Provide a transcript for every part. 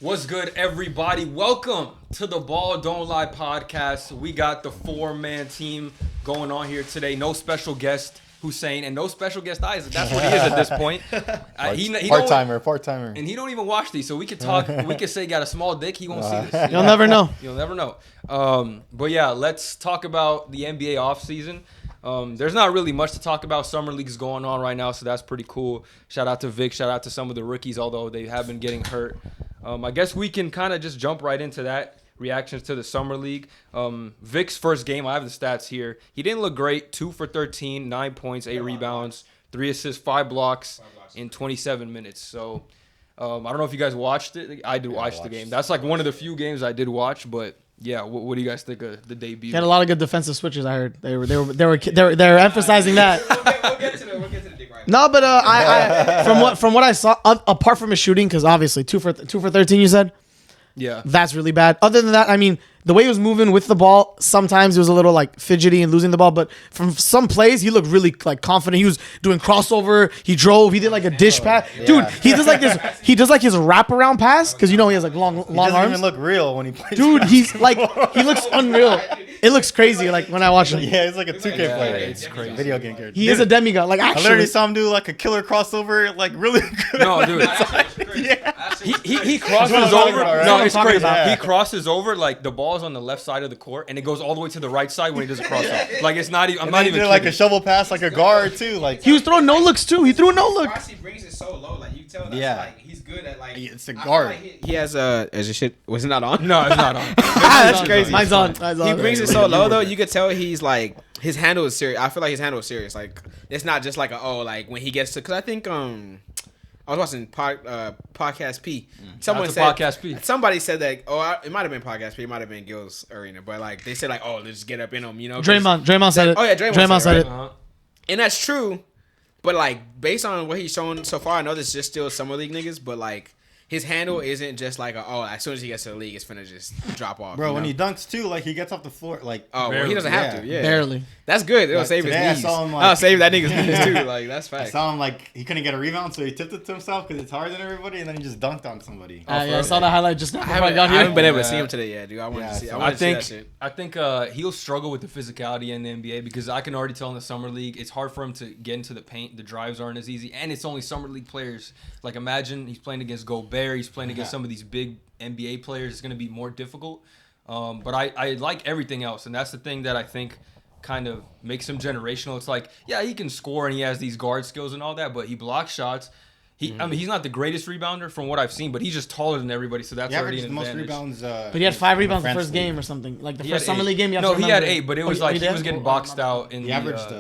What's good, everybody? Welcome to the Ball Don't Lie podcast. We got the four-man team going on here today. No special guest, Hussein, and no special guest Isaac. That's what he is at this point. Part-timer. And he don't even watch these, so we could talk. We could say he got a small dick. He won't see this. You'll never know. You'll never know. But yeah, let's talk about the NBA offseason. There's not really much to talk about. Summer League's going on right now, so that's pretty cool. Shout out to Vic. Shout out to some of the rookies, although they have been getting hurt. I guess we can kind of just jump right into that. Reactions to the Summer League. Vic's first game, I have the stats here. He didn't look great. 2 for 13, 9 points, 8 rebounds, 3 assists, 5 blocks in 27 minutes. So I don't know if you guys watched it. I did watch the game. That's like one of the few games I did watch, but yeah, what do you guys think of the debut? He had a lot of good defensive switches. I heard they were emphasizing that. We'll get to the dig right. No, but I from what I saw, apart from his shooting, because obviously 2 for 13, you said. Yeah, that's really bad. Other than that, I mean, the way he was moving with the ball, sometimes he was a little like fidgety and losing the ball. But from some plays, he looked really like confident. He was doing crossover. He drove. He did like a dish pass. Dude, he does like this. He does like his wraparound pass because you know he has like long he arms. doesn't even look real when he plays. Dude, he's like he looks unreal. It looks crazy. Like when I watch him. Yeah, he's like a 2K player. it's crazy. Video game character. He is a demigod. Like I actually, literally saw him do like a killer crossover, like really good. No, dude. Yeah. He crosses That's what I'm over. talking about, right? No, That's it's what I'm crazy. talking about. He crosses over like the ball's on the left side of the court, and it goes all the way to the right side when he does a crossover. Like it's not even. I'm And not then he even did like kidding. a shovel pass, like a guard too. Like he was throwing no looks too. He threw a no look. He brings it so low, like you tell. That's Yeah. like he's good at like. it's a I feel guard. like he has as a shit. Was it not on? No, it's not on. That's crazy. Mine's on. He brings it so low though. You could tell he's like his handle is serious. I feel like his handle is serious. Like it's not just like like when he gets to. Because I think I was watching Podcast P. Someone said Podcast P. Somebody said that. It might have been Podcast P. It might have been Gil's Arena. But like they said like let's just get up in him. You know. Draymond said it. Oh yeah, Draymond said it. Uh-huh. And that's true, but like based on what he's shown so far, I know this is just still summer league niggas, but like his handle isn't just like as soon as he gets to the league, it's finna just drop off. Bro, you when know? he dunks too, like he gets off the floor, like well, he Barely. doesn't have to. Yeah, Barely. That's good. It'll Like, save his today I knees. saw him, like- I'll save that nigga's knees too. Like that's I fact. saw him like he couldn't get a rebound, so he tipped it to himself because it's harder than everybody, and then he just dunked on somebody. Yeah, I saw the highlight just now I before I haven't, got I haven't here. been able to Yeah. see him today yet, dude. I want Yeah, to see. so I want to see think that shit. I think he'll struggle with the physicality in the NBA because I can already tell in the summer league it's hard for him to get into the paint. The drives aren't as easy, and it's only summer league players. Like imagine he's playing against Gobert, he's playing against some of these big NBA players. It's going to be more difficult. But I like everything else, and that's the thing that I think kind of makes him generational. It's like, yeah, he can score and he has these guard skills and all that, but he blocks shots. I mean, he's not the greatest rebounder from what I've seen, but he's just taller than everybody, so that's He already averaged an the most advantage. rebounds. But he had 5 in the rebounds the French first league. game or something. Like the He first had summer 8. league game. You have No, to he had remember. 8, but it was like he was getting boxed out in He the. averaged,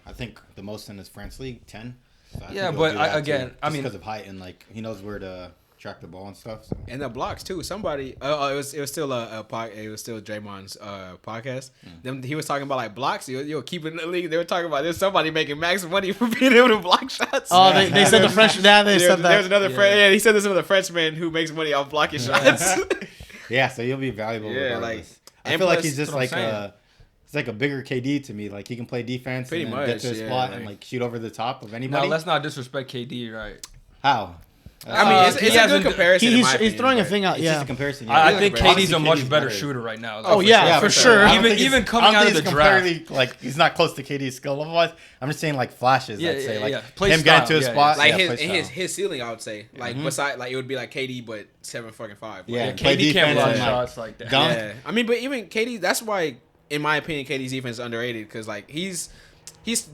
I think, the most in his France league, 10. So I think Yeah, he'll but do that, again, too, I just mean- because of height and like he knows where to track the ball and stuff. So. And the blocks too. Somebody, it was still it was still Draymond's podcast. Them he was talking about like blocks. You'll keep it in the league. They were talking about there's somebody making max money for being able to block shots. Oh, they said the French. Yeah, they said There's that. another Yeah. yeah, he said there's another Frenchman who makes money off blocking shots. Yeah, so he'll be valuable. Yeah, regardless. like- I and feel like plus- he's just that's what I'm like saying. he's like a bigger KD to me. Like he can play defense Pretty and then get much, to his yeah, spot like- and like shoot over the top of Now, anybody. let's not disrespect KD, right? How? I mean, it's he a good hasn't- comparison. in He's my he's opinion, throwing a but- thing out. It's just Yeah. a comparison. I yeah. think Obviously, KD's a much KD's better better. shooter right now. Oh, yeah, for sure. I don't Even think even he's- coming I don't out of think the he's draft. comparably, like he's not close to KD's skill level wise. I'm just saying like flashes. Yeah, I'd say yeah, like yeah. Play him style, getting to his yeah, spot. Like yeah, his ceiling, I would say. Like beside, like it would be like KD, but 7 fucking 5. Yeah, Like, play KD can't defense block and, like, shots like that. dunk. yeah. I mean, but even KD, that's why, in my opinion, KD's defense is underrated because like he's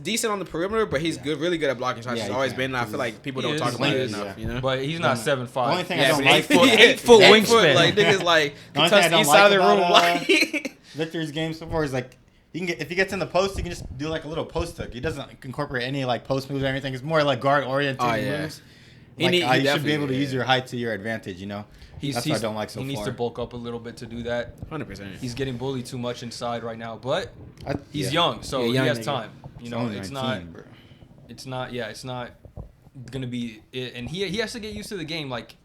decent on the perimeter, but he's good, really good at blocking shots. Yeah, He's he always can. been. I feel like people He don't is, talk he about it is, enough. yeah. You know. But he's not 7'5". The only thing I Yeah, don't but like 8 foot Yeah, wingspan. Like niggas like The only touch thing I the east don't side of the like room. about, Like Victor's games before is like he can get if he gets in the post, he can just do like a little post hook. He doesn't incorporate any like post moves or anything. It's more like guard oriented Oh, yeah. moves. He Like, need- he you should be able to definitely- use your height to your advantage. You know, that's what I don't like so He needs far. to bulk up a little bit to do that. 100%. He's getting bullied too much inside right now, but he's yeah. young, so Yeah, he young has nigga. time. You He's know, only it's 19, bro. not gonna be it, and he has to get used to the game. Like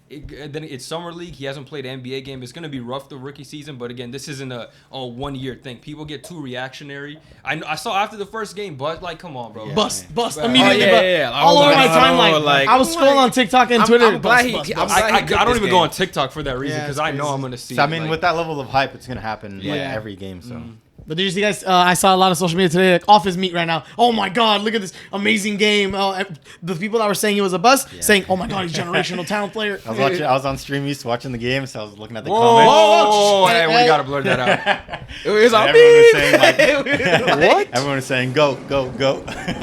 then it's summer league. He hasn't played an NBA game. It's gonna be rough the rookie season. But again, this isn't a 1 year thing. People get too reactionary. I saw after the first game, but like, come on, bro. Bust Oh, immediately. yeah. All over my timeline. Like, I was scrolling on TikTok and Twitter. I'm glad bust. I did don't this even game. go on TikTok for that reason Yeah, because it's I know crazy. I'm gonna see. So, I it, mean, like- with that level of hype, it's gonna happen like Yeah. every game. So But did you see, guys? I saw a lot of social media today, like Office Meet right now. Oh my God, look at this amazing game. The people that were saying he was a bust, saying, "Oh my God, he's a generational talent player." I was on Stream East watching the game, so I was looking at the Whoa, comments. whoa, hey, we gotta blur that out. It was all Everyone was beep. saying like, What? everyone was saying go, go, go.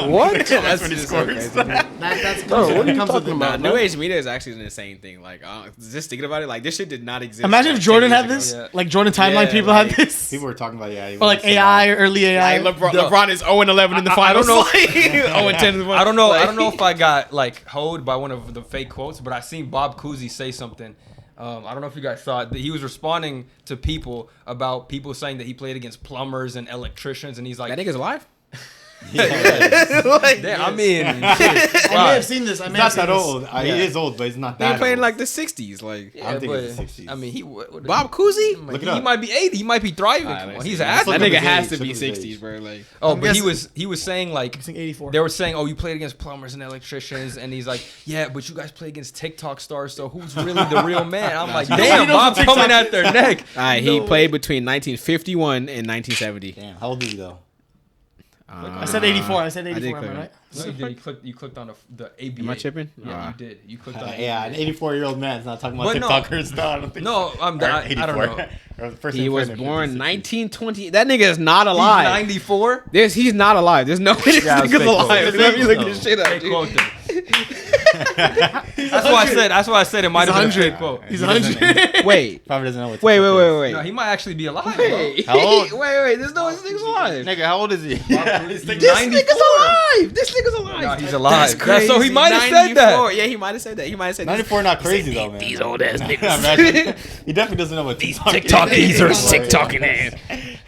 What? That's when he just so scores. crazy. That's Bro, what are you comes with talking it. about? New age media is actually an insane thing. Like, just thinking about it, like this shit did not exist. Imagine like, if Jordan 10 had years this, ago. Yeah. like Jordan timeline Yeah, people like, had this, People were talking about or like AI or early AI. Like LeBron is 0-11 in the I finals. don't know. 0-10 in the finals. I don't know. I Like- don't know if I got like hoed by one of the fake quotes, but I seen Bob Cousy say something. I don't know if you guys saw it. He was responding to people about people saying that he played against plumbers and electricians, and he's like, That nigga's alive. Damn, I mean, I may have seen this. I He's may not have seen that this. old. He is old, but he's not They that playing old. like the 60s. Like yeah, I don't think but, it's the 60s. I mean, what Bob Cousy. Look it he up. might be 80. He might be thriving. Alright, Come let on. me He's see. an Let's athlete. That look nigga at his has age, to look be at his 60s, age. bro. Like, Oh, I'm but guessing- he was saying like Guessing 84. they were saying, oh, you played against plumbers and electricians, and he's like, yeah, but you guys play against TikTok stars, so who's really the real man? I'm like, damn, knows Bob's what TikTok coming at their neck. alright, he played between 1951 and 1970. Damn, how old is he though? I said 84. I said I did 84. Am I click right? No, you did. You clicked on the ABA. Am I tripping? Yeah, you did. You clicked on the Yeah, an ABA. 84-year-old man's not talking about But no. TikTokers. No, I don't think No, so. I'm Or I don't 84. know. Or the first He thing was playing in born 50s, 1920. That nigga is not He's alive. 94. He's not alive. There's no way this Yeah, it's nigga's fake quote. alive. It's Let me fake look quote. this shit up. Fake dude. quote then. That's why I said. That's why I said it might have been a 100. fake quote. He's He doesn't- 100. Wait, Probably doesn't know what wait, TikTok is. wait. No, he might actually be alive. Wait, How old? wait. There's no this nigga's alive. Nigga, how old is he? He's This 94. nigga's alive. This nigga's alive. No, he's alive. That's crazy. So he might have said that. 94. Yeah, he might have said that. He might have said 94 not crazy though, man. These old ass niggas. Imagine. He definitely doesn't know what TikTok TikTokies are is. TikToking ass.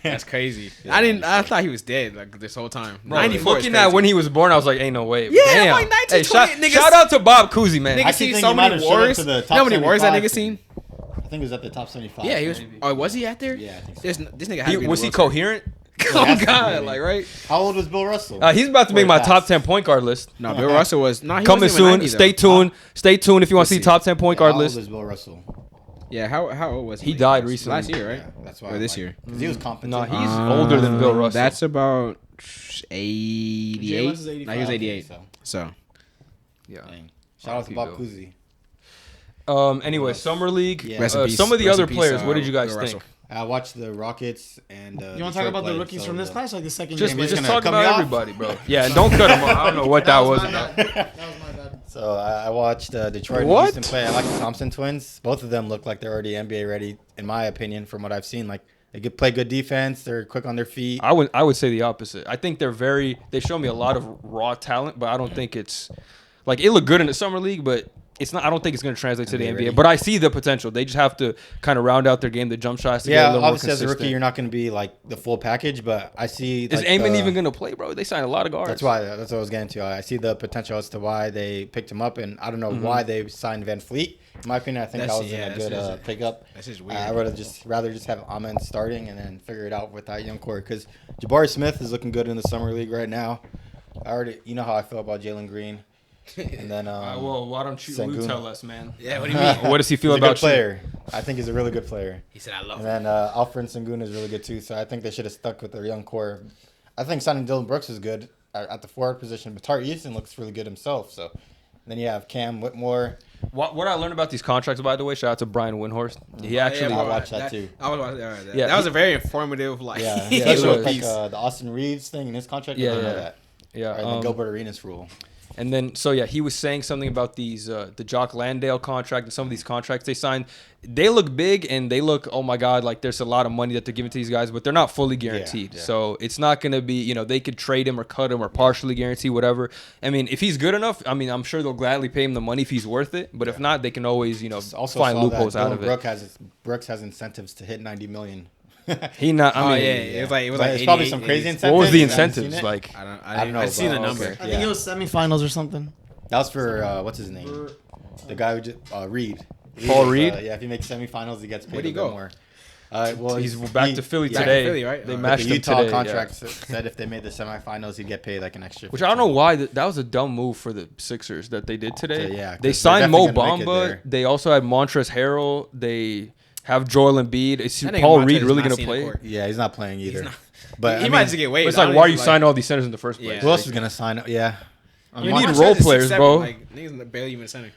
That's crazy. I thought he was dead like this whole time. Bro, 94 looking is at crazy. when he was born, I was like, ain't no way. Yeah, Damn. like 1920 Hey, niggas- shout out to Bob Cousy, man. I Niggas actually seen think so he might many have showed up wars. to the You know top how many wars that 75 nigga seen? I think it was at the top 75. Yeah, he was. Maybe. Oh, was he at there? Yeah, I think so. This nigga had to be Was the he World Series. coherent? Oh has to God, be. like right? How old was Bill Russell? He's about to make my top 10 point guard list. No, Bill Russell was. No, he Coming wasn't even soon. 90, Stay though. tuned. Stay tuned if you want to see Let's see. top 10 point How guard old list. was Bill Russell? Yeah, how old was he? He died recently. Last year, right? Yeah, that's why. Or I'm this like- year. 'cause he was competent. No, he's older than Bill Russell. That's about James 88. is 85. No, he was 88. So, So Yeah. dang. Shout out to Bob Bill. Cousy. Anyway, summer league. Yeah. Rest in peace- Some of the rest in other peace, players. What did you guys Bill think? Russell. I watched the Rockets and. You want to talk about the rookies from this class, like the second Just, game? he's just gonna talk cut me about off? everybody, bro. Yeah, and don't cut him off. I don't know what that was my about. bad. That was my bad. So I watched Detroit What? and Houston play. I like the Thompson twins. Both of them look like they're already NBA ready, in my opinion, from what I've seen. Like they could play good defense. They're quick on their feet. I would say the opposite. I think they show me a lot of raw talent, but I don't think it's like it looked good in the summer league, but it's not. I don't think it's going to translate to the NBA NBA. ready. But I see the potential. They just have to kind of round out their game, the jump shots. To get a Yeah, little more obviously as a rookie, consistent. you're not going to be like the full package, but I see. Is like, Amon even going to play, bro? They signed a lot of guards. That's what I was getting to. I see the potential as to why they picked him up, and I don't know Mm-hmm. why they signed Van Fleet. In my opinion, I think That's- that was yeah, a that's good just- pickup. That's just weird. I would have rather just have Amen starting and then figure it out with that young core because Jabari Smith is looking good in the summer league right now. You know how I feel about Jalen Green, and then well, why don't you Sengun. tell us, man? Yeah, what do you mean? What does he feel he's a good about you? player. I think he's a really good player. He said, "I love And then Alfred Sengun is really good too. So I think they should have stuck with their young core. I think signing Dylan Brooks is good at the forward position, but Tari Easton looks really good himself. So then you have Cam Whitmore. What I learned about these contracts, by the way, shout out to Brian Windhorst. He actually, bro. watched that too. I was watching that. Yeah, That was a very informative, like, Yeah, Yeah, especially it with was. like the Austin Reeves thing in his contract. Yeah, I didn't know yeah. that. yeah. Or the Gilbert Arenas rule. And then, so yeah, he was saying something about these, the Jock Landale contract and some of these contracts they signed. They look big and they look, oh my God, like there's a lot of money that they're giving to these guys, but they're not fully guaranteed. Yeah. So it's not going to be, they could trade him or cut him or partially guarantee whatever. I mean, if he's good enough, I mean, I'm sure they'll gladly pay him the money if he's worth it. But if not, they can always, Also find saw loopholes that out Dylan of it. Brooks has incentives to hit 90 million. He not, Oh I mean, yeah, it was like But it's probably 88, some crazy 88. incentives. what was the I haven't seen incentives? it. Like, I don't know. I seen the bro. number. Okay. I think it was semifinals or something. That was for what's his name? The guy who just Reed. Paul Reed? Yeah, if he makes semifinals, he gets paid Where'd he a go? bit more. Well, He's back to Philly yeah, today. Philly, right? They But matched the him Utah today. contract yeah. said if they made the semifinals, he'd get paid like an extra. Which I don't know 15. why that was a dumb move for the Sixers that they did today. Yeah, 'cause they they're signed Mo definitely gonna make it Bamba. there. They also had Montrezl Harrell. They have Joel Embiid. Is That nigga Paul Montrezl Reed is really not gonna seeing the play? court. Yeah, he's not playing either. not- But he I might mean, just get waived. It's like, why are you honestly, signing all these centers in the first place? Yeah. who else is gonna sign up? Yeah, You Mon- need Montrezl role is 6'7", players, bro. Like, niggas barely even center.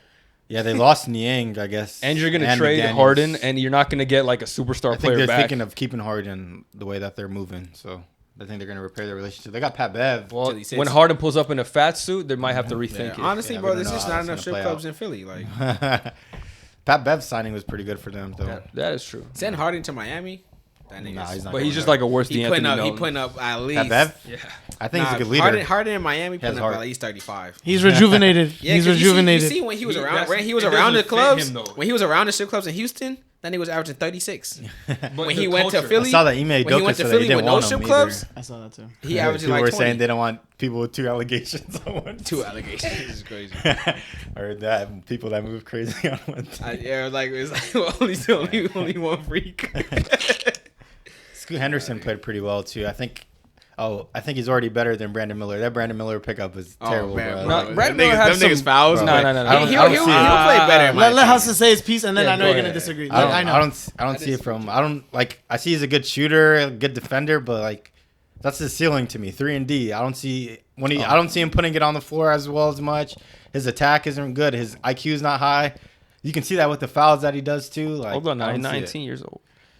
Yeah, they lost Niang, I guess. And you're gonna trade McDaniels. Harden, and you're not gonna get like a superstar I think player they're back. thinking of keeping Harden the way that they're moving. So I think they're gonna repair their relationship. They got Pat Bev. Well, Till he sits. when Harden pulls up in a fat suit, they might have to rethink it. Honestly, Yeah, bro, we don't there's know just how not it's enough gonna strip play clubs out. in Philly. Like, Pat Bev's signing was pretty good for them, though. That is true. send Harden to Miami. That nigga's, Nah, he's not But going he's just there. like a worse he D'Anthony putting up. He Melton. putting up at least. Pat Bev. Yeah. I think he's a Nah, good leader. Harden in Miami He has putting up heart. at least 35. He's rejuvenated. Yeah, He's 'cause rejuvenated. You see when he was around, that's- when he was it around the doesn't fit clubs, him, though. when he was around the strip clubs in Houston, then he was averaging 36. But When the he went to culture- Philly, I saw that Ime when he Udoka went to said Philly they with didn't no want strip him clubs, I saw that too. he averaged People like were 20. saying they don't want people with 2 allegations on one. 2 allegations. This is crazy. Or that people that move crazy on one team. Yeah, like it's like only one freak. Scoot Henderson played pretty well too. I think he's already better than Brandon Miller. That Brandon Miller pickup was terrible, man, bro. No, Brandon Miller them had niggas some fouls. Bro, No, no, no, no. I don't- He'll I don't see it. play better. in my Let opinion. Hassan say his piece, and then Yeah, I know go you're gonna ahead. disagree. I I know. don't see it from. I see he's a good shooter, a good defender, but like that's his ceiling to me. 3 and D. I don't see him putting it on the floor as well as much. His attack isn't good. His IQ is not high. You can see that with the fouls that he does too. Like, Hold on, I now don't he's see it. 19 years old.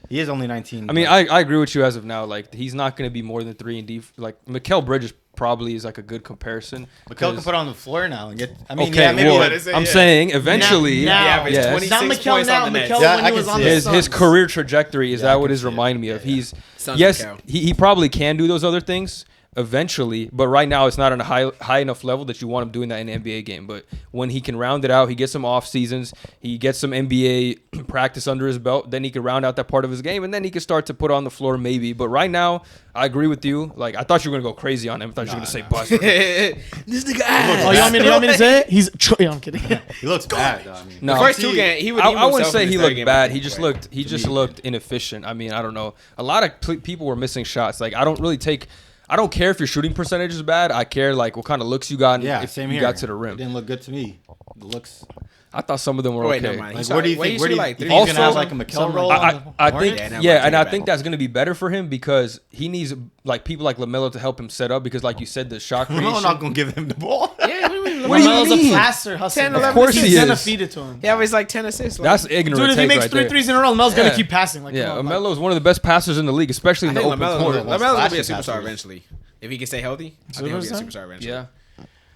He is only 19. I mean, but- I agree with you as of now. Like, he's not going to be more than 3 and D. Like, Mikal Bridges probably is like a good comparison. Mikal can put on the floor now and get. I mean, Okay, yeah, maybe well, like, I'm saying eventually, Now. Yeah, but Yes. 26 Not Mikal points now. on the Nets. Mikal Yeah, when I he was can on see the it. his Suns. career trajectory is Yeah, I that can what is see it. reminding me of? Yeah. He's Suns yes, Mikal. he probably can do those other things eventually, but right now it's not on a high enough level that you want him doing that in an NBA game. But when he can round it out, he gets some off seasons, he gets some NBA practice under his belt, then he can round out that part of his game, and then he can start to put on the floor maybe. But right now, I agree with you. Like, I thought you were gonna go crazy on him. I thought you were gonna say bust. This nigga Oh, you want me to say it? He's. Yeah, I'm kidding. he looks bad. Though, I mean, No. The first 2 games, he would. I wouldn't say he looked bad. He just just looked. He just looked inefficient. I mean, I don't know. A lot of people were missing shots. Like, I don't care if your shooting percentage is bad. I care like what kind of looks you got. And yeah, if same you here. got to the It rim. didn't look good to me. The looks. I thought some of them were Wait, okay. never mind. Like, where do you think? Where do you like think 3 he's gonna have Also, like a Mikal some- role? I on the think Hornets? Yeah, never yeah, mind, and take I it back. think that's going to be better for him because he needs like people like LaMelo to help him set up because like you said the shot creation. I'm not gonna give him the ball. Yeah, what do you mean? What do you LaMelo's mean? a passer, Hassan. 10, Of 11 course assists. he's gonna He is. feed it to him. He averaged like 10 assists. That's ignorant Dude, if he take makes right 3 there. threes in a row, Mel's gonna Yeah. keep passing. Like, Yeah, come on, LaMelo is one of the best passers in the league, especially I in the think open LaMelo, court. Most LaMelo's gonna be a flashy superstar passers. eventually if he can stay healthy. I think he'll be a superstar eventually. Yeah.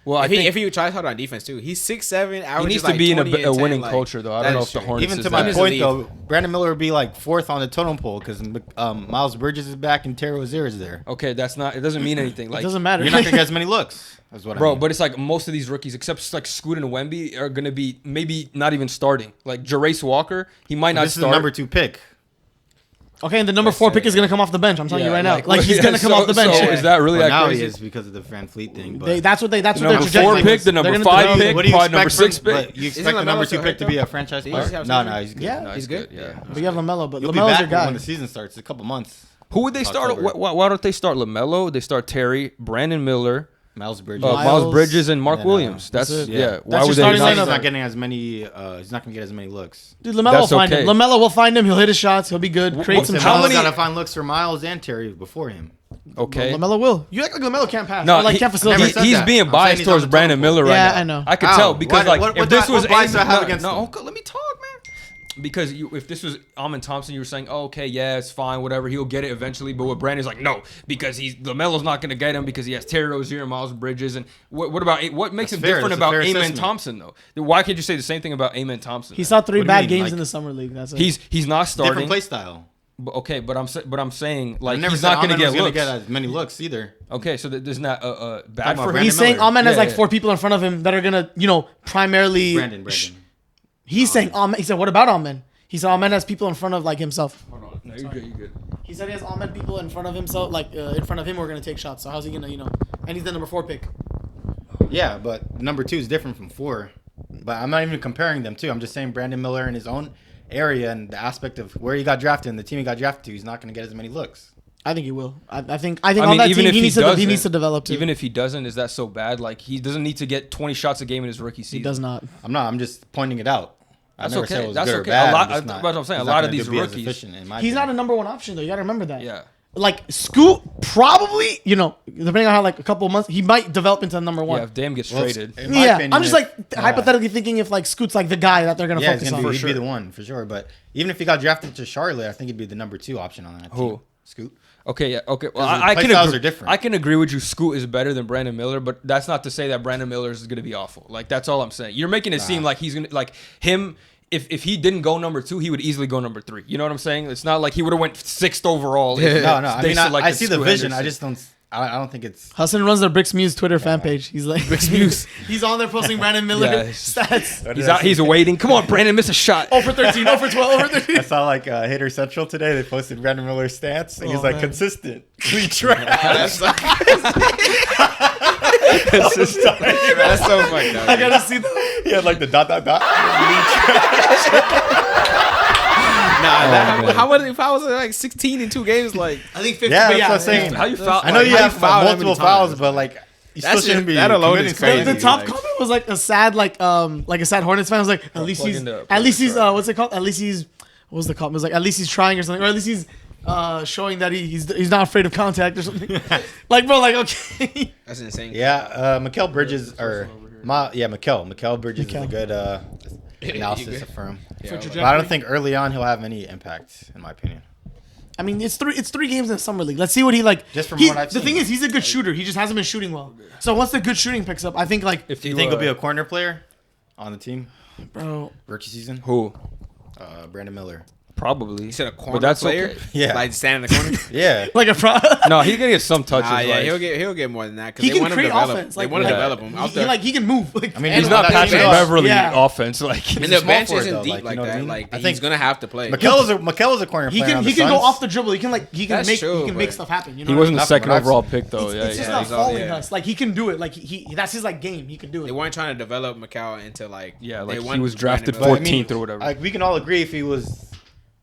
Well, I If think he tries hard on defense too, he's 6'7", he averages needs to like be in 20 a and 10, winning like, culture though. I that don't know is if the true. Hornets Even is to that. my He point needs to though, Brandon Miller would be like 4th on the totem pole because Miles Bridges is back and Terry Rozier is there. Okay, that's not. It doesn't mean anything. it Like, doesn't matter. You're not gonna get as many looks. Is what I bro, mean. but it's like most of these rookies, except like Scoot and Wemby, are gonna be maybe not even starting. Like Jarace Walker, he might not this is the start. number 2 pick. Okay, and the number 4 pick is gonna come off the bench. I'm telling you Yeah, right now. Like he's gonna come off the bench. So is that really Well, that now crazy? he is because of the Van Fleet thing. But That's what their number trajectory 4 is. pick, the They're number gonna 5 develop- pick, what do you probably number expect 6 pick. But you Isn't expect the number LaMelo 2 hurt, pick to be though? a franchise He player? just have No, surgery? he's good. Yeah. No, He's good? Yeah. But you have LaMelo, but He'll be LaMelo's back your guy. when the season starts. A couple months. Who would they start? October. Why don't they start LaMelo? They start Terry, Brandon Miller, Miles Bridges. Miles Miles Bridges, and Mark and, Williams. That's that's it. yeah. Yeah. Why That's would your they starting not? He's lineup. not getting as many. He's not gonna get as many looks. Dude, LaMelo will That's find okay. him. LaMelo will find him. He'll hit his shots. He'll be good. Create some how How many- many? Gotta find looks for Miles and Terry before him. Okay. LaMelo will. You act like LaMelo can't pass. No, Or like can't facilitate. never said he's that. being I'm saying biased he's on towards the Brandon totem pole. Miller right Yeah, now. I know. I could How? tell because What- like what if this was bias do I have no, against no, him? okay, let me talk, man. Because if this was Amon Thompson, you were saying, oh, okay, yeah, it's fine, whatever, he'll get it eventually. But with Brandon's like, no, because LaMelo's not gonna get him because he has Terry Rozier and Miles Bridges. And what about what makes That's him fair. different That's a about fair Amen assessment. Thompson though? Why can't you say the same thing about Amen Thompson? He saw 3 What do you bad mean? games Like- in the summer league. That's it. He's not starting. Different play style. Okay, but I'm saying like I never he's said not gonna Ahmed get was gonna looks. get as many looks either. Okay, so there's not bad Talking for about him. Brandon He's saying Miller. Ahmed has Yeah, like yeah. 4 people in front of him that are gonna, primarily. Brandon. He's saying Ahmed. He said, "What about Ahmed?" He said Ahmed has people in front of like himself. Hold on. No, you're good. You're good. He said he has Ahmed people in front of himself, like in front of him, who are gonna take shots. So how's he gonna, And he's the number 4 pick. Yeah, but number 2 is different from 4. but I'm not even comparing them too. I'm just saying Brandon Miller in his own area and the aspect of where he got drafted and the team he got drafted to, he's not going to get as many looks. I think he will. I think on that team, he needs to develop too. Even if he doesn't, is that so bad? Like, he doesn't need to get 20 shots a game in his rookie season. He does not. I'm just pointing it out. That's never okay. said it was That's good or okay. bad. That's what I'm saying. A lot of these rookies, He's not a number one option though. You got to remember that. yeah. Like Scoot, probably, depending on how like a couple of months, he might develop into number one. Yeah, if Dame gets traded. I'm just like hypothetically thinking if like Scoot's like the guy that they're gonna focus on. He'd be the one for sure. But even if he got drafted to Charlotte, I think he'd be the number 2 option on that team. Who? Scoot. Okay, yeah, okay. Well, I can agree. Are different. I can agree with you. Scoot is better than Brandon Miller, but that's not to say that Brandon Miller is going to be awful. Like, that's all I'm saying. You're making it seem like he's going to, like, him, if he didn't go number 2, he would easily go number 3. You know what I'm saying? It's not like he would have went 6th overall. No. I mean, I see the vision. Henderson. I just don't. I don't think it's. Hassan runs the Bricks Muse Twitter fan page. He's like Bricks Muse. He's on there posting Brandon Miller stats. He's waiting. Come on, Brandon, miss a shot. 0 for 13, 0 for 12, 0 for 13. I saw like Hater Central today. They posted Brandon Miller's stats, and he's like man. consistent. We trash. That's so fucked up. I gotta see that. He had like the dot. How would if I was like 16 in 2 games? Like, I think 50. Yeah, that's what I'm saying. How you foul? I know you have foul multiple fouls, but like you still That's shouldn't be. that alone is committing crazy. The top like- comment was like a sad a sad Hornets fan. I was like, at least he's what's it called? At least he's what was the comment? It was like at least he's trying or something, or at least he's showing that he's not afraid of contact or something. Like, bro, like okay. That's insane. Yeah, Mikal Bridges Mikal Bridges is a good analysis for him. Yeah, But I don't think early on he'll have any impact, in my opinion. I mean, it's 3 games in the summer league. Let's see what he like. Just from He- what I've the seen. thing is, he's a good shooter. He just hasn't been shooting well. So once the good shooting picks up, I think like If Do you think he'll be a corner player on the team bro. rookie season? Who? Brandon Miller. Probably. You said a corner But that's player? okay. Yeah. Like stand in the corner? Yeah. Like a pro. No, he's gonna get some touches. Yeah, like, he'll get more than that. He They can want him to create develop. offense. They Like, want to yeah. develop him. Out He, there. like he can move. Like, I mean, he's on not that Patrick team, Beverly Yeah. offense. Like, And He's the bench small for it, isn't though, deep like, like you know what I that. mean? Like I he's think gonna have to play. Mikal is a corner he player. can on the go Suns. off the dribble. He can That's make true, make but stuff happen. You know he what wasn't I the Not from second what I've overall seen. pick though. mean? Yeah, It's just yeah. not he's all- falling yeah. us. Like he can do it. Like he that's his like game. He can do They it. weren't trying to develop Mikal into like Yeah, they like he want was drafted Brandon Miller. 14th or whatever. Like we can all agree if he was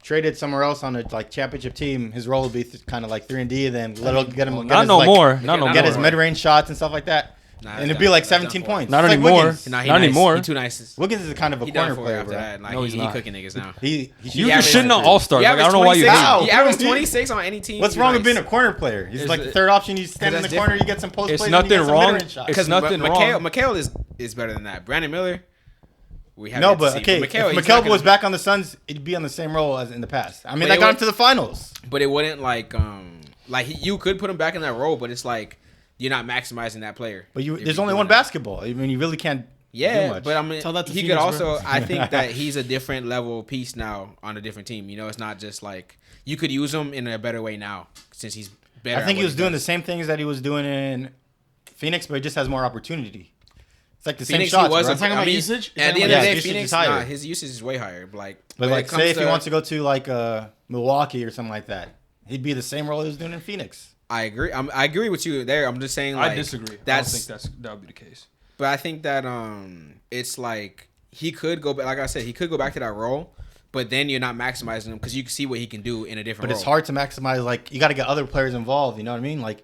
traded somewhere else on a like championship team, his role would be kind of like 3-and-D, and then get him. Not no more. Not no Not Get more. his mid-range shots and stuff like that, Nah, and that's it'd be done. like That's done 17 for. points. Not It's like anymore. Wiggins. Nah, he Not nice. anymore. He too nice. Wiggins is kind of a He corner done for player, after bro. that. Like No, he's he not. cooking niggas now. He You Yeah, just but- shitting on all stars. He Like, I averaged don't know why you 26 hate. He averaged 26 on any team. What's He wrong with nice. being a corner player? He's Is like it- the third option. You stand in the that's corner, different. you get some post It's plays, and you nothing get some wrong. mid-range shots. It's nothing wrong. Mikal is better than that. Brandon Miller. We have No, yet to but see. okay, Mikal, if he's Mikal not gonna- was back on the Suns, it'd be on the same role as in the past. I mean, But they it got him would- to the finals. But it wouldn't you could put him back in that role, but it's like you're not maximizing that player. But if there's you're only doing one that. basketball. I mean, you really can't do Yeah, much. but I mean, Tell that to he Phoenix, could bro. also. I think that he's a different level piece now on a different team. You know, it's not just like you could use him in a better way now since he's better. I think he was doing the same things that he was doing in Phoenix, but he just has more opportunity. It's like the Phoenix. same shots, He was bro. talking about usage? At the end Yeah, of the day, his usage Phoenix, is higher. his usage is way higher. Like, But when like, it say comes if he wants to go to like Milwaukee or something like that, he'd be the same role he was doing in Phoenix. I agree. I agree with you there. I'm just saying. Like, I disagree. That's. I don't think that would be the case. But I think that it's like he could go back. Like I said, he could go back to that role. But then you're not maximizing him because you can see what he can do in a different But role. it's hard to maximize. Like you got to get other players involved. You know what I mean? Like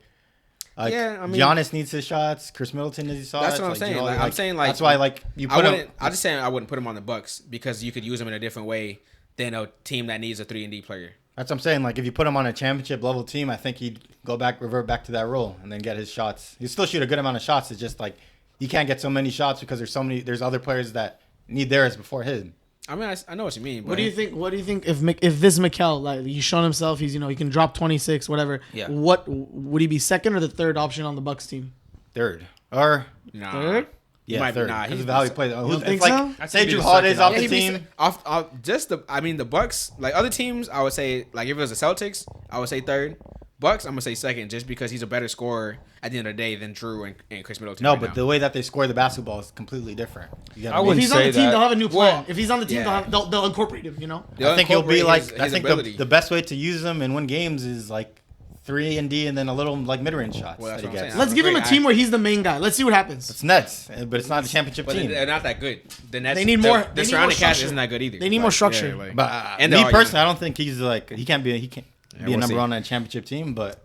Yeah, I mean- Giannis needs his shots. Chris Middleton needs his shots. That's what I'm saying. Like, I'm saying, like, that's why like you I put him. wouldn't. I'm just saying I wouldn't put him on the Bucks because you could use him in a different way than a team that needs a 3-and-D player. That's what I'm saying. Like if you put him on a championship level team, I think he'd revert back to that role and then get his shots. He'd still shoot a good amount of shots. It's just like you can't get so many shots because there's other players that need theirs before him. I mean, I know what you mean. But What do you think? What do you think if this Mikal, like he's shown himself, he can drop 26, whatever. Yeah. What would he be, second or the third option on the Bucks team? Third or Nah. Third? yeah, might be- third. nah, Because he's of how he the- plays. don't think It's like so? I'd say say Drew the Holiday's second off Yeah, the he'd be team. off just the. I mean, the Bucks. Like other teams, I would say like if it was the Celtics, I would say third. Bucks, I'm gonna say second, just because he's a better scorer at the end of the day than Drew and Chris Middleton. No, right but now. the way that they score the basketball is completely different. You gotta I be- wouldn't If he's on say the team, that. they'll have a new plan. Well, If he's on the team, yeah. they'll incorporate him. You know. They'll I think he'll be incorporate like. his I think ability. the best way to use him in one games is like 3 and D and then a little like mid-range shots Well, that's that he what I'm gets. saying. Let's give him a team where he's the main guy. Let's see what happens. It's Nets, but it's not a championship But team. they're not that good. The Nets, They need more- The they need surrounding more cast structure. isn't that good either. They need more structure. But And me they're all personally, young. I don't think he's like he can't be a we'll number see. one on a championship team. But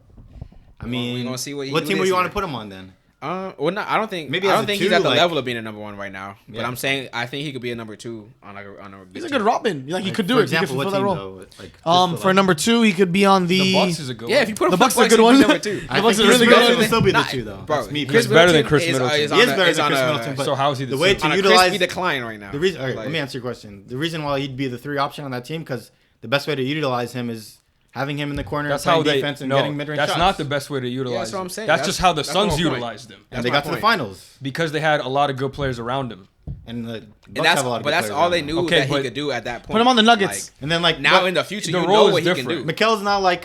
I mean, we're gonna see what he what do team would this you want year. to put him on then? Well, no, I don't think. Maybe I as don't a think he's two, at the like- level of being a number one right now. But Yeah. I'm saying I think he could be a number two on a good He's a team. good Robin. Like he could do For it. example, he could what fulfill that team role. though? Like, For number 2, he could be on The Bucks is a good Yeah, one. if you put him The for Bucks are a good he'd be one. number two. I Bucks think are really Chris good. Middleton will still be the Nah, 2 though. bro, That's me. Chris He's better than Middleton Chris is- Middleton. is He is on a- better is than on Chris a- Middleton, but So how's he the the way two? to on a utilize crispy decline right now. the reason. All right, Like- let me answer your question. The reason why he'd be the 3 option on that team because the best way to utilize him is having him in the corner, That's playing how they. defense, and No, getting mid-range that's shots. not the best way to utilize. that's what I'm him. saying. That's just how the That's the whole Suns point. utilized him And That's they my got to the point. finals. because they had a lot of good players around him. And the And Bucks that's have a lot of but good that's players all around they them. knew Okay, that he but- could do at that point. Put him on the Nuggets. And then like Now but in the future, the you role know is what he can different. do. Mikel's not like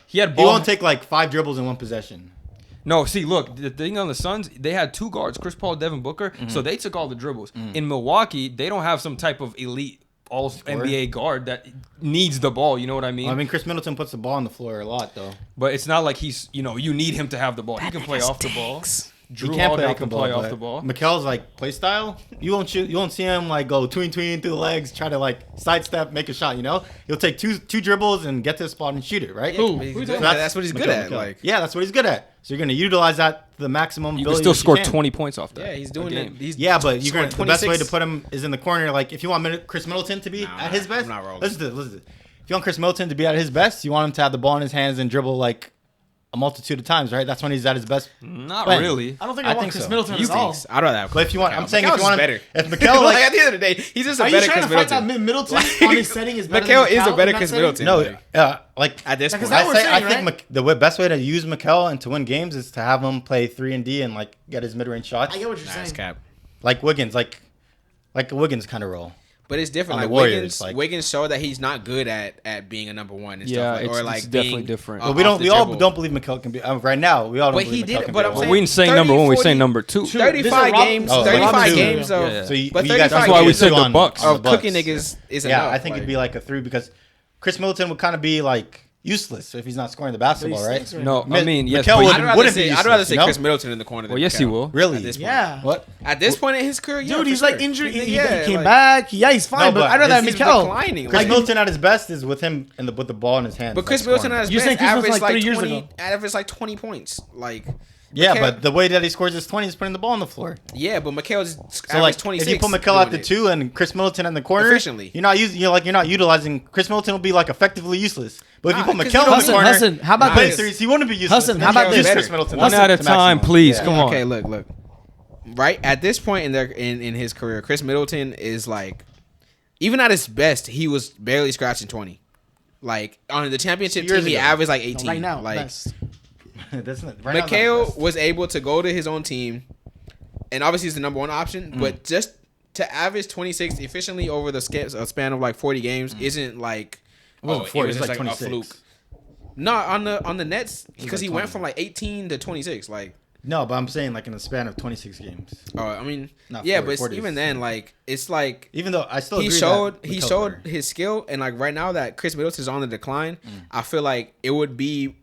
He had he ball. won't take like 5 dribbles in one possession. No, see, look, the thing on the Suns, they had 2 guards, Chris Paul, Devin Booker, Mm-hmm. so they took all the dribbles. In Milwaukee, they don't have some type of elite all NBA guard that needs the ball. You know what I mean? I mean, Chris Middleton puts the ball on the floor a lot though. But it's not like he's, you need him to have the ball. He can play off the ball. Drew He can't Holiday play off the can ball. play off but the ball. Mikel's like play style. You won't see him like go tween through the legs, try to like sidestep, make a shot. He'll take two dribbles and get to the spot and shoot it. Right? Who? He's Who good. you talking That's what he's good Mikel, at. Mikel. Like, yeah, that's what he's good at. So you're gonna utilize that to the maximum. You can ability still that score can. 20 points off that. yeah, he's a doing game. it. He's Yeah, but you're scoring gonna the best way to 26. put him is in the corner. Like if you want Chris Middleton to be Nah, at his best, I'm not rolling. listen to this. If you want Chris Middleton to be at his best, you want him to have the ball in his hands and dribble like a multitude of times, right? That's when he's at his best. Not Playing. really. I don't think I I want think Chris so. Middleton You at all. think? I'd rather have. But if you want, I'm saying if Mikel's you want better. him, if Mikel Like like at the end of the day, he's just a Are you better trying Chris to fight Middleton. that Middleton on his setting is better Mikel than is a Mikal better in that Chris setting? Middleton. no, like At this Because point, that I we're say saying, I think right? the best way to use Mikel and to win games is to have him play 3 and D and like get his mid range shots, I get what you're nah, saying. it's cap. like Wiggins, like a Wiggins kind of role. But it's different. On the Like Warriors, Wiggins, like- Wiggins showed that he's not good at being a number one and Yeah, stuff. Like, it's- or like it's definitely being, different. But we off the all dribble. don't believe Mikel can be right now. We all don't But he believe did Mikel it, can but be I'm all- saying We ain't saying number 30, one, we're 40, saying number 2. This is 35 Rob- games. Oh, 35 two. games. So, Yeah. So you, but you guys, 35 That's why we games said the on- Bucks. on of the Bucks. cooking niggas is Yeah, enough. I think it'd be like a 3 because Chris Middleton would kind of be like useless if he's not scoring the basketball, right? stinks right No, now. I mean, yes, Mikel but would- I'd rather wouldn't be say useless, you know? Chris Middleton in the corner. Well, than yes, he Mikal. will. Really? At this point. Yeah. What? At this point in his career, yeah, Dude, for he's sure. like injured. He Yeah, came like, back. Yeah, he's fine. No, but but I'd rather have he's Mikal. declining. Chris Like, Middleton at his best is with him with the ball in his hands. But Chris like, Middleton scoring. at his You're saying best Chris Middleton averaged like like 3 years 20. ago. Averaged like 20 points. Like. Yeah, Mikal- but the way that he scores his 20 is putting the ball on the floor. Yeah, but Mikal just So like, 26. if you put Mikel at the 2 and Chris Middleton in the corner, Efficiently. you're not utilizing. Chris Middleton will be like effectively useless. But if Nah, you put 'cause Mikel you in the don't- corner, Hassan, how about and play this? threes, he wouldn't be useless. Hassan, And how about Mikal this? is Chris Middleton. One at a to time, maximum. please. Yeah. Come on. Okay, look. Right at this point in his career, Chris Middleton is like, even at his best, he was barely scratching 20. Like on the championship Years team, he ago. averaged like 18. Right now, like best. That's not, right now, that's Mikal best. was able to go to his own team, and obviously he's the number one option. But just to average 26 efficiently over the span of like 40 games isn't like It wasn't 40, it was just like a 26. fluke. No, on the Nets because like he went 20. from like 18 to 26. Like, No, but I'm saying like in the span of 26 games. I mean, Not yeah, 40, but it's, 40 even is- then, like it's like. Even though I still He agree showed that he Mikel's showed better. his skill, and like right now that Chris Middleton is on the decline, I feel like it would be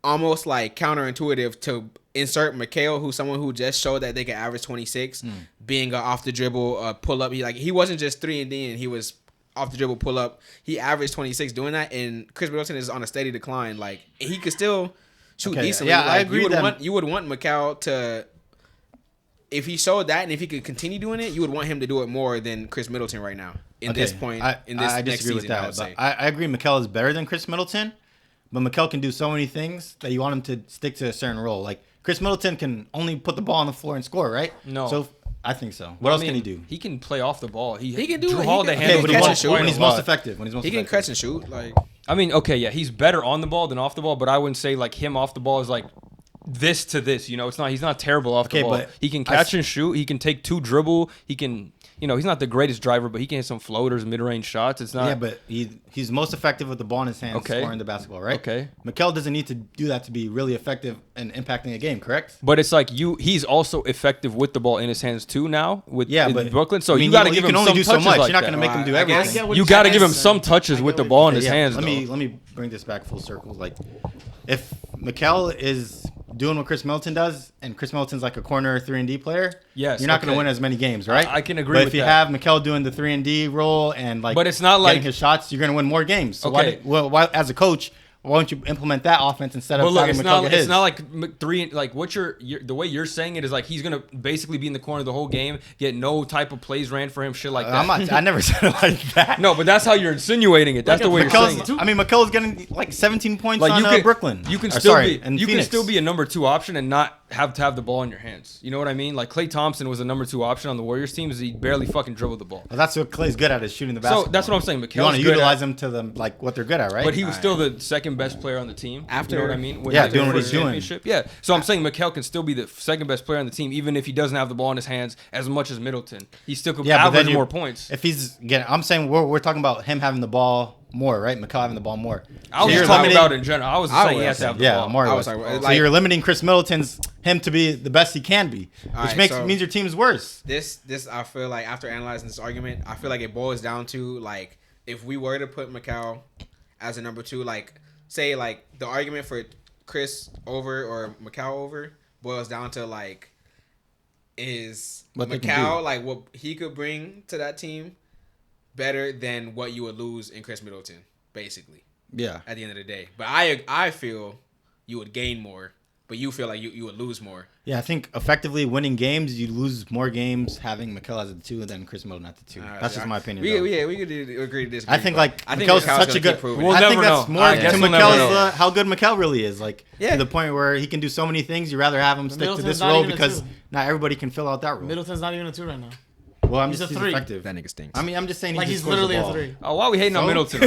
almost like counterintuitive to insert Mikal, who's someone who just showed that they can average 26, being a off the dribble pull up. He wasn't just 3 and D, and he was off the dribble pull up. He averaged 26 doing that, and Chris Middleton is on a steady decline. Like he could still shoot Okay, decently. yeah, like, I agree You would want Mikal to. If he showed that and if he could continue doing it, you would want him to do it more than Chris Middleton right now. In this point, in this I next disagree season, with I that. would say. But I agree Mikel is better than Chris Middleton, but Mikel can do so many things that you want him to stick to a certain role. Like Chris Middleton can only put the ball on the floor and score, right? No. So I think so. What else can he do? He can play off the ball. He can do Drew it. He Holiday can- handles but the catch ball and shoot. quite when a he's lot. most effective. When he's most He can effective. catch and shoot. Like I mean, okay, yeah, he's better on the ball than off the ball, but I wouldn't say like him off the ball is like this to this. You know, it's not. He's not terrible off the Okay, ball. but He can catch and shoot. He can take 2 dribble. He can. You know, he's not the greatest driver, but he can hit some floaters, mid-range shots. It's not. Yeah, but he's most effective with the ball in his hands, Okay. scoring the basketball, right? Okay. Mikal doesn't need to do that to be really effective and impacting a game, correct? But it's like he's also effective with the ball in his hands too now with But Brooklyn. So I mean, you got to you give can him only some do so touches much. like You're not that. going to make him do I guess- everything. I get what You you're got to give him saying. some touches with the ball in his Yeah, hands. Let though. me bring this back full circle. Like, if Mikal is doing what Chris Middleton does, and Chris Middleton's like a corner 3-and-D player, Yes, you're not going okay. to win as many games, right? I can agree But with if you that. have Mikal doing the 3-and-D role and like, But it's not getting like- his shots, you're going to win more games. So Okay. why, as a coach, why don't you implement that offense instead of But look, having it's Mikal not. get his? It's not like three. Like what you're the way you're saying it is like he's gonna basically be in the corner the whole game, get no type of plays ran for him, shit like that. I'm not. I never said it like that. No, but that's how you're insinuating it. That's the way you're saying it. I mean, Mikal's getting like 17 points Like on you can, Brooklyn. You can Or, still sorry, be. in You can Phoenix. still be a number 2 option and not have to have the ball in your hands. You know what I mean? Like Klay Thompson was a number 2 option on the Warriors team. He barely fucking dribbled the ball. Well, that's what Clay's good at, is shooting the basketball. So that's what I'm saying. You want Mikal's to good utilize at, them to them like what they're good at, right? but he was still the second best player on the team. After- you know what I mean? When Yeah, he doing won what the he's doing. championship. Yeah. So I'm saying Mikal can still be the second best player on the team, even if he doesn't have the ball in his hands as much as Middleton. He still could yeah, but then average you- more points. If he's getting, I'm saying we're talking about him having the ball more, right? Mikal having the ball more. I was you're just talking limiting- about in general. I was I saying he was has to have the Yeah, ball. Omari I was. was talking about- So like- you're limiting Chris Middleton's him to be the best he can be, which Alright, makes so- means your team's worse. This I feel like after analyzing this argument, I feel like it boils down to like if we were to put Mikal as a number 2, like say like the argument for Chris over or Mikal over boils down to like is What they can Mikal do. like what he could bring to that team better than what you would lose in Chris Middleton, basically, Yeah. at the end of the day. But I feel you would gain more, but you feel like you would lose more. Yeah, I think effectively winning games, you lose more games having Mikal as the 2 than Chris Middleton at the 2. Alright, That's so just my opinion. We though. we could agree to disagree. I think but like I think Mikal's Mikal's such gonna a good. keep proving We'll I never think that's know. more I to guess we'll never Mikal's know. how good Mikal really is. Like Yeah. to the point where he can do so many things. You rather have him stick to Middleton's this not role even a because 2. not everybody can fill out that role. Middleton's not even a 2 right now. Well, I'm He's just a he's 3. effective. that nigga stinks. I mean, I'm just saying Like he he's just scores the literally a ball. 3. Oh, why are we hating on So? Middleton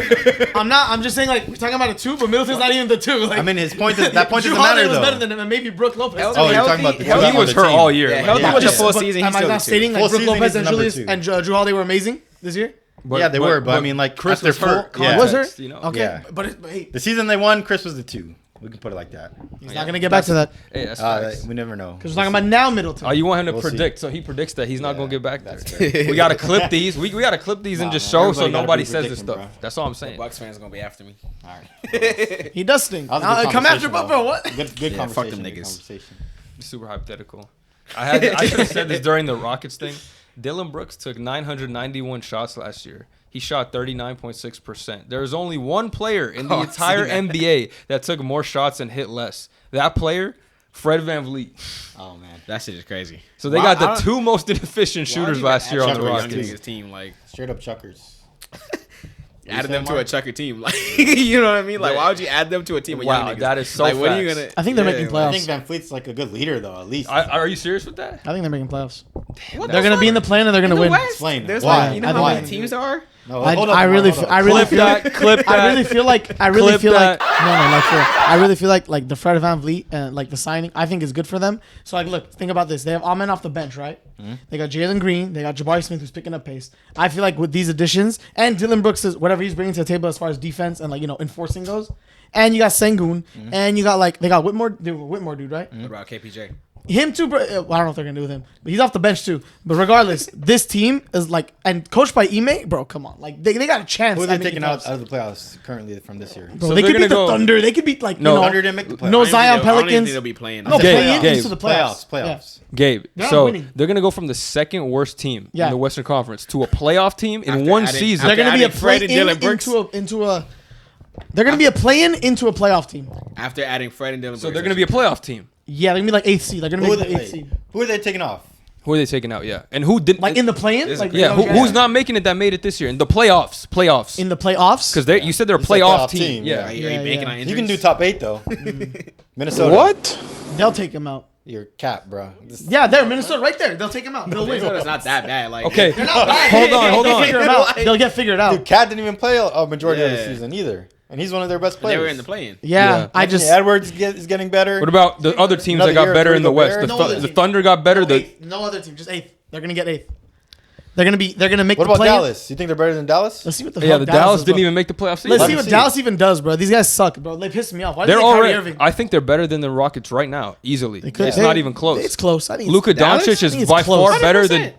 right now? I'm just saying like we're talking about a 2, but Middleton's not even the 2. Like, I mean, his point is, that point Drew doesn't matter Holiday was better though. than him, and maybe Brooke Lopez. Healthy- Oh, you're healthy- talking about the healthy two He on was the hurt team. all year. Yeah, Like, healthy Yeah. was a Just- full But season. am He's I still not the 2. stating like Full Brooke season, Lopez he's and number Julius 2. and Drew Holiday were amazing this year? Yeah, they were, but I mean, like Chris after was hurt. full, yeah. Was Context, her? you know? Okay, Yeah. but hey, The season they won, Chris was the 2. We can put it like that. he's not gonna get back to that Hey, that's facts. We never know. because we're talking about now Middleton. Oh, you want him to We'll see. predict, so he predicts that he's not gonna get back there. That's fair. We gotta clip these. We gotta clip these and Nah, just man, show so everybody gotta nobody be says this predicting, stuff. bro. That's all I'm saying. Bucks fans gonna be after me. All right. He does stink. That was a good Come after conversation, Bro. though. What? Good Yeah, fuck conversation. them good niggas. conversation. Super hypothetical. I should have said this during the Rockets thing. Dylan Brooks took 991 shots last year. He shot 39.6%. There's only one player in the I've entire seen that. NBA that took more shots and hit less. That player, Fred VanVleet. Oh man, That shit is crazy. So they Why- got the I don't- 2 most inefficient shooters last year on the Chucker, Rockets. young Niggas team like straight up chuckers. added say, them to a Mark? chucker team. Like you know what I mean? Like Yeah. why would you add them to a team of young Wow, niggas? that is so like what are you facts. gonna? I think they're making I playoffs. think Van Fleet's like a good leader though. At least. Are you serious with that? I think they're making playoffs. What They're the gonna be in the fuck? play and they're gonna In the win. West, Explain. There's Why? like, you know I how think- many teams there are? No, I, hold up, I Mark, really, hold up. I really Clip feel, that, clip I that. really feel like, I really Clip feel that. like, no, like, for real. I really feel like the Fred VanVleet and like the signing, I think is good for them. So like, look, think about this: they have Amen off the bench, right? They got Jalen Green, they got Jabari Smith who's picking up pace. I feel like with these additions and Dylan Brooks is whatever he's bringing to the table as far as defense and like enforcing goes, and you got Sengun, and you got like they got Whitmore, the Whitmore dude, right? What about KPJ? Him too, bro. Well, I don't know if they're gonna do with him, but he's off the bench too. But regardless, this team is like, and coached by Ime, bro. Come on, like they got a chance. Who are they at making taking out playoffs. of the playoffs currently from this year? Bro, So they they're could beat gonna the go- Thunder. They could beat like No, Thunder didn't make the playoffs. no I don't think Zion they'll- I don't even think Pelicans. they'll be playing. No, Gabe, play in Gabe. into the playoffs. Playoffs. Gabe, They're not so winning. they're gonna go from the second worst team Yeah. in the Western Conference to a playoff team in After one adding- season. They're gonna be a adding Fred play and in Dylan Brooks. into a. They're gonna be a play-in into a playoff team. After adding Fred and Dylan. So Brooks, they're gonna be a playoff team. Yeah, they're gonna be like 8th seed. They're gonna Who are make the they? 8th seed. Who are they taking off? Who are they taking out? Yeah, and who didn't? Like in the play-in. Is Like it- yeah, who's not making it that made it this year in the playoffs? in the playoffs? Because they you said they're a You said playoff playoff team. team, Yeah. Are you Yeah, banking yeah. on injuries? You can do top 8 though. Minnesota. What? They'll take him out. You're cap, bro. Yeah, they're Minnesota right there. They'll take him out. They'll win. Minnesota's not that bad. Like Okay. They're not bad. Hold on, hold They'll on. figure him out. They'll get figured out. Dude, Cat didn't even play a majority of the Yeah. season either. and he's one of their best They players. were in the play-in. Yeah, I Anthony just Edwards is getting better. What about the other teams Another that got year better of in the Rudy West? Gobert? No other The team. Thunder got better. no other team, just 8th. They're gonna get 8th. They're gonna make What the about play. Dallas? You think they're better than Dallas? Let's see what the Yeah, fuck the Dallas does, didn't bro. even make the playoffs. Let's either. see what see. Dallas even does, bro. These guys suck, bro. They piss me off. Why do They're they take Kyrie already. Irving? I think they're better than the Rockets right now, easily. Could- It's they- not even close. It's close. I think Luka Dallas? Doncic I is think it's by close. far better than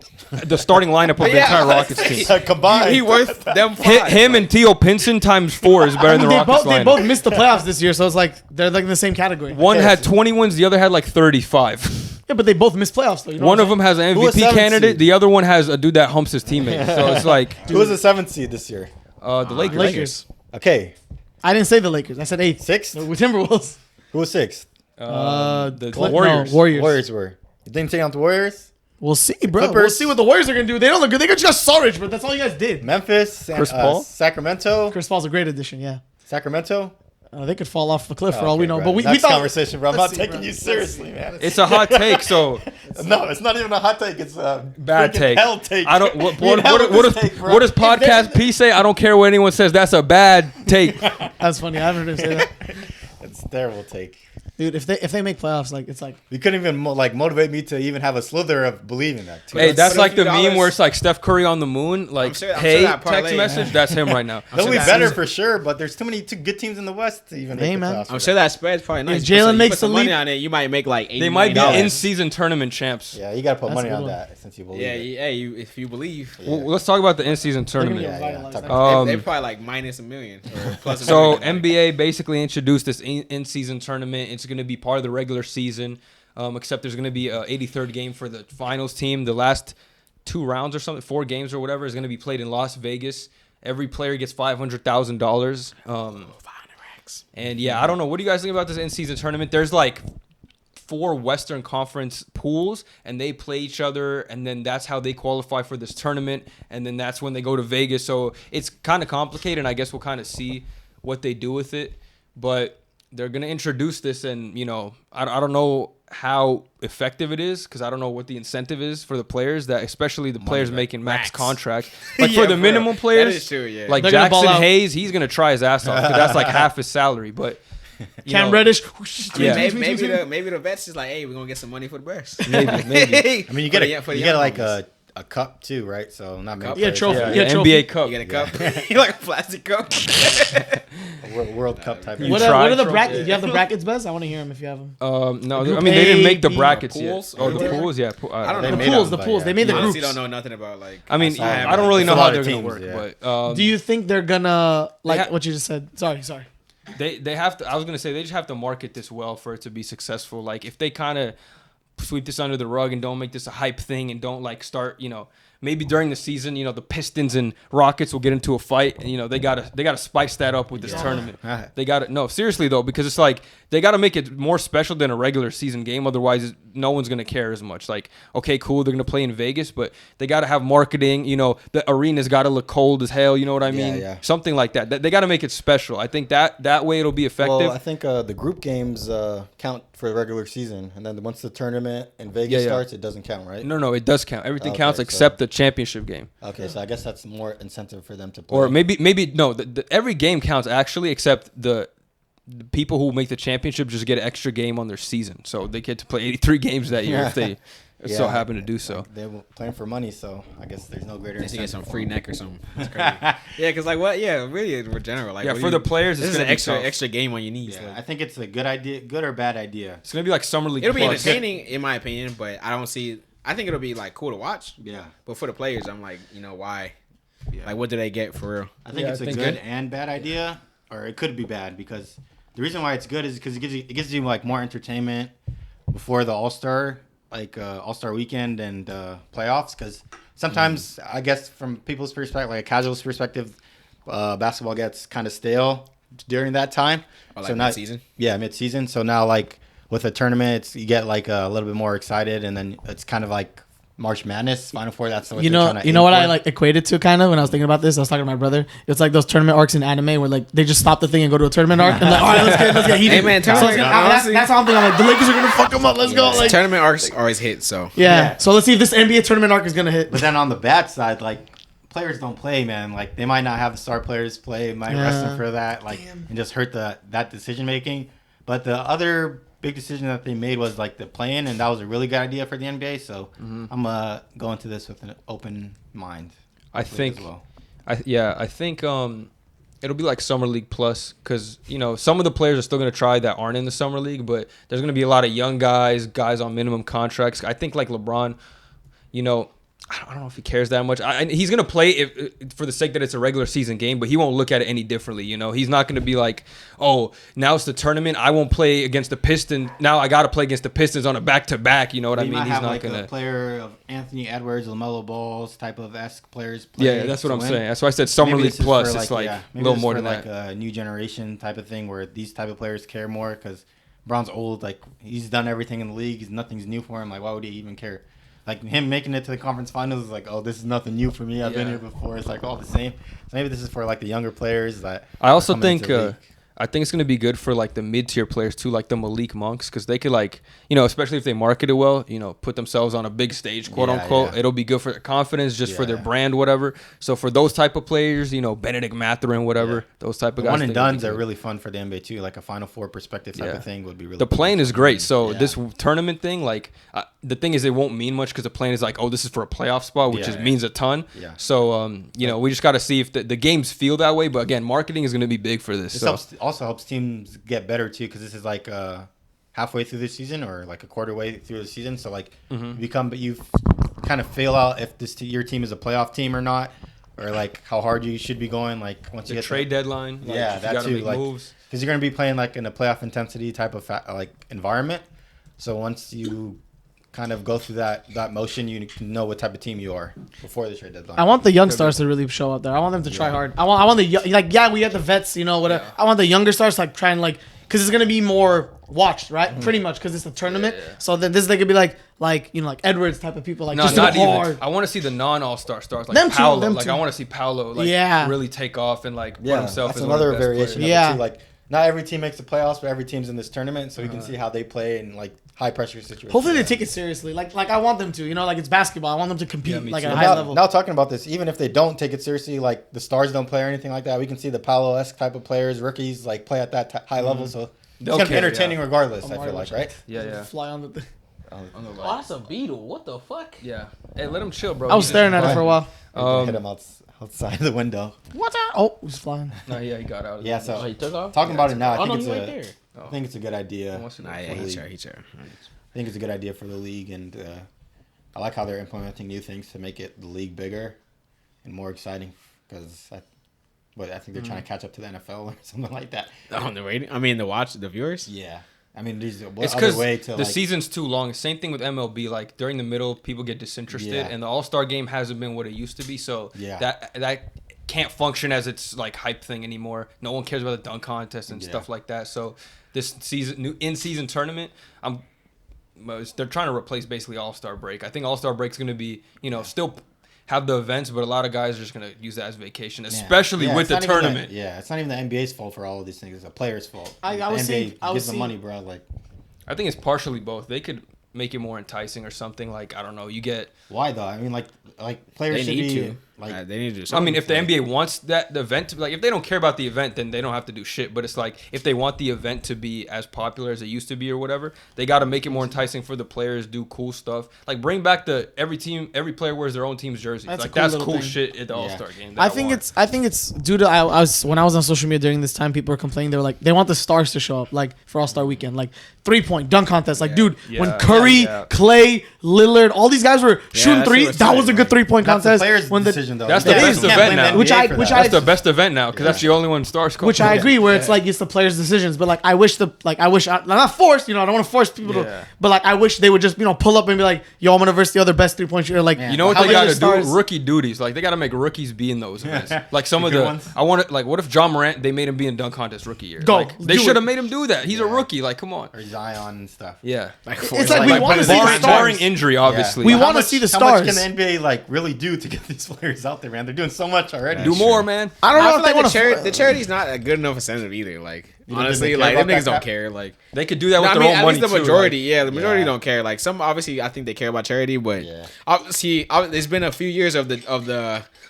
the starting lineup of the Yeah, entire I was Rockets saying. team. Combined. He worth them 5. Him and Theo Pinson times 4 is better than the they Rockets both lineup. missed the playoffs this year, so it's like they're like in the same category. One had 20 wins, the other had like 35. Yeah, but they both missed playoffs though. You know One what of I'm them has an Who was MVP seventh candidate, seed? the other one has a dude that humps his teammates. So it's like Who was the 7th seed this year? the Lakers. Lakers. Okay, saying? I didn't say the Lakers. I said 8th. 6th. With Timberwolves. Who was 6th? The Clip- Warriors. No, Warriors. Warriors were. You think taking out the Warriors? We'll see, bro. We'll Clippers. see what the Warriors are gonna do. They don't look good. They got just Sorridge, but that's all you guys did. Memphis, Chris Paul? Sacramento. Chris Paul's a great addition. Yeah. Sacramento. They could fall off the cliff for all Okay, we know. bro. But we Next thought conversation, bro. I'm not Let's see, taking bro. you Let's seriously, man. It's a hot take, so No, it's not even a hot take. It's a bad freaking take. hell take. I don't. What You hell with does this take, bro. what does podcast P say? I don't care what anyone says. That's a bad take. That's funny. I haven't heard him say that. It's a terrible take. Dude, if they make playoffs, like it's like You couldn't even motivate me to even have a slither of believing that. Too. Hey, that's Put a like few the meme dollars. where it's like Steph Curry on the moon. Like, I'm sure hey, that text parlay- message. That's him right now. They'll sure be that- better for sure, but there's too many good teams in the West to even Hey, make the man. playoffs for I'm sure that spread's probably nice. If Jalen You makes put some the money leap- on it, you might make like $80 They might be million. in-season tournament champs. Yeah, you got to put That's money a good on one. that since you believe Yeah, it. if you believe. Well, let's talk about the in-season tournament. get Yeah, revitalized. yeah. They're probably like minus $1 million or plus $1 So million. NBA basically introduced this in-season tournament. It's going to be part of the regular season, except there's going to be a 83rd game for the finals team. The last 2 rounds or something, 4 games or whatever, is going to be played in Las Vegas. Every player gets $500,000. And yeah, I don't know. What do you guys think about this in-season tournament? There's like 4 Western Conference pools, and they play each other, and then that's how they qualify for this tournament, and then that's when they go to Vegas. So it's kind of complicated, and I guess we'll kind of see what they do with it. But they're going to introduce this, and, you know, I don't know how effective it is, because I don't know what the incentive is for the players, that especially the players making max Max. contracts. Like Yeah, for the bro. minimum players, That is true, yeah. like They're gonna ball Jackson out. Hayes, he's going to try his ass off, because that's like half his salary. But you Cam know, Reddish. Yeah. Maybe the vets is like, hey, we're gonna get some money for the Bears. maybe. I mean, you get For the you young get like homies. a cup too, right? So not many. Cup? Yeah, players trophy. have Yeah, Yeah, trophy. NBA Cup. You get a cup. You like a plastic cup. a World Cup type. You What tried are the trophy? brackets? Do you have the brackets, Bez? I want to hear them if you have them. No, Group I mean they didn't make the A, B, brackets pools yet. Oh, the or whatever? pools, yeah. I don't know. They The made pools, them, the pools. but They made the I groups. honestly don't know nothing about like. I mean, saw it. I don't really It's know a how lot they're of gonna teams, work, yeah. but Do you think they're gonna like ha- what you just said? Sorry. they have to. I was gonna say they just have to market this well for it to be successful. Like if they kind of sweep this under the rug and don't make this a hype thing and don't like start, you know, maybe during the season, you know, the Pistons and Rockets will get into a fight, and you know they gotta spice that up with this tournament. Right. They gotta no seriously though, because it's like they gotta make it more special than a regular season game. Otherwise, no one's gonna care as much. Like, okay, cool, they're gonna play in Vegas, but they gotta have marketing. You know, the arena's gotta look cold as hell. You know what I mean? Yeah. Something like that. They gotta make it special. I think that way it'll be effective. Well, I think the group games count for the regular season, and then once the tournament in Vegas Yeah. starts, it doesn't count, right? No, it does count. Everything Okay, counts so- except the championship game. Okay, so I guess that's more incentive for them to play. Or maybe no. Every game counts actually, except the people who make the championship just get an extra game on their season, so they get to play 83 games that year if they so happen to do so. They're playing for money, so I guess there's no greater They should get incentive. some free neck or something. That's crazy. Yeah, because like what? Yeah, really, in general. Like Yeah, what for you- the players, this it's is gonna an be extra tough. extra game on your knees. Yeah, like. I think it's a good idea, good or bad idea. It's gonna be like summer league. It'll be plus. entertaining in my opinion, but I don't see. I think it'll be like cool to watch. Yeah, But for the players, I'm like, you know, why? Yeah. Like, what do they get for real? I think Yeah, it's I a think good so. and bad idea, or it could be bad because the reason why it's good is because it gives you like more entertainment before the All-Star weekend and playoffs. Because sometimes I guess from people's perspective, like a casual's perspective, basketball gets kind of stale during that time. Or like so now, mid-season? Yeah, mid-season. So now like with a tournament, you get like a little bit more excited, and then it's kind of like March Madness, Final Four. That's what You they're know, trying to you know aim what I for. like equated to kind of when I was thinking about this. I was talking to my brother. It's like those tournament arcs in anime where like they just stop the thing and go to a tournament arc and like, all right, let's get heated. Hey, man, So tournament- that's how I'm thinking. I'm like, the Lakers are gonna fuck them up. Let's go. Like, Tournament arcs always hit, so yeah. So let's see if this NBA tournament arc is gonna hit. But then on the bad side, like players don't play, man. Like they might not have the star players play, might rest them for that, like and just hurt that decision making. But the other big decision that they made was like the play-in, and that was a really good idea for the NBA. So I'm going to this with an open mind. I think, as well. I think it'll be like Summer League plus because some of the players are still going to try that aren't in the Summer League, but there's going to be a lot of young guys on minimum contracts. I think like LeBron, I don't know if he cares that much. He's gonna play if for the sake that it's a regular season game, but he won't look at it any differently. He's not gonna be like, oh, now it's the tournament. I won't play against the Pistons. Now I gotta play against the Pistons on a back-to-back. You know what I mean? He's He's not like gonna a player of Anthony Edwards, LaMelo Ball's type of esque players. Yeah, that's what I'm saying. That's why I said Summer League plus. It's like a little more than that. Like a new generation type of thing where these type of players care more because LeBron's old. Like he's done everything in the league. Nothing's new for him. Like why would he even care? Like him making it to the conference finals is like, oh, this is nothing new for me. I've been here before. It's like all the same. So maybe this is for like the younger players that. I also think I think it's gonna be good for like the mid-tier players too, like the Malik Monks, because they could like especially if they market it well, put themselves on a big stage, quote unquote. It'll be good for their confidence, just for their brand, whatever. So for those type of players, Benedict Mathurin, whatever, those type of guys. One and dones are really fun for the NBA too, like a Final Four perspective type of thing would be really. The play-in is great. So this tournament thing, like the thing is, it won't mean much because the play-in is like, oh, this is for a playoff spot, which means a ton. Yeah. So we just got to see if the games feel that way. But again, marketing is going to be big for this. This also helps teams get better too, because this is like halfway through the season or like a quarter way through the season. So like you kind of feel out if your team is a playoff team or not, or like how hard you should be going. Like once you get trade deadline, that too. Like because you're going to be playing like in a playoff intensity type of like environment. So once you kind of go through that motion, you can know what type of team you are before the trade deadline. I want the young stars to really show up there. I want them to try hard. I want the we have the vets, whatever. Yeah. I want the younger stars to like try and like, because it's gonna be more watched, right? Pretty much because it's a tournament. Yeah. So then they could be like Edwards type of people, like no, just not hard. Even. I want to see the non-all-star stars like them Paolo. Them like too. I want to see Paolo really take off and like put himself as another one of the best variation. players. Of it too. Like not every team makes the playoffs, but every team's in this tournament, so we can see how they play in like high pressure situations. Hopefully they take it seriously. Like I want them to, like it's basketball. I want them to compete at a high level. Now talking about this, even if they don't take it seriously, like the stars don't play or anything like that, we can see the Paolo-esque type of players, rookies, like play at that high level. So it's gonna be entertaining regardless. Omari, I feel like, right? Yeah. Fly on the thing. Oh, that's a beetle. What the fuck? Yeah. Hey, let him chill, bro. I was staring at it for a while. Hit him outside the window. What's that? Oh, he's flying. No, yeah, he got out. Yeah, so he took off? Talking about it now, I think it's a good idea. He tried. I think it's a good idea for the league, and I like how they're implementing new things to make the league bigger and more exciting. Because I think they're trying to catch up to the NFL or something like that. Oh, they're waiting. I mean, the viewers. Yeah, I mean, there's it's because the season's too long. Same thing with MLB. Like during the middle, people get disinterested, and the All-Star game hasn't been what it used to be. So that can't function as its like hype thing anymore. No one cares about the dunk contest and stuff like that. So this new in-season tournament, they're trying to replace basically All-Star break. I think All-Star break's going to be, still have the events, but a lot of guys are just going to use that as vacation, especially with the tournament. It's not even the NBA's fault for all of these things. It's a player's fault. I was saying, gives them money, bro. Like, I think it's partially both. They could make it more enticing or something. Like, I don't know. You get why though? I mean, like players should be like they need to do something. I mean, if the NBA wants the event to be like, if they don't care about the event, then they don't have to do shit. But it's like if they want the event to be as popular as it used to be or whatever, they got to make it more enticing for the players. Do cool stuff. Like bring back every every player wears their own team's jersey. That's cool shit at the All-Star game. I think it's due to when I was on social media during this time, people were complaining. They were like, they want the stars to show up like for All-Star weekend, like 3-point dunk contest. Like, dude, when Curry, Clay, Lillard, all these guys were shooting threes, that was a good 3-point contest. That's the best event now. That's the best event now because that's the only one stars. Which I agree, where it's like it's the players' decisions. But like I wish not forced. I don't want to force people to. But like I wish they would just pull up and be like, yo, I'm gonna verse the other best 3-point shooter. Like you know what they gotta do? Rookie duties. Like they gotta make rookies be in those events. Like some of the ones. I want to like. What if John Morant? They made him be in dunk contest rookie year. They should have made him do that. He's a rookie. Like come on. Or Zion and stuff. Yeah. It's like we want to see the stars. Barring injury, obviously. We want to see the stars. How much can the NBA like really do to get these players? charities out there, man. They're doing so much already. Do more, man. I don't know I if feel they like want to. the charity's not a good enough incentive either. Like You don't think honestly, they like care them about niggas that don't crap? care. Like They could do that with I their mean, own at money least the too. majority. like- Yeah, the majority Yeah. don't care. Like some, obviously, I think they care about charity, but Yeah. there's been a few years of the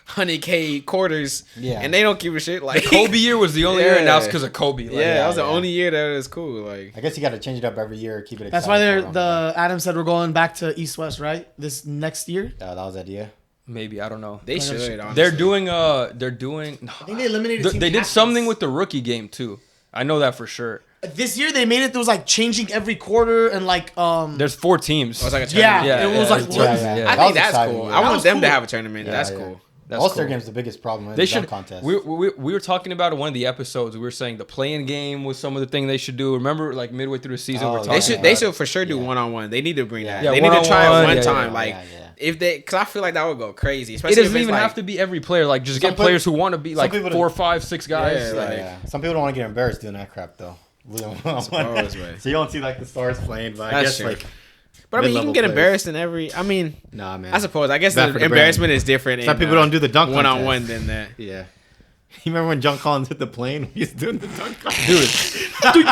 100K quarters, Yeah. and they don't give a shit. Like Kobe year was the only year, and now it's Yeah. because of Kobe. Like, yeah, that was the yeah. only year that was cool. Like I guess you got to change it up every year. Keep it. That's why exciting they're for everyone. Adam said we're going back to East West, right? This next year. Yeah, that was the idea. maybe I don't know. they should. Honestly. They're doing. No, I think they eliminated. they team did captains. something with the rookie game too. I know that for sure. This year they made it. There was like changing every quarter and like There's 4 teams. Oh, it's like a yeah, tournament. Yeah, it was yeah, like it's- what? yeah. I That think was that's exciting, cool. yeah. I That want was them cool. to have a tournament. Yeah, That's yeah. cool. That's All-Star cool. game's the biggest problem in They the should. dunk contest. We were talking about in one of the episodes. We were saying the playing game was some of the thing they should do. Remember, like midway through the season, Oh, we're yeah. talking. They should. about They it. should for sure do Yeah. 1-on-1. They need to bring that. Yeah, They need to try it one-on-one, one yeah, time. yeah, Like yeah. if they, because I feel like that would go crazy. It Especially doesn't if it's even like, have to be every player. Like just Some get play- players who want to be like people 4, don't- 5, 6 guys. Yeah, like, Yeah. Some people don't want to get embarrassed doing that crap though. suppose, man. So you don't see like the stars playing, but I That's guess true. like But I mean, you can mid-level get players. embarrassed in every. I mean, nah, man. I suppose. I guess Bad the for the embarrassment is different. Some people don't do the dunk 1-on-one contest. than that. Yeah. You remember when John Collins hit the plane? He's doing the dunk contest. dude.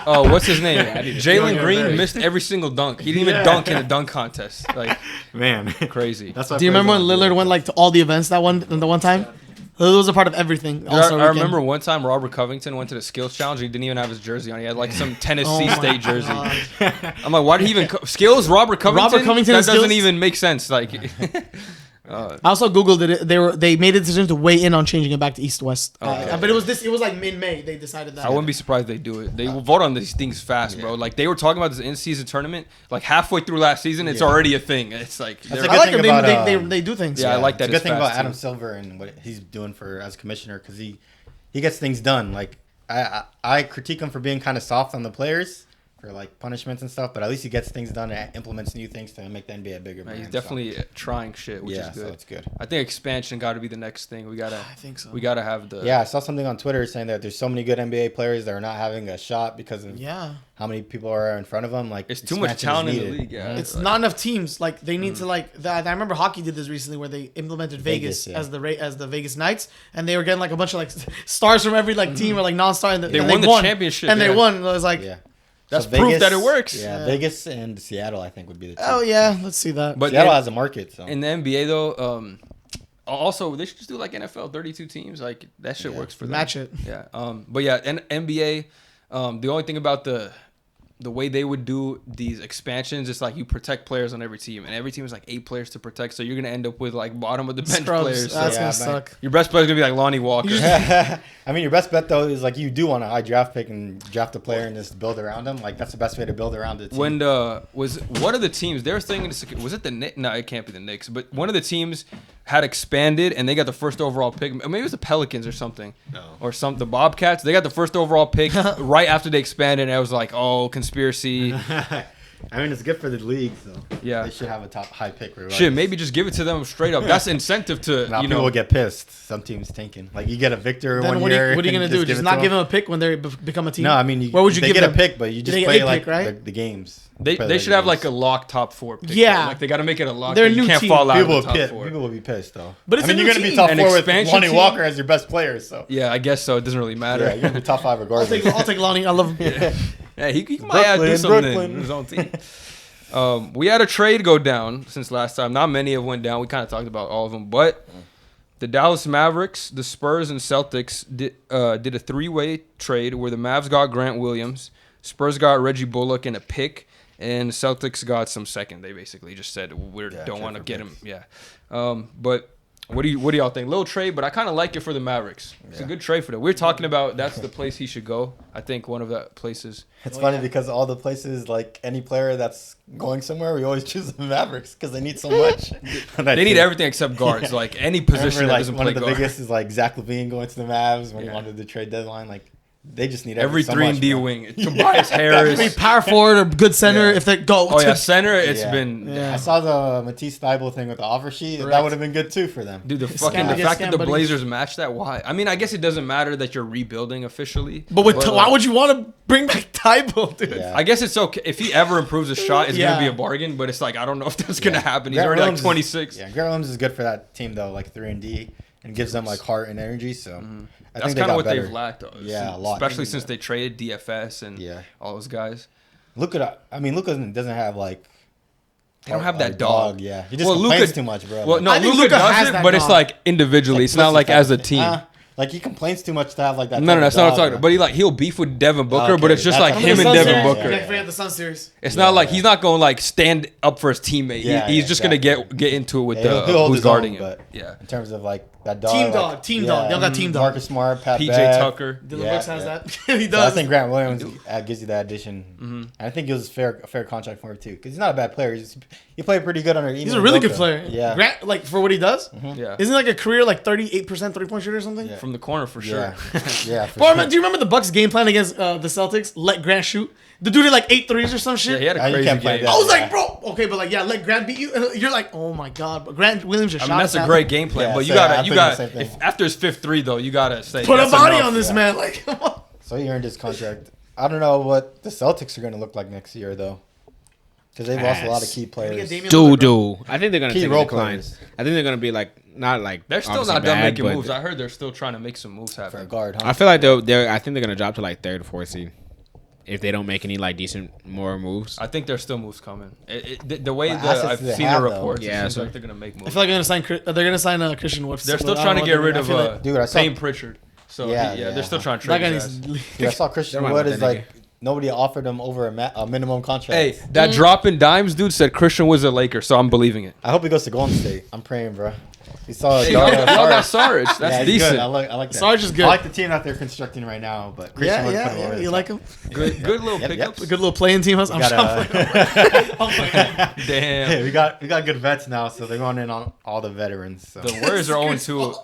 Oh, what's his name? I need to Jalen get Green embarrassed. missed every single dunk. He didn't even Yeah. dunk in a dunk contest. Like Man, crazy. That's why Do you players remember when don't do Lillard it. went like to all the events that one time? Lillard was a part of everything. Dude, Also, I remember one time Robert Covington went to the skills challenge. He didn't even have his jersey on. He had like some Tennessee Oh my State jersey. God. I'm like, why did he even skills? Robert Covington. Robert Covington That and doesn't skills? even make sense. Like, I also googled it. They made a decision to weigh in on changing it back to East West. Okay. But it was like mid-May they decided that. I wouldn't be surprised they do it. They will vote on these things fast, bro. Like they were talking about this in-season tournament. Like halfway through last season, it's Yeah. already a thing. It's like, That's they're- a I good like thing them. about, They do things. Yeah, I like that It's a good it's thing about fast, Adam too. Silver and what he's doing for as commissioner because he gets things done. Like I critique him for being kind of soft on the players for like punishments and stuff, but at least he gets things done and implements new things to make the NBA bigger. Man, he's brand, definitely trying shit, which yeah, is good. so it's good. I think expansion got to be the next thing. We gotta. I think so. We gotta have the. Yeah, I saw something on Twitter saying that there's so many good NBA players that are not having a shot because of Yeah. how many people are in front of them. Like It's too much expansion is talent in the needed. league. Yeah, It's like- not enough teams. Like they need to like that. I remember hockey did this recently where they implemented Vegas, Vegas, yeah. as the Vegas Knights, and they were getting like a bunch of like stars from every like team or like non-star. And They and won the championship, and they yeah. won. It was like, Yeah, That's So proof Vegas- that it works. Yeah, Yeah. Vegas and Seattle, I think, would be the two. oh yeah, let's see that. But Seattle in, has a market. So in the NBA though, also they should just do like NFL 32 teams. Like that shit works for them. Match it. Yeah. But yeah, and NBA. The only thing about the way they would do these expansions, it's like you protect players on every team, and every team is like 8 players to protect. So you're gonna end up with like bottom of the bench Scrubs. players. So That's Yeah, gonna man. suck. your best player's gonna be like Lonnie Walker. I mean, your best bet though is like you do want a high draft pick and draft a player and just build around them. Like that's the best way to build around the team. When was one of the teams they were thinking, was it the Knicks? No, it can't be the Knicks. But one of the teams had expanded and they got the first overall pick. Maybe it was the Pelicans or something, or the Bobcats. They got the first overall pick right after they expanded. And I was like, oh, conspiracy. I mean, it's good for the league, so Yeah. they should have a top high pick. Regardless. Shit, maybe just give it to them straight up. That's incentive to Now you people know. will get pissed. Some teams tanking. Like you get a victor Then one what year. are you gonna and do? Just not to give them? them a pick when they become a team? No, I mean, where would you they give get them? a pick, but you just They get play a like pick, right? the games. They Play should have games. like a lock top 4 pick. Yeah. though. Like they got to make it a lock. They're a You new can't team. fall out People of the top 4. people will be pissed though. But it's I mean, a you're new gonna be team. top An 4 with expansion Lonnie team? Walker as your best player. So Yeah, I guess so. It doesn't really matter. yeah, you're gonna be top 5 regardless. I'll take Lonnie. I love him. Yeah, he might have to do Brooklyn, something Brooklyn. in his own team. We had a trade go down since last time. Not many have went down. We kind of talked about all of them, but the Dallas Mavericks, the Spurs, and Celtics did a 3-way trade where the Mavs got Grant Williams, Spurs got Reggie Bullock and a pick, and Celtics got some second. They basically just said we don't trade want to for get him. picks. Yeah. But what do y'all think? Little trade, but I kind of like it for the Mavericks. It's a good trade for them. We're talking about that's the place he should go. I think one of the places. It's funny because all the places, like any player that's going somewhere, we always choose the Mavericks because they need so much. They need everything except guards. Like any position Remember, that like doesn't one play of the guard. biggest is like Zach LaVine going to the Mavs when he Yeah. wanted the trade deadline. Like They just need Every so 3-and-D much, wing. Tobias Harris. Maybe power forward or good center Yeah. if they go. Oh, yeah, center, it's been... Yeah. I saw the Matisse Thybulle thing with the offer sheet. Correct. That would have been good too for them. Dude, the Scam, fact that the buddy. Blazers match that, why? I mean, I guess it doesn't matter that you're rebuilding officially. But why would you want to bring back Thybulle, dude? Yeah. I guess it's okay. If he ever improves his shot, it's Yeah. going to be a bargain, but it's like, I don't know if that's going to happen. He's Grant already like Williams 26. Yeah, Grant Williams is good for that team though, like 3-and-D, and gives them like heart and energy. So I That's think they kind of got what better. they've lacked. Yeah, a lot. Especially since they traded DFS and Yeah. all those guys. Luka doesn't have like. They don't have a that dog. Yeah, he just Well, complains Luka- too much, bro. Well, no, I think Luka Luka does has it, that but it's dog. like individually. It's not like as a team. Like he complains too much to have like that. No, type that's of not what I'm dog, talking about. But he'll beef with Devin Booker, Okay, but it's just that's- like I him mean, and the Sun Devin series, Booker. Can't forget the Sun series. It's not like he's not going to like stand up for his teammate. Yeah, He's just going to exactly. get into it with Yeah, he'll hold who's his own, guarding him. but Yeah. in terms of like that dog, Team like, dog, team dog. They all got team dog. Marcus Smart, Pat PJ Bev. Tucker. Dylan Yeah, Brooks has yeah. that. He So does. I think Grant Williams gives you that addition. And I think it was a fair contract for him too, because he's not a bad player. He played pretty good under. He's a really good player. Yeah. Grant, like for what he does, Yeah. isn't he like a career like 38% 3-point shooter or something? Yeah. From the corner for sure. Yeah, yeah. For Bro, sure. do you remember the Bucks game plan against the Celtics? Let Grant shoot. The dude did like 8 threes or some shit. Yeah, he had a You crazy can't play game. that. I was Yeah. like, bro, okay, but like, yeah, let Grant beat you. And you're like, oh my god, but Grant Williams just I shot. mean, that's a that. great game plan, Yeah, but so you I'm got thinking the same thing. if after his fifth three though, you got to say Put a that's body enough. on this yeah. man, like. Come on. So he earned his contract. I don't know what the Celtics are going to look like next year though, because they've lost a lot of key players. Damian Lillard, bro. I think they're gonna Key take a role decline. players. I think they're gonna be like not like They're still obviously not done bad, making but moves. I heard they're still trying to make some moves For a happen. guard, huh? I feel like I think they're gonna drop to like 3rd or 4th seed if they don't make any like decent more moves. I think there's still moves coming. The way What that assets I've do they seen have, the though? reports, Yeah, it seems so- like they're gonna make I moves. feel like they're gonna sign Christian Wood. They're still trying to get rid of Dude, I saw- Payne Pritchard. So Yeah, yeah, yeah. they're still trying to that trade guy his needs ass. to leave. Dude, I saw Christian Never mind Wood about is that like nobody offered him over a minimum contract. Hey, that drop in dimes, dude, said Christian was a Laker, so I'm believing it. I hope he goes to Golden State. I'm praying, bro. You saw Hey, y'all Dario got Saric. Sarge. That's Yeah, he's decent. good. I like that. Sarge is good. I like the team that they're constructing right now, but Christian Wood put him over the You top. like him? Good little Yep, pickups. A good little playing team. I'm Got, Damn. Hey, we got good vets now, so they're going in on all the veterans. So. The Warriors are 0-2.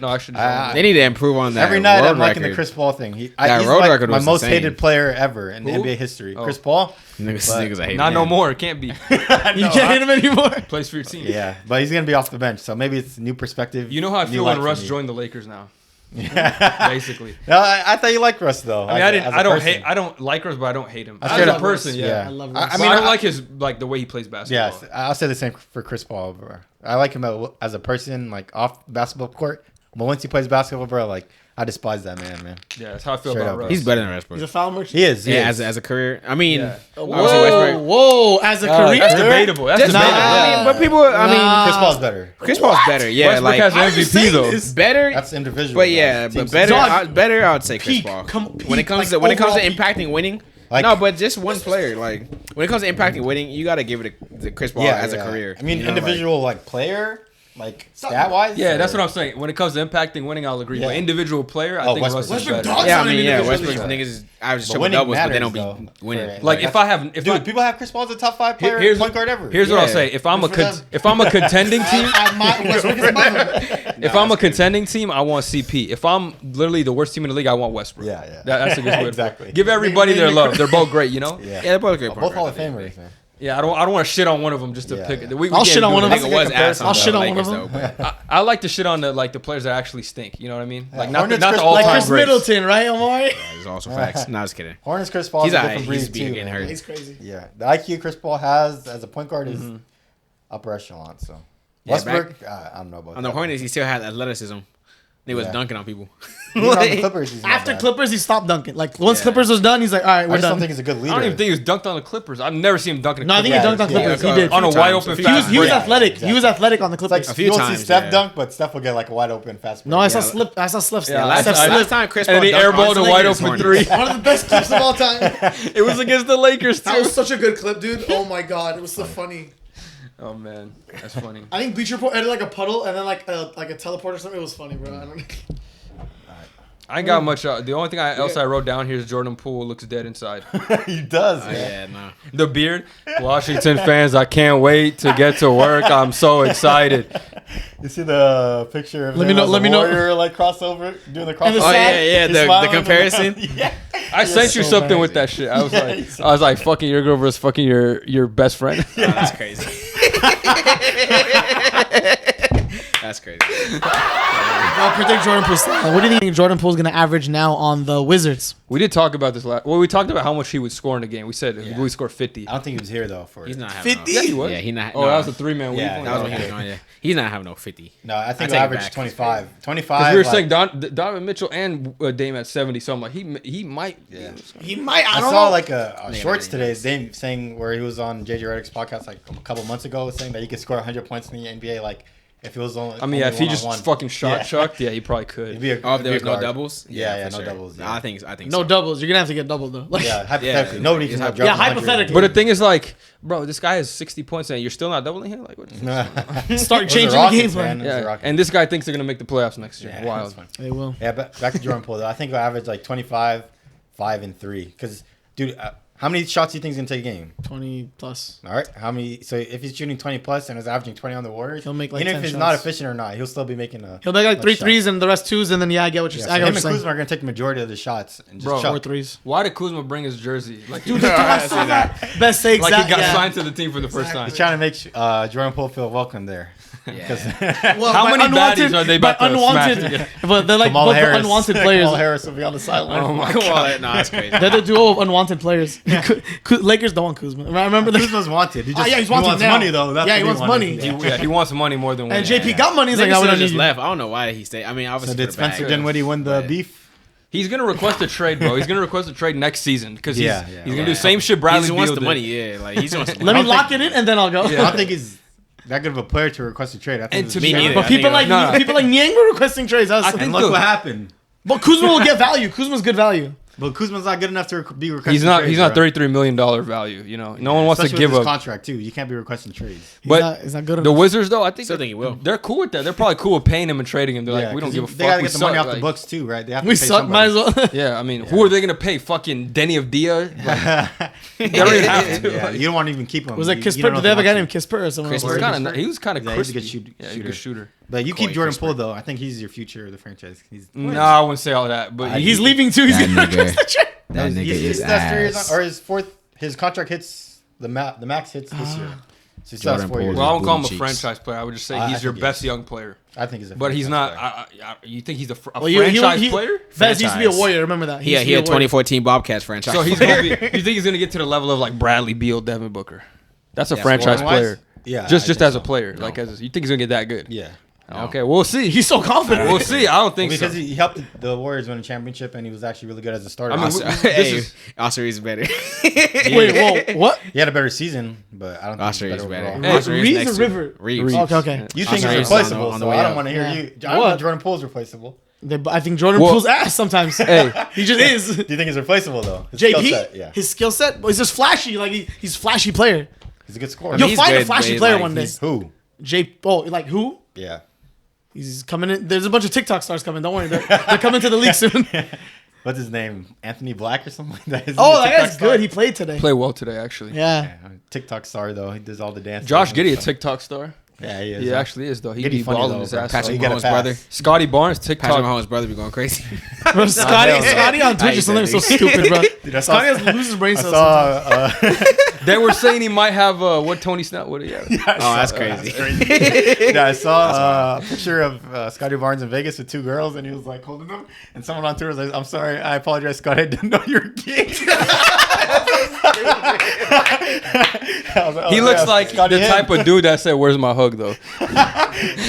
No, I should. They need to improve on that. Every night road I'm liking the record. Chris Paul thing. He's road like record my was most insane. hated player ever in Who? NBA history. Oh. Chris Paul. Niggas I hate Not no him. more. It can't be. You can't hit him anymore. Plays for your team. Yeah, but he's gonna be off the bench, so maybe it's a new perspective. You know how I new feel light when for Russ me. joined the Lakers now. Yeah. Basically. No, I thought you liked Russ though. I mean, I don't like Russ, but I don't hate him. As a up- person, yeah. I love I Russ. I mean, I don't like his the way he plays basketball. Yes, I'll say the same for Chris Paul, bro. I like him as a person, like off basketball court, but once he plays basketball, bro, like I despise that man. Yeah, that's how I feel Straight about up. Russ. He's better than Westbrook. He's a foul merchant. He is. Yeah, as a career. I mean, Yeah. obviously Westbrook. Whoa, as a career. That's debatable. That's Just, debatable. I mean, but people. I mean, Chris Paul's better. Chris Paul's better. Yeah, Westbrook like has Why are you MVP saying though. this? better. That's individual. But yeah, guys. Team but better. Dog, Better, I would say Chris peak, Paul. peak, When it comes like, to overall impacting winning, Like- no, but just one player. Like when it comes to impacting winning, you got to give it to Chris Paul as a career. I mean, you know, individual like player, like stat wise. Yeah, that's what I'm saying. When it comes to impacting winning, I'll agree. Yeah. But individual player, I Oh, think Russ Westbrook. is Westbrook better. dogs Yeah, I on mean, him yeah, individually. Westbrook niggas is average But triple winning doubles, but they matters, don't be though, winning. for- Like if I have, Dude, people have Chris Paul as a top 5 player, here's- point guard ever. here's what I'll Yeah. say: if I'm Good for them. if I'm a contending team, Westbrook is above him. if I'm a contending team, I want CP. If I'm literally the worst team in the league, I want Westbrook. Yeah, yeah. That's a good way. Exactly. Give everybody their love. They're both great, you know. Yeah, Yeah, they're both great. both Hall of Famers, man. Yeah, I don't want to shit on one of them just to Yeah, pick. yeah. We I'll can't shit on do one of that. them. Nigga was ass on I'll the shit on one Lakers, of them. though, but- I like to shit on the players that actually stink. You know what I mean? Like not Hornets the Chris- all like time Chris greats. Middleton, right, Omari? It's also facts. No, just kidding. Hornets Chris Paul He's is a alright. different breed He's too. getting man. hurt. He's crazy. Yeah, the IQ Chris Paul has as a point guard is upper echelon. So Yeah, Westbrook, I don't know about On that. the Hornets, he still had athleticism. He was Yeah. dunking on people. Even on the Like- Clippers, he's not After bad. Clippers, he stopped dunking. Like once Yeah. Clippers was done, he's like, all right, I we're just don't done. think he's a good I leader. don't even think he was dunked on the Clippers. I've never seen him dunking. No, I think Yeah, he dunked on yeah, Clippers. yeah, He did. on a few wide times, open a few fast He was break. athletic. exactly. He was athletic on the It's like Clippers. A few you won't times, see Steph yeah. dunk, but Steph will get like a wide open fast break. No, I saw Yeah. slip. I saw Slip. Yeah, last, Steph I- slip. last time Chris And Paul then he dunked on airballed a the wide Lakers, open Hornets. three. One of the best clips of all time. It was against the Lakers That too. was such a good clip, dude. Oh my god, it was so funny. Oh man, that's funny. I think Bleacher Report edited like a puddle and then like a teleport or something. It was funny, bro. I don't know. I ain't got much. The only thing else I wrote down here is Jordan Poole looks dead inside. he does. Oh, Yeah. yeah, no. The beard. Washington fans, I can't wait to get to work. I'm so excited. You see the picture of Let me know- let me know. Warrior, like crossover, doing the crossover. the Oh side- yeah, He's the smiling. comparison. Yeah. I sent you so something bad. with that shit. I was Yeah, like, he's so I was like, fucking your girl versus fucking your best friend. Oh, that's crazy. That's crazy. I'll predict Jordan Poole's stat. What do you think Jordan Poole's gonna average now on the Wizards? We did talk about this last. Well, we talked about how much he would score in a game. We said Yeah. he would score 50. I don't think he was here though for He's it. not having 50? No, Yeah, he was. Yeah, he not. Oh, no, that was a 3-man Yeah, week. that was when he was going. Yeah, he's not having no 50. No, I think I he'll take it average back. 25. 25. Because we were like- saying Donovan Mitchell and Dame at 70, so I'm like, he might. Yeah. He might. I I don't saw know. like a Yeah, shorts yeah. today, Dame saying where he was on JJ Redick's podcast like a couple months ago, saying that he could score 100 points in the NBA. Like if it was only. I mean, yeah, if he just one-on-one. fucking shot Yeah. chucked, yeah, he probably It'd could. be a, Oh, if it'd there be was a no guard. doubles. Yeah, for no sure. doubles, No, yeah. I think no so. doubles. You're gonna have to get double though. Like, Yeah, hypothetically, Yeah, nobody it's can hypo- drop Yeah, 100. hypothetically. But the thing is, like, bro, this guy has 60 points and you're still not doubling him. Like, what? start Those are changing the Rockets, games, man. man. Those are Yeah, Rockets. and this guy thinks they're gonna make the playoffs next year. Yeah, Wild. that's fine. They will. Yeah, but back to Jordan Poole though. I think he'll average like 25, 5, and 3. Because, dude, how many shots do you think he's gonna take a game? 20 plus. All right, how many? So if he's shooting 20 plus and is averaging 20 on the Warriors, He'll make, like, even 10 if he's not shots. efficient or not, he'll still be making a. He'll make like a three shot. threes and the rest twos, and then I get what you're Yeah, so saying. him I and get what you're Kuzma saying. are gonna take the majority of the shots and just Bro, chuck. 4 threes. Why did Kuzma bring his jersey? Like, Dude, I saw that. Best say like exact. he got yeah. signed to the team for the first time. He's trying to make Jordan Poole feel welcome there. Yeah. Well, How by many unwanted- baddies are they by about to unwanted, smash again? But they're like Kamal both Harris. unwanted players. Kamal Harris will be on the sideline. Oh my Come god. on, no, that's crazy. They're the duo of unwanted players. Lakers don't want Kuzma. Remember that? Kuzma's wanted. He just Yeah, he's he wanted wants now. money though. That's Yeah, what he wants wanted. money. Yeah. He wants money more than And winning. JP got money. He's like, Niggas I would should've need just you. left. I don't know why he stayed. I mean, obviously So did for the bag. Spencer Dinwiddie win the But- beef? He's gonna request a trade, bro. He's gonna request a trade next season because he's Yeah, gonna do yeah. the same shit He Bradley just Beal wants the did. money. Yeah, like he just wants. The Let me money. lock it in and then I'll go. I don't think he's that good of a player to request a trade. I think And it's to a be shame. honest- But I people think like no, no. people like Niang were requesting trades. That's, I think And look Look. what happened. but Kuzma will get value. Kuzma's good value. But Kuzma's not good enough to be requesting. He's not. trades, He's not bro. $33 million value. You know, no one wants Especially to give with his up. contract too. You can't be requesting trades. But He's not good the enough. Wizards, though, I think Still think he will. They're cool with that. They're probably cool with paying him and trading him. They're like, we don't 'cause give a fuck. They gotta We get the money suck. off the Like, books too, right? They have to We pay suck. Might as somebody. well. Yeah, I mean, who are they gonna pay? Fucking Denny of Dia? Like, they don't even have to. Yeah, you don't want to even keep him. Was it You Kisper? don't know Did they have a if guy you named want Kisper or someone else? Chris Paul. He was kind of Yeah, he's a crispy. good Yeah, he's a good shooter. to. But you keep Corey Jordan Kisper. Poole though. I think he's your future of the franchise. He's No, I wouldn't say all that. But He's leaving too. He's That gonna nigga. request the trade. That nigga he's is that's 3 years ass. on, or his fourth. His contract hits the max hits this year. So he still has Jordan 4 Poole. years. well, I won't call him a Booty cheeks. franchise player. I would just say I he's your think he best is. young player. I think he's a. But he's not. franchise You think he's a Well, franchise player? Fez used to be a Franchise. warrior. Remember that? Yeah, he had 2014 Bobcats franchise. So he's gonna be. You think he's gonna get to the level of like Bradley Beal, Devin Booker? That's a franchise scoring-wise, player. yeah, just I just think as a so. player. Like as you think he's gonna get that good? Yeah. Okay, we'll see. He's so confident. We'll see. I don't think Because so. he helped the Warriors win a championship, and he was actually really good as a starter. I mean, Also, this hey, is- Oscar is better. Wait, whoa, what? he had a better season, but I don't think Oscar he's is better better. overall. Hey, Oscar is Reeves next or to- River? Reeves. Okay, okay. You think Oscar he's is on replaceable, the so way I don't up. want to hear Yeah. you. I don't What? think Jordan Poole's replaceable. I think Jordan Well- pulls ass sometimes. Hey. He just is. Do you think he's replaceable though? His skill JP, set, yeah, his skill set, well, he's just flashy. Like he's a flashy player. he's a good scorer. You'll he's find a good, flashy but, player like, one day. he's- Who? Like who? Yeah. He's coming in. There's a bunch of TikTok stars coming. Don't worry, they're coming to the league soon. What's his name? Anthony Black or something like that? Isn't Oh, he a that TikTok guy's star? good. He played today. Play well today, actually. Yeah. Yeah, TikTok star though. He does all the dances. Josh and Giddey, a stuff. TikTok star. Yeah, he is. He actually is though. He Giddey be funny balling though, his bro. ass Patrick off. You gotta Mahomes' pass. brother. Scotty Barnes, Patrick TikTok. Mahomes' brother be going crazy. Bro, Scotty on Twitch Nah, is something so he's stupid, bro. Dude, I saw, Scotty has to lose his brain I cells. saw They were saying he might have what Tony Snap? What do you have? Oh, that's crazy. yeah, I saw a picture of Scotty Barnes in Vegas with 2 girls, and he was like holding them. And someone on Twitter was like, "I'm sorry, I apologize, Scotty. I didn't know you were gay." I was like, He "Oh, looks yeah, like Scotty the him." type of dude that said, "Where's my hug?" Though.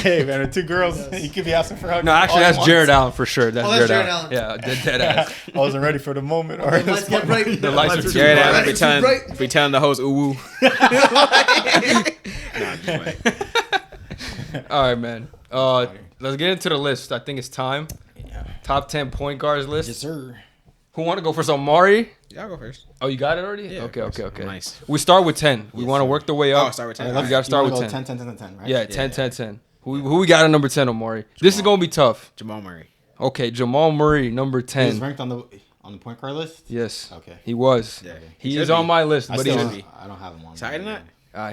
Hey man, with 2 girls, he could be asking for hugs. No, actually, all he that's wants. Jared Allen for sure. That's, Oh, that's Jared Jared Allen. Yeah, dead ass. I wasn't ready for the moment. Or Lights get bright. The lights are too Jared bright. Allen Right. be telling the host ooh woo. All right, man. Let's get into the list. I think it's time. Top 10 point guards list. Yes, sir. Who want to go first? Omari? Y'all go first. Oh, you got it already? Yeah, Okay. of course. Nice. We start with 10. We want to work the way up. Oh, start with 10. We gotta start with 10. 10, 10, 10, 10, 10, right? Yeah, 10, 10, 10. Who we got at number 10, Omari? This is going to be tough. Jamal Murray. Okay, Jamal Murray, number He was 10. ranked on the point guard list. Yes. Okay. He was. Yeah. He Should is be. on my list, I but still he's don't, I don't have him on. Sorry, there. not.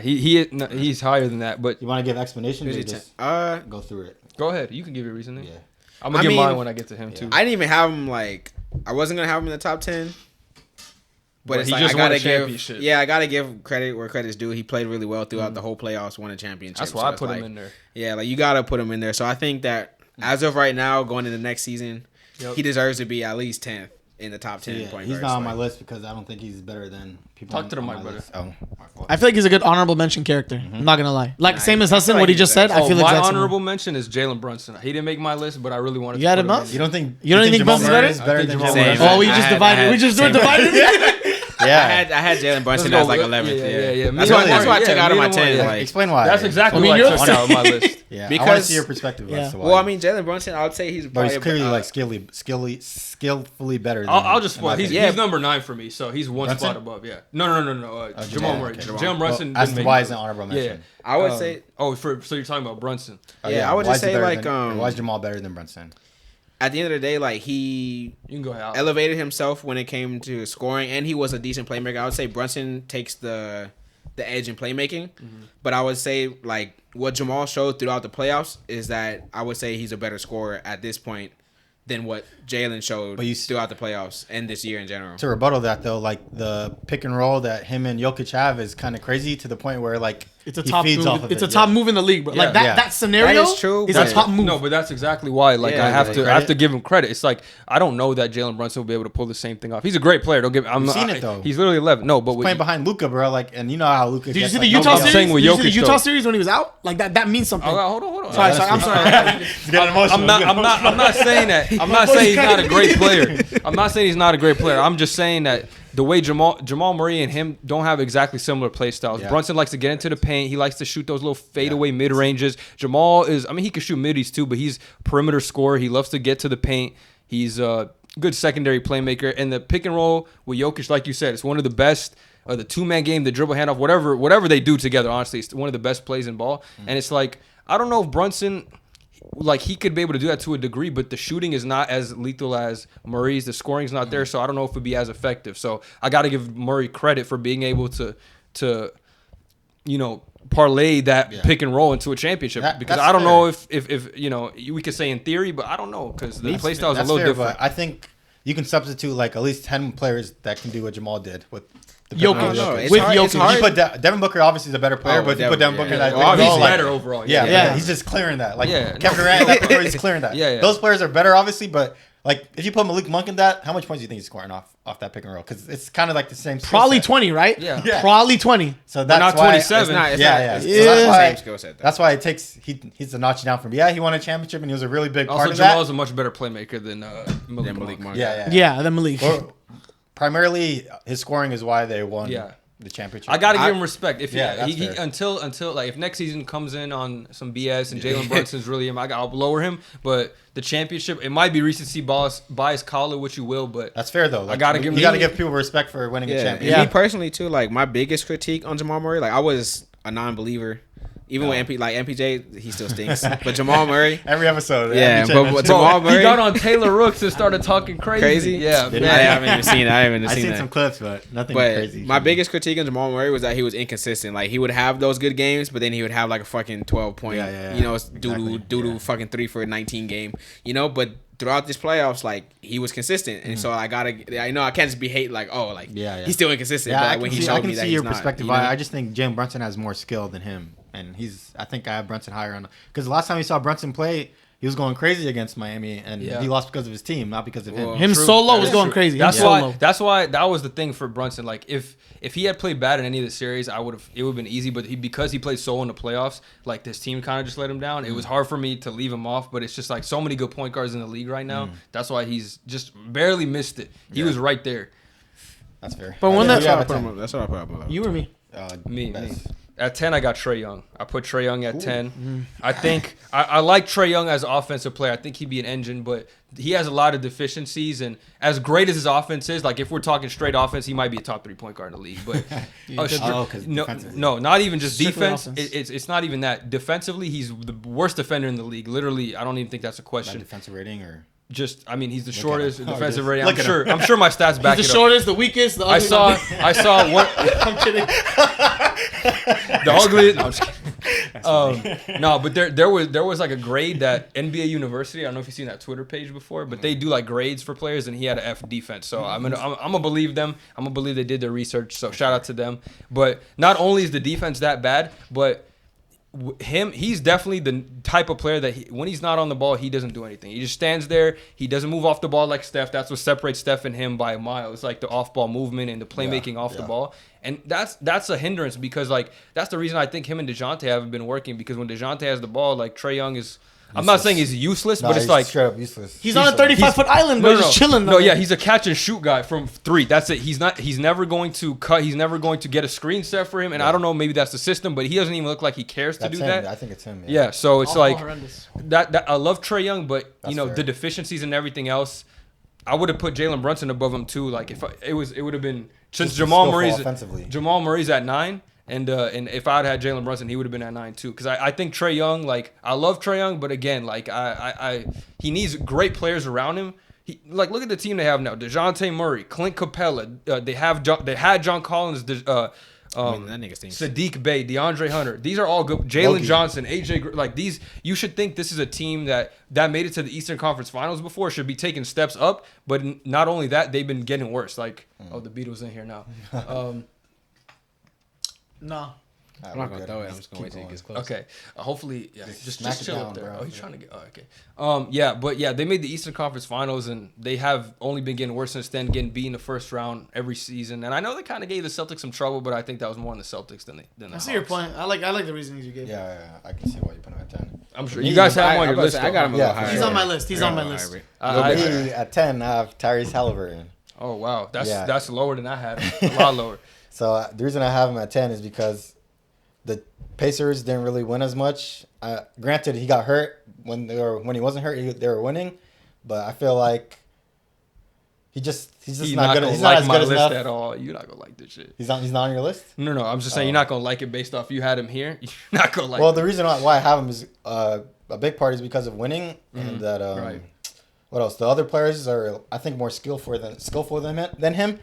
He's higher than that. But You want to give explanations or Who's he just go through it? go ahead. You can give your reasoning. Yeah. I'm gonna I give mine mean, when I get to him too. I didn't even have him like. I wasn't gonna have him in the top 10. But Well, it's he like just I won a gotta give, championship. yeah, I gotta give credit where credit's due. He played really well throughout the whole playoffs, won a championship. That's So why I it's put like, him in there. Yeah, like you gotta put him in there. So I think that as of right now, going into next season, Yep. he deserves to be at least 10th in the top 10 Yeah, point he's guards. not on Like, my list because I don't think he's better than people. Talk to the on mic, my brother. list. Oh, my fault. I feel like he's a good honorable mention character. I'm not gonna lie. Like Nah, same as I Hassan, feel what like he just he said. deserves I feel my exactly. honorable mention is Jalen Brunson. He didn't make my list, but I really wanted You to had put him up? in. You don't think You don't think Jamal Brunson's Murray better? is better I than think Jamal Jamal Murray? Murray- Oh, we I just had- divided. I had We just same- divided. Yeah. I had Jalen Brunson Let's as go. like 11th. Yeah. That's Me why, and that's why I Omari. took Yeah, out of me my and 10. Omari. Like, Explain why. That's exactly I mean, why I you're- took out my list. Yeah, I want to Because- see your perspective. Yeah. As to why. well, I mean, Jalen Brunson, I would say he's but he's probably clearly like skillfully better. Than I'll just in my spoil. He's opinion. number 9 for me, so he's one Brunson? spot above. Yeah. No. Jamal Murray. okay. Jalen Brunson. Well, as didn't to make why my he's an list. honorable Yeah. mention. I would say So you're talking about Brunson? Yeah, I would why just is he say, better like, why is Jamal better than Brunson? at the end of the day, like he You can go ahead. elevated himself when it came to scoring, and he was a decent playmaker. I would say Brunson takes the edge in playmaking, but I would say like what Jamal showed throughout the playoffs is that I would say he's a better scorer at this point than what Jalen showed But you throughout the playoffs and this year in general. To rebuttal that though, like the pick and roll that him and Jokic have is kind of crazy to the point where like It's a he top feeds move. off of It's it, a top yeah. move in the league, bro. Yeah. Like that Yeah. that scenario That is true, is but- a top move. No, but that's exactly why. Like Yeah, I have like, to, I have to give him credit. It's like I don't know that Jalen Brunson will be able to pull the same thing off. He's a great player. Don't get. I'm We've not, seen it, though. He's literally 11. No, but Playing behind Luka, bro. Like, and you know how Luka. Did you gets, see the like, Utah nobody series? saying with Did you see the Jokic, Utah though. series when he was out? Like that means something. Hold on. Sorry, I'm sorry. He's getting emotional. I'm not saying that. I'm not saying he's not a great player. I'm not saying he's not a great player. I'm just saying that the way Jamal Murray and him don't have exactly similar play styles. Yeah. Brunson likes to get into the paint. He likes to shoot those little fadeaway mid ranges. Jamal is, I mean, he can shoot middies too, but he's perimeter scorer. He loves to get to the paint. He's a good secondary playmaker. And the pick and roll with Jokic, like you said, it's one of the best. The 2-man game, the dribble handoff, whatever they do together. Honestly, it's one of the best plays in ball. And it's like I don't know if Brunson. Like he could be able to do that to a degree, but the shooting is not as lethal as Murray's. The scoring's not there, so I don't know if it'd be as effective. So I got to give Murray credit for being able to parlay that pick and roll into a championship. Because That's I don't fair. know if we could say in theory, but I don't know because the play style is a That's little fair, different. But I think you can substitute like at least 10 players that can do what Jamal did with the Jokic. pick and roll. No, it's With hard- it's Jokic. hard. You put Devin Booker obviously is a better player, Oh, but if you put Devin Booker in that yeah. pick and He's roll, like, better overall. Yeah, Yeah. but he's just clearing that. Like Yeah. Kevin Durant, that pick and roll, he's clearing that. Yeah. Those players are better, obviously, but like if you put Malik Monk in that, how much points do you think he's scoring off that pick and roll? Because it's kind of like the same. skill Probably set. 20, right? Yeah. Yeah. Probably 20. So But that's not why 27. It's not. It's Yeah, not, yeah. It's, So it's not that's the why- same skill set. Though. That's why it takes he's a notch down from. Yeah, he won a championship and he was a really big part Also, of that. Jamal's a much better playmaker than Malik Monk. Monk. Yeah. Yeah, then Malik. Or, primarily, his scoring is why they won Yeah. the championship. I gotta give him respect. If Yeah, that's he fair. until like if next season comes in on some BS and Jalen Brunson's really him, I'll lower him. But the championship, it might be recency bias, call it what you will, but That's fair though. Like, gotta give you him- got to give people respect for winning a Yeah, championship. and me personally too. Like my biggest critique on Jamal Murray, like I was a non-believer, even with MPJ, he still stinks. But Jamal Murray, Every episode. Yeah, every but championship. Jamal Murray- he got on Taylor Rooks and started talking crazy. Crazy? Yeah, Did I he? man. haven't even seen it. I haven't I've seen seen that. some clips, but nothing But crazy. my biggest critique on Jamal Murray was that he was inconsistent. Like he would have those good games, but then he would have like a fucking 12-point, Yeah. doo-doo Exactly. fucking 3 for a 19 game, But throughout this playoffs, like he was consistent, and so I can't just be hate like Yeah. he's still inconsistent. Yeah, but I like can when he see, showed I can me that see he's your not, perspective. I just think Jalen Brunson has more skill than him, and I think I have Brunson higher on because the last time we saw Brunson play, he was going crazy against Miami, and Yeah. he lost because of his team, not because of him. Well, Him True. solo That was is going true. crazy. That's Him why. solo. That's why that was the thing for Brunson. Like if he had played bad in any of the series, it would have been easy. But because he played solo in the playoffs, like this team kind of just let him down. It was hard for me to leave him off. But it's just like so many good point guards in the league right now. That's why he's just barely missed it. He was right there. That's fair. But when Yeah, that- you have a That's what I 10. put him up. That's what I put up. You or me? Me. Best. At 10, I got Trae Young. I put Trae Young at 10. I think I like Trae Young as an offensive player. I think he'd be an engine, but he has a lot of deficiencies. And as great as his offense is, like if we're talking straight offense, he might be a top 3-point guard in the league. But no, not even just Strictly defense. offense. It's not even that. Defensively, he's the worst defender in the league. Literally, I don't even think that's a Bad question. defensive rating or Just, I mean, he's the Look at shortest him. defensive Oh, rating. look at him. I'm sure my stats back He's it the up. shortest, the weakest. The I ugly- saw one. I'm kidding. The ugliest. No, I'm just kidding. No, but there was like a grade that NBA University. I don't know if you've seen that Twitter page before, but they do like grades for players, and he had an F defense. So I'm gonna believe them. I'm gonna believe they did their research. So shout out to them. But not only is the defense that bad, but he's definitely the type of player that when he's not on the ball, he doesn't do anything. He just stands there. He doesn't move off the ball like Steph. That's what separates Steph and him by a mile. It's like the off-ball movement and the playmaking off the ball. And that's a hindrance because like that's the reason I think him and DeJounte haven't been working, because when DeJounte has the ball, like Trae Young is. I'm not saying he's useless, but it's like straight up useless. He's on a 35-foot island, but he's chilling. No, yeah, he's a catch and shoot guy from 3. That's it. He's never going to cut. He's never going to get a screen set for him. And I don't know, maybe that's the system, but he doesn't even look like he cares to do him. that. I think it's him. Yeah, so it's like horrendous. that. I love Trae Young, but That's the fair. deficiencies and everything else, I would have put Jalen Brunson above him too. Like if it would have been since Just Jamal skillful Murray's at 9. And if I'd had Jalen Brunson, he would have been at 9 too. Because I think Trae Young, like I love Trae Young, but again, like he needs great players around him. Like look at the team they have now: DeJounte Murray, Clint Capella. They had John Collins, that nigga stinks. Sadiq Bey, DeAndre Hunter. These are all good. Jalen Johnson, AJ. Like these, you should think this is a team that made it to the Eastern Conference Finals before. Should be taking steps up, but not only that, they've been getting worse. Like the Beatles in here now. No. I'm not gonna throw it. I'm just gonna wait till it gets close. Okay. Hopefully, yeah. Just smack it chill down, up there. bro. Oh, he's trying to get. Oh, okay. Yeah, but yeah, they made the Eastern Conference Finals, and they have only been getting worse since then, getting beat in the first round every season. And I know they kind of gave the Celtics some trouble, but I think that was more on the Celtics than the I see your Hawks. point. I like the reasonings you gave. Yeah, I can see why you put him at 10. I'm sure you guys have him on your list. I got him a Yeah, little higher. He's on my list. He's on my list. Me at 10, I have Tyrese Halliburton. Oh wow, that's Yeah. that's lower than I had. A lot lower. So the reason I have him at 10 is because the Pacers didn't really win as much. Granted, he got hurt when he wasn't hurt. They were winning, but I feel like he's just not good. He's not as my good as list enough. at all. You're not gonna like this shit. He's not on your list. No. I'm just saying you're not gonna like it based off you had him here. You're not gonna like. Well, it. the reason why I have him is a big part is because of winning, and that Right. what else? The other players are, I think, more skillful than him,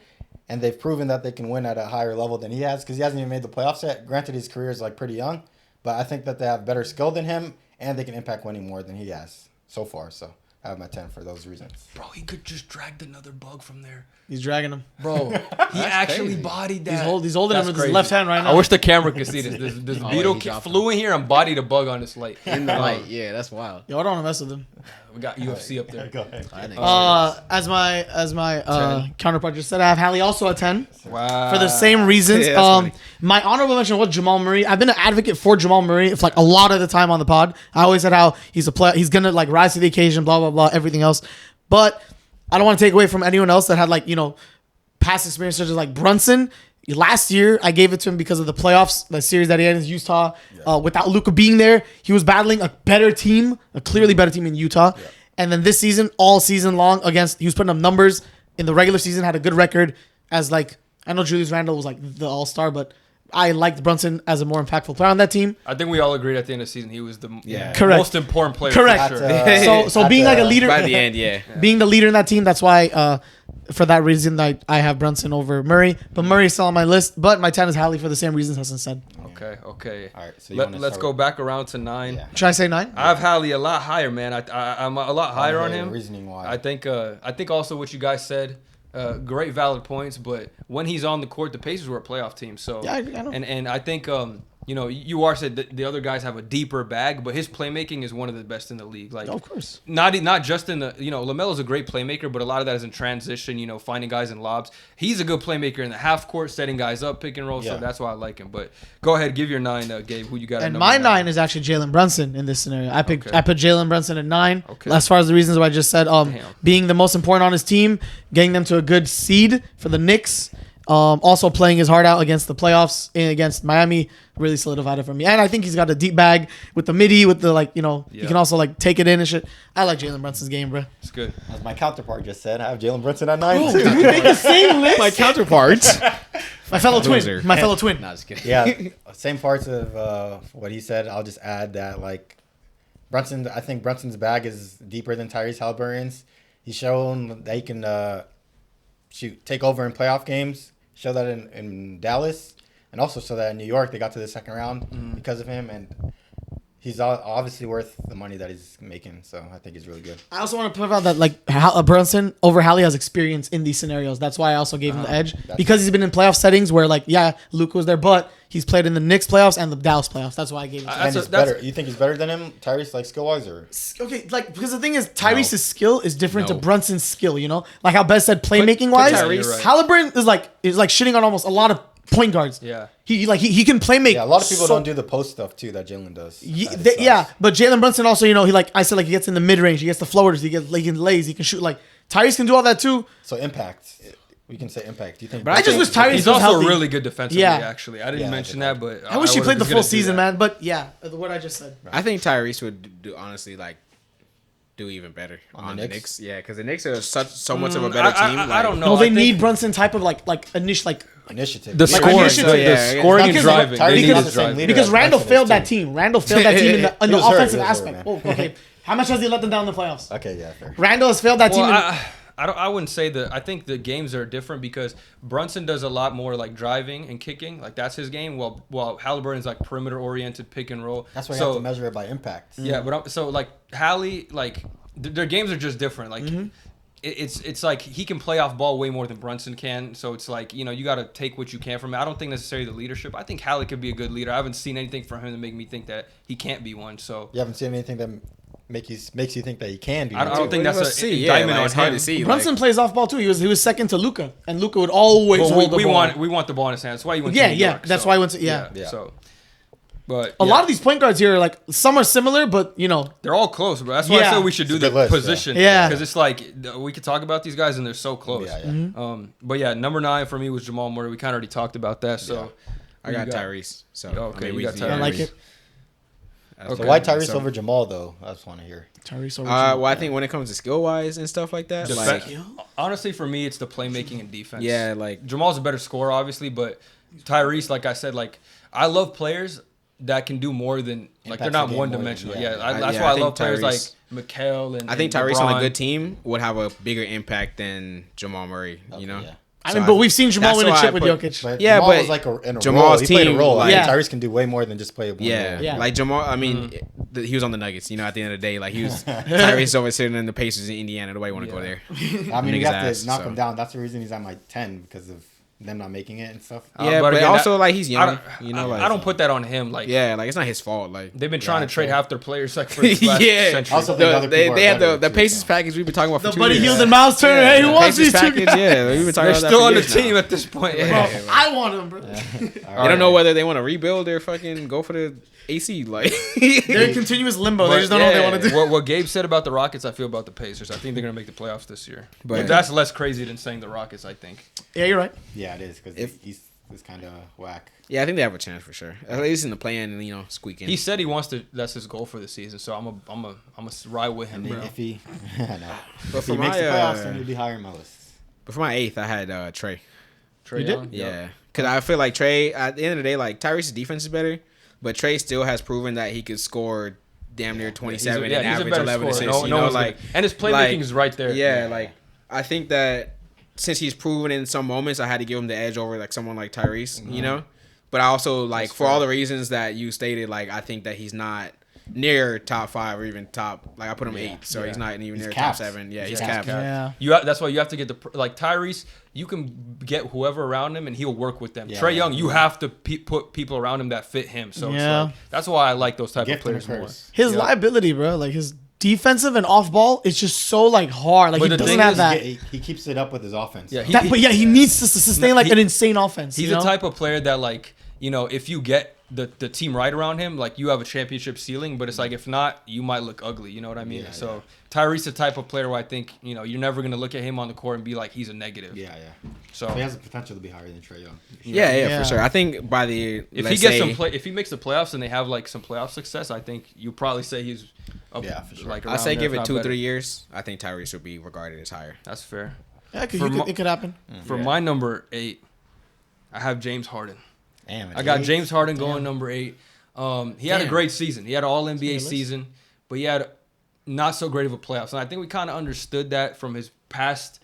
and they've proven that they can win at a higher level than he has, because he hasn't even made the playoffs yet. Granted, his career is like pretty young, but I think that they have better skill than him, and they can impact winning more than he has so far. So I have my 10 for those reasons. Bro, he could just drag another bug from there. He's dragging him. Bro, he actually crazy. bodied that. He's holding him That's with his crazy. left hand right now. I wish the camera could see this. This Oh, beetle he dropped flew in here and bodied a bug on this light. In the light, yeah, that's wild. Yo, I don't want to mess with him. We got UFC up there. Go ahead. I think As my counterpart just said, I have Hallie also at 10 Wow. for the same reasons. Yeah, that's funny. My honorable mention was Jamal Murray. I've been an advocate for Jamal Murray. It's like a lot of the time on the pod. I always said how he's a player. He's gonna like rise to the occasion. Blah blah blah. Everything else, but I don't want to take away from anyone else that had like past experience such as like Brunson. Last year, I gave it to him because of the playoffs, the series that he had in Utah. Without Luka being there, he was battling a better team, a clearly better team in Utah. Yeah. And then this season, all season long, he was putting up numbers in the regular season, had a good record. As like, I know Julius Randle was like the all-star, but I liked Brunson as a more impactful player on that team. I think we all agreed at the end of the season he was the Correct. most important player. Correct. For sure. So being like a leader by the end, yeah. being the leader in that team, that's why for that reason I have Brunson over Murray. But Murray's still on my list. But my 10 is Hallie for the same reasons Hassan said. Okay. All right, so Let's go back around to 9. Yeah. Should I say 9? I have Hallie a lot higher, man. I'm a lot higher on him. Reasoning why? I think also what you guys said, great valid points. But when he's on the court, the Pacers were a playoff team. So Yeah, I know. And I think you are said that the other guys have a deeper bag, but his playmaking is one of the best in the league. Like, Of course. not just in the LaMelo's a great playmaker, but a lot of that is in transition. Finding guys in lobs. He's a good playmaker in the half court, setting guys up, pick and roll. So Yeah. that's why I like him. But go ahead, give your 9, Gabe. Who you got? at And number my 9 is actually Jalen Brunson in this scenario. I put Jalen Brunson at 9. Okay. As far as the reasons why I just said, being the most important on his team, getting them to a good seed for the Knicks. Also playing his heart out against the playoffs and against Miami really solidified it for me. And I think he's got a deep bag with the midi, with the he can also like take it in and shit. I like Jalen Brunson's game, bro. It's good. As my counterpart just said, I have Jalen Brunson at 9 too. We make the same list. My counterparts. My fellow Loser. twin. My fellow twin. Nah, just kidding. Yeah, same parts of what he said. I'll just add that like Brunson. I think Brunson's bag is deeper than Tyrese Halliburton's. He's shown that he can take over in playoff games. Show that in Dallas. and also so that in New York they got to the second round because of him, and he's obviously worth the money that he's making. So I think he's really good. I also want to point out that like Brunson over Hallie has experience in these scenarios. That's why I also gave him the edge because he's been in playoff settings where like Luke was there, but he's played in the Knicks playoffs and the Dallas playoffs. That's why I gave him. And he's better. You think he's better than him, Tyrese, like skill wise, or okay? Like because the thing is, Tyrese's skill is different to Brunson's skill. You know, like how Bez said, playmaking wise, Tyrese. Halliburton is like shitting on almost a lot of point guards. Yeah. He can play make. Yeah, a lot of people don't do the post stuff too that Jalen does. But Jalen Brunson also, he like I said, like he gets in the mid range, he gets the floaters, he gets like he lays, he can shoot. Like Tyrese can do all that too. So impact, we can say impact. Do you think? But I just wish Tyrese He's was also healthy. really good defensively. Yeah. Actually, I didn't mention that, but I wish he played the was full gonna do season, that. man. But yeah, what I just said. I think Tyrese would do honestly like do even better on the Knicks. Yeah, because the Knicks are so much of a better team. I don't know. No, I they think need Brunson type of like initiative. the scoring, initiative. the scoring and Because driving. Tyrese They need is his the same driving. leader. because as Randall Brunson failed is that too. team. Randall failed that team in the He was hurt, offensive he was hurt, aspect. man. Okay, how much has he let them down in the playoffs? Okay, yeah, fair. Randall has failed that team. Well, I wouldn't say that. I think the games are different because Brunson does a lot more like driving and kicking, like that's his game. While Halliburton's like perimeter oriented pick and roll. That's why you have to measure it by impact. Yeah, but so like Hallie, like their games are just different. Like it's like he can play off ball way more than Brunson can. So it's like you got to take what you can from it. I don't think necessarily the leadership. I think Hallie could be a good leader. I haven't seen anything from him to make me think that he can't be one. So You haven't seen anything that makes you think that he can be. I don't think that's an Yeah, indictment it's on hard him. to see. Brunson plays off ball too. He was second to Luka, and Luka would always Well, hold the ball. we want the ball in his hands. That's why he went Yeah, to New yeah, York. that's so, why he went to- yeah. So, but A lot of these point guards here are like some are similar, but they're all close, bro. That's why I Yeah. said we should do It's a the good list, position. yeah. Because it's like we could talk about these guys and they're so close. Yeah, yeah. But yeah, number 9 for me was Jamal Murray. We kind of already talked about that. So I got Tyrese. So Okay, you got we- Tyrese. I like it. That's So Okay. why Tyrese So- over Jamal though? I just want to hear. Tyrese over Well, I think when it comes to skill wise and stuff like that, like honestly, for me, it's the playmaking and defense. yeah, like Jamal's a better scorer, obviously, but Tyrese, like I said, like I love players that can do more than like they're Impacts the not game one more than- dimensional. yeah. That's Yeah, why I I think love players Tyrese- like Mikal and I think and Tyrese on a LeBron. good team would have a bigger impact than Jamal Murray. You know, Yeah. I mean, but we've seen Jamal that's win a why chip I with put- Jokic. But Yeah, Jamal but was like in a Jamal's role. He played a team, role. like- Yeah. Tyrese can do way more than just play one Yeah, role. Yeah. like Jamal. I mean, he was on the Nuggets. You know, at the end of the day, like he was Tyrese over sitting in the Pacers in Indiana. Nobody want to go there. I mean, you Niggas have to ass, knock so. him down. That's the reason he's at my 10 because of them not making it and stuff. Yeah, but but again, also like he's I young. don't, You know, like I don't put that on him. Like yeah, like it's not his fault. Like they've been trying to trade fair. half their players like for the last yeah, century. Also, think other they people are have better, the too, Pacers so. package we've been talking about for The 2 Buddy years. Hield and Miles Turner. Hey, who wants Pacers these two package, guys? yeah, we've been talking They're about that still for on the years now. team at this point. Yeah. Like, I want him, bro. I don't know whether they want to rebuild or fucking go for the AC. Like They're in continuous limbo. They just don't know what they want to do. What Gabe said about the Rockets, I feel about the Pacers. I think they're gonna make the playoffs this year. But But- that's less crazy than saying the Rockets. I think. Yeah, you're right. Yeah, it is because If- he's kind of whack. yeah, I think they have a chance for sure. At least in the play-in and squeak in. He said he wants to. That's his goal for the season. So I'm a ride with him, And bro. if he, no. But if for he makes the my, playoffs, then he'll be higher in my list. But for my 8th, I had Trey. Trae You did? Young? Yeah, because I feel like Trey. At the end of the day, like Tyrese's defense is better, but Trey still has proven that he could score damn near 27 and he's a average better 11 scorer. assists. No one's like gonna- and his playmaking like, is right there. Yeah, like I think that since he's proven in some moments, I had to give him the edge over like someone like Tyrese. You know, but I also like for all the reasons that you stated, like I think that he's not near top 5 or even top. Like I put him 8, so he's not even near capped. top 7. Yeah, he's capped. capped. Yeah. That's why you have to get like Tyrese. You can get whoever around him, and he'll work with them. Yeah, Trey yeah. Young, you have to put people around him that fit him. So Yeah. it's like, that's why I like those type Gift of and a players more. curse. His liability, bro. Like his defensive and off ball is just so like hard. Like But he the doesn't thing have is, that. He keeps it up with his offense. Yeah, But yeah, he needs to sustain like an insane offense. He's you know? the type of player that like if you get the team right around him, like you have a championship ceiling. But it's like if not, you might look ugly. You know what I mean? Yeah, so Tyrese's the type of player where I think you're never gonna look at him on the court and be like he's a negative. Yeah. So So he has the potential to be higher than Trey Young. Yeah, Yeah. for sure. I think by the if let's he gets say, if he makes the playoffs and they have like some playoff success, I think you probably say he's up, Yeah, for sure. like I around say there, give if it not 2 or better. 3 years. I think Tyrese would be regarded as higher. That's fair. Yeah, because For it could happen. For my number 8, I have James Harden. Damn, I got James Harden going number 8. He had a Damn. great season. He had an All NBA list. season, but he had not so great of a playoffs. And I think we kind of understood that from his past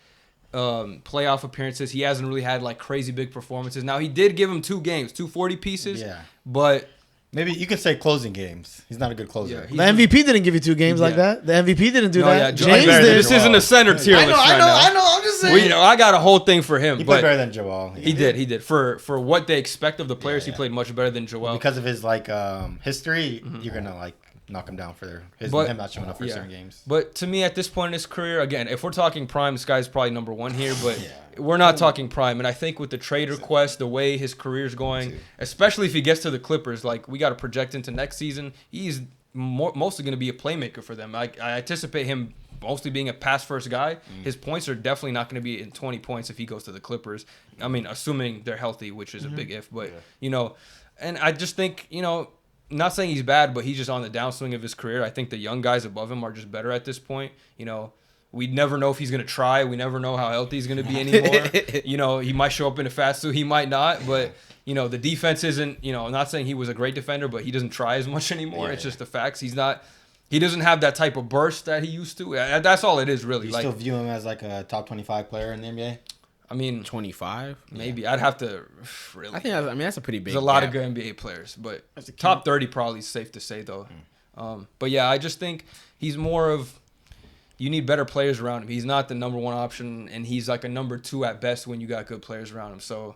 playoff appearances. He hasn't really had like crazy big performances. Now he did give him 2 games, 2 40 pieces. Yeah. But Maybe you can say closing games. He's not a good closer. Yeah, The MVP didn't give you 2 games like that. The MVP didn't do no, that. yeah, James better than did. This isn't a center tier list right now. I know. I'm just saying. I got a whole thing for him, He but played better than Joel. he did. For what they expect of the players, he played much better than Joel. Because of his like history, you're gonna like knock him down for him not showing up for certain games. But to me, at this point in his career, again, if we're talking prime, this guy's probably number 1 here. But we're not talking prime. And I think with the trade request, the way his career's going, especially if he gets to the Clippers, like we got to project into next season, he's mostly going to be a playmaker for them. I anticipate him mostly being a pass-first guy. His points are definitely not going to be in 20 points if he goes to the Clippers. I mean, assuming they're healthy, which is a big if. But, and I just think, not saying he's bad, but he's just on the downswing of his career. I think the young guys above him are just better at this point. We never know if he's going to try. We never know how healthy he's going to be anymore. He might show up in a fast suit. He might not. But, the defense isn't, I'm not saying he was a great defender, but he doesn't try as much anymore. It's just the facts. He doesn't have that type of burst that he used to. That's all it is, really. You still view him as like a top 25 player in the NBA? I mean, 25, maybe. I'd have to really. That's a pretty big. There's a lot gap. of good NBA players, but top 30 probably is safe to say though. But yeah, I just think he's more of. You need better players around him. He's not the number 1 option, and he's like a number 2 at best when you got good players around him. So,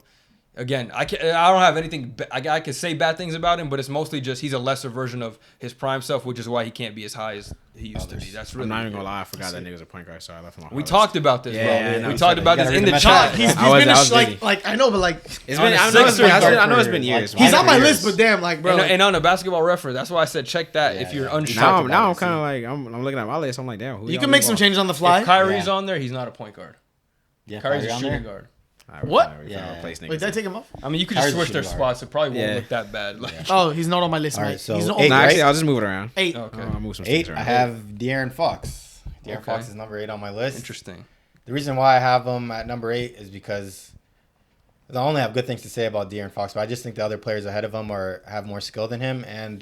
again, I don't have anything. I can say bad things about him, but it's mostly just he's a lesser version of his prime self, which is why he can't be as high as he used to be. That's really. I'm not even gonna lie. I forgot that nigga's a point guard, so I left him on. We talked about this, Yeah, bro. we We talked about this in the read the chat. message. He's I was been busy. like I know, but like It's On been. a I know it's been. Sixers I know it's been like, years. he's on my years. list, but damn, like bro, And on a basketball reference, that's why I said check that if you're unsure. Now about I'm it, kind of like I'm looking at my list. I'm like, damn. Who you y'all can make leave some off? changes on the fly. If Kyrie's Yeah. on there, he's not a point guard. Yeah, Kyrie's a Kyrie on shooting there? guard. All right, What? We're trying to replace Wait, niggas. did I take him off? I mean, you could just Kyrie's a switch their shooting guard. spots. It probably won't Yeah. look that bad. Like, Oh, he's not on my list, All mate. right, so he's eight, No, right? actually, I'll just move it around. 8. okay. I'll move some things 8, around. I have De'Aaron Fox. De'Aaron Okay. Fox is number 8 on my list. Interesting. The reason why I have him at number 8 is because I only have good things to say about De'Aaron Fox, but I just think the other players ahead of him have more skill than him and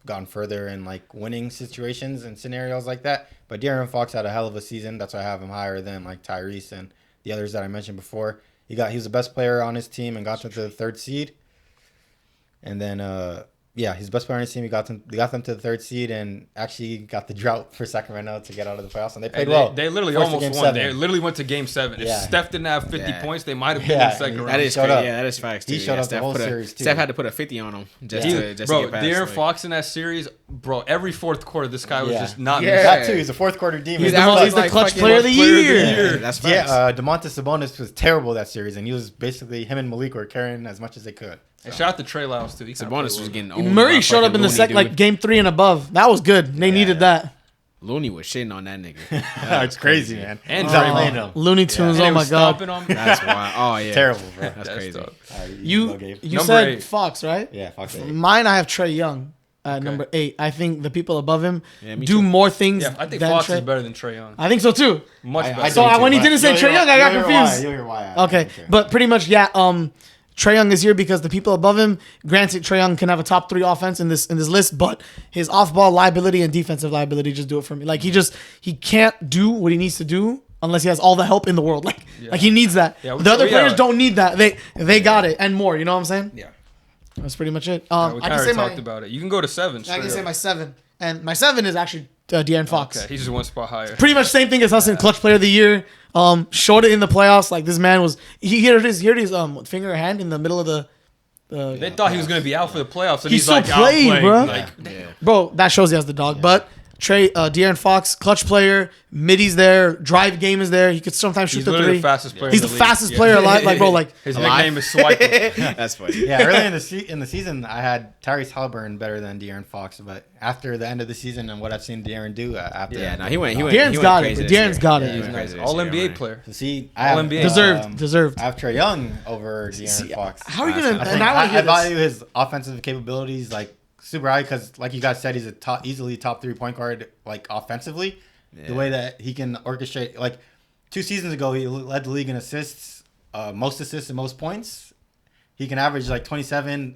gone further in like winning situations and scenarios like that. But De'Aaron Fox had a hell of a season. That's why I have him higher than like Tyrese and the others that I mentioned before. He was the best player on his team and got them to the 3rd seed. And then he's the best player on his team. He got them to the 3rd seed and actually got the drought for Sacramento to get out of the playoffs. And they played well. They literally Forced to almost game won. 7. They literally went to game 7. If Yeah. Steph didn't have 50 Yeah. points, they might have been Yeah, in the second he- round. That is showed crazy. up. Yeah, that is facts. Too. He showed up the Steph whole put a- series, too. Steph had to put a 50 on him just He- to bro, get past. De'Aaron like- Fox in that series, bro, every fourth quarter, this guy was Yeah. just not Yeah. missing. That too. He's a 4th quarter demon. He's That the, was he's the like clutch fucking player of the player of the year. year. Yeah, that's facts. Domantas Sabonis was terrible that series, and he was basically him and Malik were carrying as much as they could. And shout out to Trey Lyles, too. He kinda Sabonis played was well. getting owned Murray by showed up fucking in the Looney, second, like dude. game 3 and above. That was good. They needed that. Looney was shitting on that nigga. It's crazy, man. And He's not Draymond. playing him. Looney Tunes. And Oh he my was god. stomping him. That's why. Oh yeah, Terrible, bro. That's crazy. tough. All right, You go, Gabe. you Number said 8. Fox, right? Yeah, Fox 8. Mine, I have Trey Young at number 8. I think the people above him Yeah, me do too. more things. Yeah, I think than Fox Trey. is better than Trey Young. I think so too. Much better. I So don't when he too, didn't but say you'll Trey hear- Young, I got you'll hear why. confused. You'll hear why. I Okay, think so. but pretty much, yeah. Trey Young is here because the people above him. Granted, Trey Young can have a top 3 offense in this list, but his off-ball liability and defensive liability just do it for me. Like he can't do what he needs to do unless he has all the help in the world. Like he needs that. Yeah, The other yeah. players don't need that. They got it and more. You know what I'm saying? Yeah. That's pretty much it. We I kind can of say talked my about it. You can go to 7. I can straight say up. my 7, and my 7 is actually De'Aaron Fox. Okay, he's just one spot higher. Pretty much same thing as Hassan, clutch player of the year. Showed it in the playoffs. Like this man was. He hit his finger or hand in the middle of the. They thought he was going to be out for the playoffs, and He he's still like played, out playing. bro. Like, Bro, that shows he has the dog. But De'Aaron Fox, clutch player, middies there, drive game is there. He could sometimes shoot he's the literally 3. the fastest player. He's in the league. fastest Yeah. player alive. Like bro, like His nickname is Swiper. That's funny. Yeah, early in the season, I had Tyrese Halliburton better than De'Aaron Fox, but after the end of the season and what I've seen De'Aaron do after, Yeah, no, he went. De'Aaron's got it, but De'Aaron's got it. He went Nice. crazy this All year, NBA man. player. So see, I have, All-NBA. Deserved. I have Trey Young over De'Aaron Fox. How are you That's gonna? not- I, And think I want to I hear this. value his offensive capabilities like super high because, like you guys said, he's a easily top 3 point guard like offensively. The way that he can orchestrate, like 2 seasons ago, he led the league in assists, most assists and most points. He can average like 27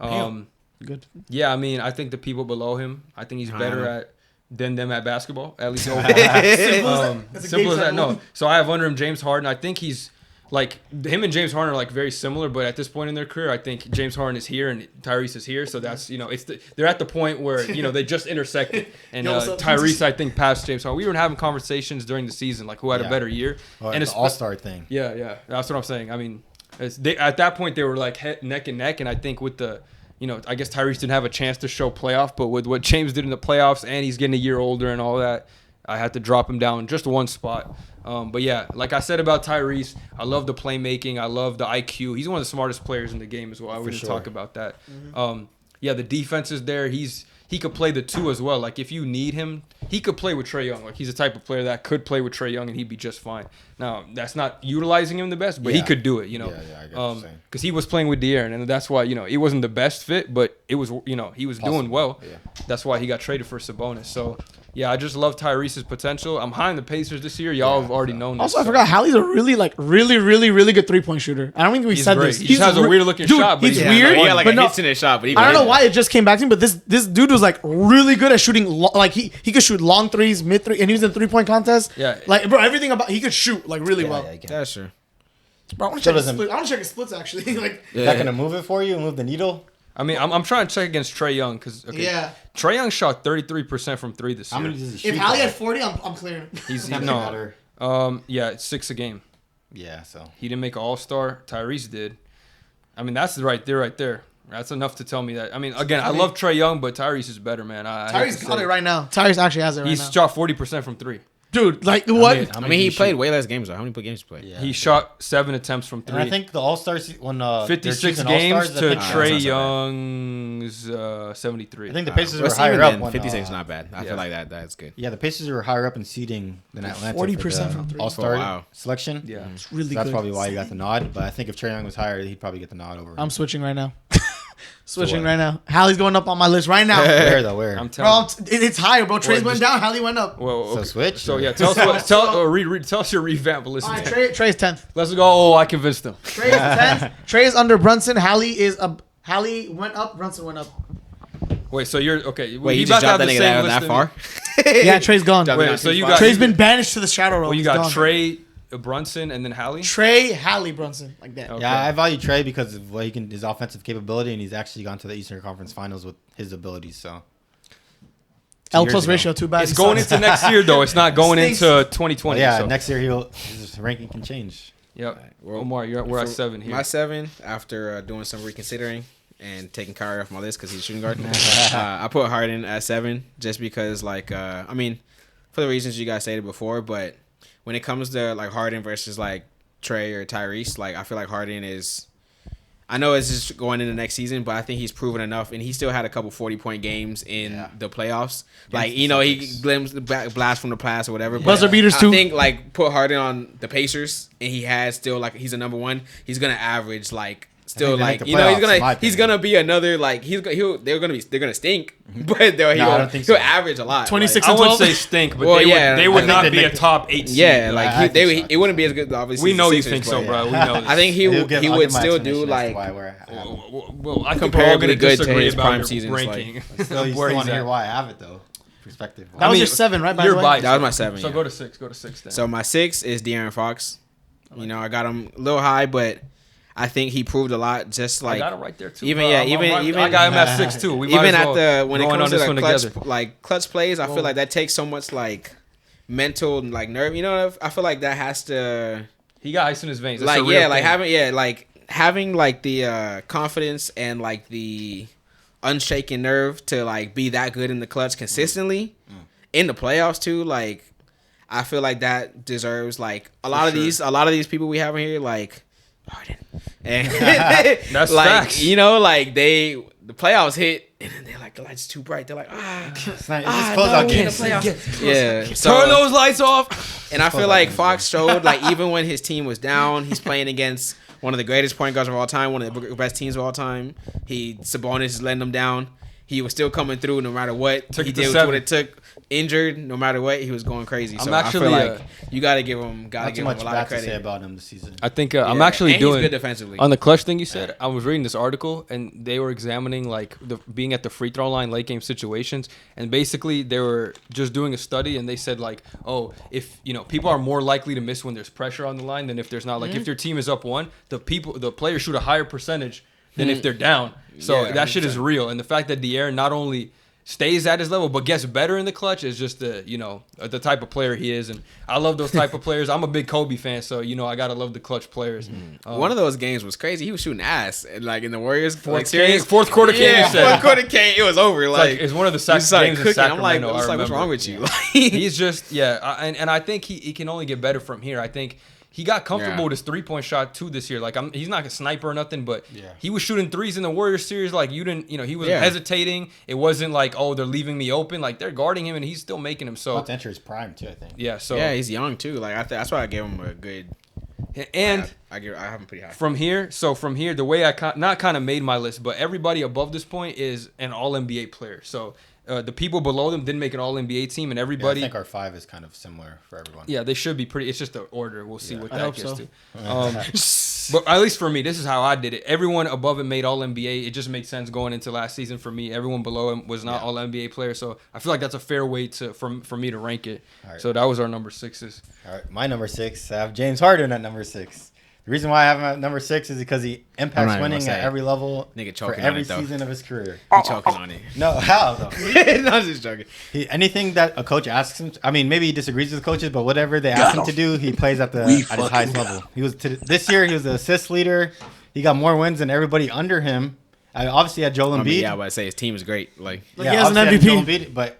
Tyrese. Good. Yeah, I mean, I think the people below him, I think he's better than them at basketball, at least overall. Simple as that. No. So I have under him James Harden. I think he's like him and James Harden are like very similar, but at this point in their career, I think James Harden is here and Tyrese is here. So that's they're at the point where they just intersected, and Tyrese I think passed James Harden. We were having conversations during the season like who had a better year, and it's All-Star thing. Yeah, that's what I'm saying. I mean, at that point they were like neck and neck, and I think with the I guess Tyrese didn't have a chance to show playoff, but with what James did in the playoffs, and he's getting a year older and all that, I had to drop him down just one spot. But yeah, like I said about Tyrese, I love the playmaking. I love the IQ. He's one of the smartest players in the game as well. We didn't talk about that. Yeah, the defense is there. He could play the 2 as well. Like if you need him, he could play with Trae Young. Like he's the type of player that could play with Trae Young and he'd be just fine. Now that's not utilizing him the best, but he could do it. Yeah, I get what you're saying. Because he was playing with De'Aaron, and that's why it wasn't the best fit, but it was he was doing well. Yeah. That's why he got traded for Sabonis. So. Yeah, I just love Tyrese's potential. I'm high on the Pacers this year. Y'all have already known this. Also, I forgot Hallie's a really good 3-point shooter. I don't think we said great. this. He just has a weird looking shot. But he's weird. He had like but a hits in his shot, but I don't know why it just came back to me. But this dude was like really good at shooting. Like he could shoot long threes, mid three, and he was in 3-point contest. Yeah, like bro, everything about he could shoot like really well. Yeah, sure. Bro, I want to check his splits actually. Like, Is that gonna move it for you? Move the needle? I mean, I'm trying to check against Trae Young because Trae Young shot 33% from 3 this year. How many does he shoot? If Hallie had 40, I'm clearing. He's Doesn't matter. it's 6 a game. Yeah, so He didn't make All-Star. Tyrese did. I mean, that's right there. That's enough to tell me that. I mean, again, I love Trae Young, but Tyrese is better, man. Tyrese got it right now. Tyrese actually has it right now. He's shot 40% from 3. Dude, like what? I mean, he played way less games though. How many games he played? Yeah, He shot 7 attempts from 3. And I think the All-Stars when 56 games to Trae Young's 73. I think the Pacers were higher up. When, 56 is not bad. I feel like that's good. Yeah, the Pacers were higher up in seeding than Atlanta. 40% from 3. All-Star selection. Yeah, It's really So that's good. probably why he got the nod. But I think if Trae Young was higher, he'd probably get the nod over him. I'm switching right now. Switching right now. Hallie's going up on my list right now. Where though? Where? I'm telling you. Bro, it's higher, bro. Trey's went down. Hallie went up. Well, So switch? So yeah, tell us your revamp. Listen, All right, Trey's 10th. let's go. Oh, I convinced him. Trey's 10th. Trey's under Brunson. Hallie went up. Brunson went up. Wait, so you're okay? Wait, you about just to dropped have that the nigga same that list far? Yeah, Trey's gone. Wait, so you got Trey's been banished to the shadow role. Well, you He's got gone. Trae, Brunson, and then Hallie. Trey, Hallie, Brunson, like that. Okay. Yeah, I value Trae because of what his offensive capability, and he's actually gone to the Eastern Conference Finals with his abilities. So L years plus ago. ratio, too bad. It's going into next year though. It's not going Stinks. into 2020. yeah, so. next year his ranking can change. Yep. Well, Omar, we're at 7 here. My 7 after doing some reconsidering and taking Kyrie off my list because he's a shooting guard. I put Harden at 7 just because, like, I mean, for the reasons you guys stated before, but when it comes to like Harden versus like Trae or Tyrese, like I feel like Harden is. I know it's just going into next season, but I think he's proven enough, and he still had a couple 40-point games in the playoffs. Like he glimpsed the blast from the past or whatever. Buzzer beaters too. I think like put Harden on the Pacers, and he has still like he's a number 1. He's gonna average like. Still, like like the playoffs, he's gonna be another like they're gonna stink, but I don't think so. he'll average a lot. 26 I and wouldn't 12. say stink, but Well, they yeah, would I think not they'd be make a the- top 8 seed. Yeah, like I think so. it wouldn't be as good. Obviously, We as know the you Sixers, think so, but bro. We know this. I think he I'll would give my still explanation do as to like. why where I have it. Well, I think we're all gonna Comparably good to disagree his about prime your seasons, like- ranking. Still, you Where still he's want to hear at. why I have it though. Perspective. That was your 7, right? By You're the way. biased. That was my 7. So yeah. go to 6. Go to 6 then. So my 6 is De'Aaron Fox. You know, I got him a little high, but I think he proved a lot. Just I like got it right there too. even- bro. yeah, I'm even- I got him at 6 too. We might even as at well the when it going comes on to this one the clutch together. clutch plays, I feel like that takes so much like mental like nerve. You know, I feel like that has to He got ice in his veins. That's like a real like thing. having like the confidence and like the unshaken nerve to like be that good in the clutch consistently in the playoffs too. Like I feel like that deserves like a lot of these people we have in here like Harden and That's like facts. you know like the playoffs hit and then they're like the lights too bright. They're like It's not. It's just closeout games. yeah. Turn those lights off. And I feel like Fox showed, like, even when his team was down, he's playing against one of the greatest point guards of all time, one of the best teams of all time. Sabonis is letting them down. he was still coming through no matter what. Took He it to did 7. what it took. Injured, no matter what, he was going crazy. So actually, I feel like you got to give him, Not too a much lot bad of to say credit. about him this season. I think I'm Yeah, actually and doing he's good defensively. on the clutch thing you said. I was reading this article and they were examining like being at the free throw line late game situations, and basically they were just doing a study and they said like, oh, if people are more likely to miss when there's pressure on the line than if there's not. Like if your team is up 1, the players shoot a higher percentage than if they're down. So Yeah, that shit is 100%. real, and the fact that De'Aaron not only stays at his level but gets better in the clutch is just the type of player he is, and I love those type of players. I'm a big Kobe fan, so I gotta love the clutch players. One of those games was crazy. He was shooting ass, and like in the Warriors Fourth series. fourth quarter came, Yeah, you said. fourth quarter came. It was over. Like it's one of the he games started in cooking. Sacramento. I'm like, I what's remember. wrong with you? He's just and I think he can only get better from here. I think he got comfortable Yeah. with his 3-point shot too this year. Like he's not a sniper or nothing, but Yeah. he was shooting threes in the Warriors series. Like he wasn't Yeah. hesitating. It wasn't like, oh, they're leaving me open. Like they're guarding him and he's still making them. So About to enter his prime too, I think. yeah, so Yeah, he's young too. Like that's why I gave him a good. and I have him pretty high. from here, the way I not kind of made my list, but everybody above this point is an All NBA player. So the people below them didn't make an All NBA team, and Yeah, I everybody. think our 5 is kind of similar for everyone. Yeah, they should be pretty. It's just the order. We'll see what I that hope gets so. to. But at least for me, this is how I did it. Everyone above it made All NBA. It just makes sense going into last season for me. Everyone below him was not All NBA player, so I feel like that's a fair way for me to rank it. All right. So that was our number 6s. All right, my number 6. I have James Harden at number 6. The reason why I have him at number 6 is because he I'm impacts not even winning gonna at say every level Nigga for choking on every it, though. season of his career. He choking on it. No, how though? No, I'm just joking. Anything that a coach asks him, I mean, maybe he disagrees with coaches, but whatever they ask him to do, he plays at his highest level. He was this year. He was the assist leader. He got more wins than everybody under him. I obviously had Joel Embiid. I mean, yeah, but I say his team is great. Like, Like, he has an obviously I had MVP. Joel Embiid, but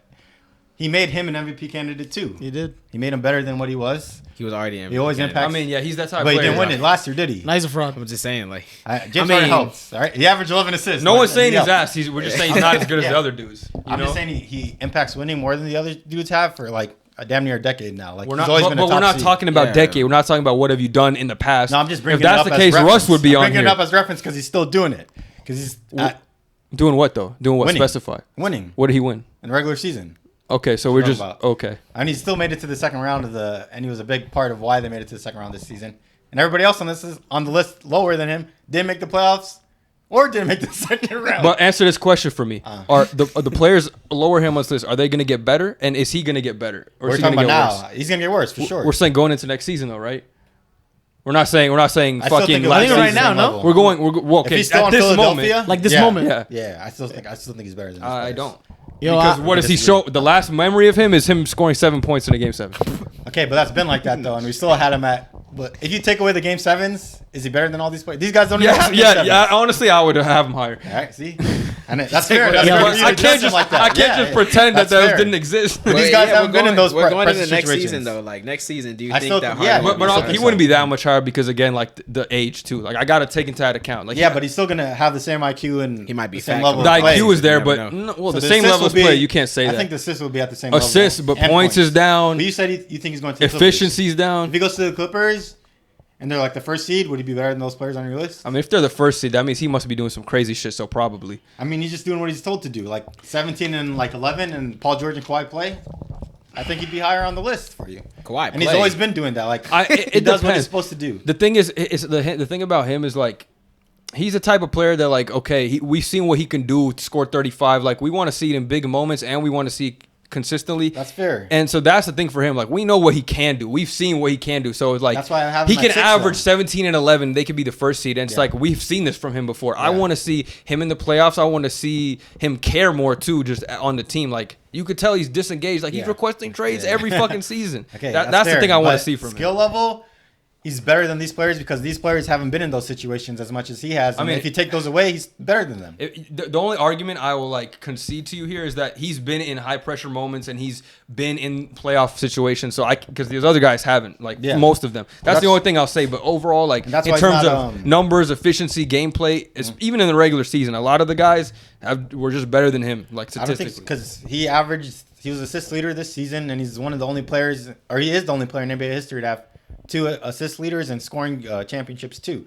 he made him an MVP candidate too. He did. He made him better than what he was. he was already in. He always impacts. I mean, yeah, he's that type of But he player. didn't win it last year, did he? Now he's a fraud. I'm just saying, like, James I Harden mean- helps. All right, he averaged 11 assists. No Like, one's saying he his helps. ass. We're just saying he's not as good as Yeah. the other dudes. I'm just saying he impacts winning more than the other dudes have for like a damn near a decade now. Like We're he's not, always but, been a but we're top not seed. talking about Yeah. decade. We're not talking about what have you done in the past. No, I'm just bringing If that's it up the case, as Russ would be I'm on bringing here. it up as reference because he's still doing it. Because he's Doing what though? Doing what? Winning. Specify. winning What did he win? in the regular season. Okay, so we're Talking just about- okay. And he still made it to the second round and he was a big part of why they made it to the second round this season. And everybody else on the list lower than him didn't make the playoffs or didn't make the second round. But answer this question for me: Are the players lower him on this list? Are they going to get better? And is he going to get better, or we're is he talking going to about get now. worse? He's gonna get worse for sure. We're saying going into next season though, right? We're not saying I still fucking think last it'll be right season. now, the same no? level. We're going. Well, If okay, he's still at in this Philadelphia, moment, Like this yeah. moment. yeah. Yeah, I still think he's better than those I players. don't. Yo, Because I- what does he show? The last memory of him is him scoring 7 points in a game 7. Okay, but that's been like that though, and we still had him at. But if you take away the game 7s, is he better than all these players? These guys don't even Yeah, have game yeah, 7s. yeah. Honestly, I would have him higher. All right, see, and that's fair. That's Yeah, fair but for you I to can't judge him just like that. I can't Yeah, just pretend that that's those fair. didn't exist. These guys haven't been in those We're going pressure into next situations. season though. Like next season, do you I think still that? think- yeah, Harden But would be he so- wouldn't be that much higher because again, like the age too. Like I gotta take into that account. Like Yeah, but he's still gonna have the same IQ and He might be the same fat level. the of play. IQ is there, You but never know. well, So the same assists level will of play. be- You can't say I that. think the assists will be at the same Assists, level. but And points is down. But you said you think he's going to the Clippers. Efficiency's down. If he goes to the Clippers and they're like the first seed, would he be better than those players on your list? I mean, if they're the first seed, that means he must be doing some crazy shit. So probably. I mean, he's just doing what he's told to do. Like 17 and like 11, and Paul George and Kawhi play. I think he'd be higher on the list for you. Kawhi And he's play. always been doing that. Like It he does what depends. he's supposed to do. The thing is the thing about him is like he's the type of player that like okay, we've seen what he can do to score 35. Like we want to see it in big moments and we want to see it consistently. That's fair. And so that's the thing for him. Like we know what he can do. We've seen what he can do. So it's like That's why I have he him can at 6, average though. 17 and 11. They could be the first seed. And it's Yeah. like we've seen this from him before. I Yeah. want to see him in the playoffs. I want to see him care more too, just on the team. Like you could tell he's disengaged. Like he's Yeah. requesting trades Yeah. every fucking season. Okay, that's the fair. thing I want But to see from him. skill level. He's better than these players because these players haven't been in those situations as much as he has. I mean, mean- if you take those away, he's better than them. The only argument I will like concede to you here is that he's been in high pressure moments and he's been in playoff situations. So because these other guys haven't, like Yeah. most of them. That's That's- the only thing I'll say. But overall, like And that's in why he's terms not, of numbers, efficiency, gameplay, even in the regular season, a lot of the guys were just better than him, like I don't think statistically. because he was assist leader this season, and he's one of the only players, or he is the only player in NBA history to have 2 assist leaders and scoring championships too.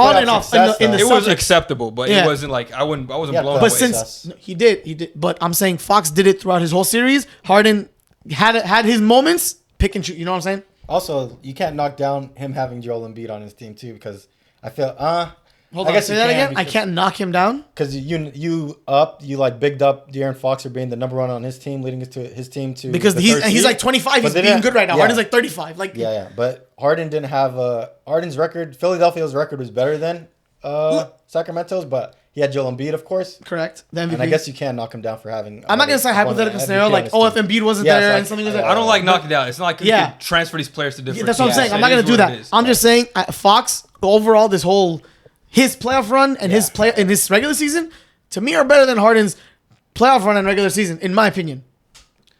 on playoff and off success, in the It was Celtics. acceptable, but Yeah. it wasn't like I wasn't Yeah, blown but away. But since success. no, he did. But I'm saying Fox did it throughout his whole series. Harden had his moments, pick and choose. You know what I'm saying? Also, you can't knock down him having Joel Embiid on his team too, because I feel Hold I on, guess say you that can again. I because- can't knock him down. Because you like bigged up De'Aaron Fox for being the number one on his team, leading his team to Because the he's third and he's seed. like 25. He's But they being didn't- good right now. yeah. Harden's like 35. Like Yeah. But Harden didn't have Harden's record. Philadelphia's record was better than Sacramento's, but he had Joel Embiid, of course. correct. The MVP. And I guess you can knock him down for having. I'm not gonna say hypothetical scenario like, oh, if Embiid wasn't Yeah, it's there like- and something was yeah. there. I don't like knocking down. It's not like you Yeah. can transfer these players to different. Yeah, that's what I'm teams. saying. I'm It not gonna is do what that. it is. I'm just saying Fox overall this whole his playoff run and his play in his regular season to me are better than Harden's playoff run and regular season in my opinion.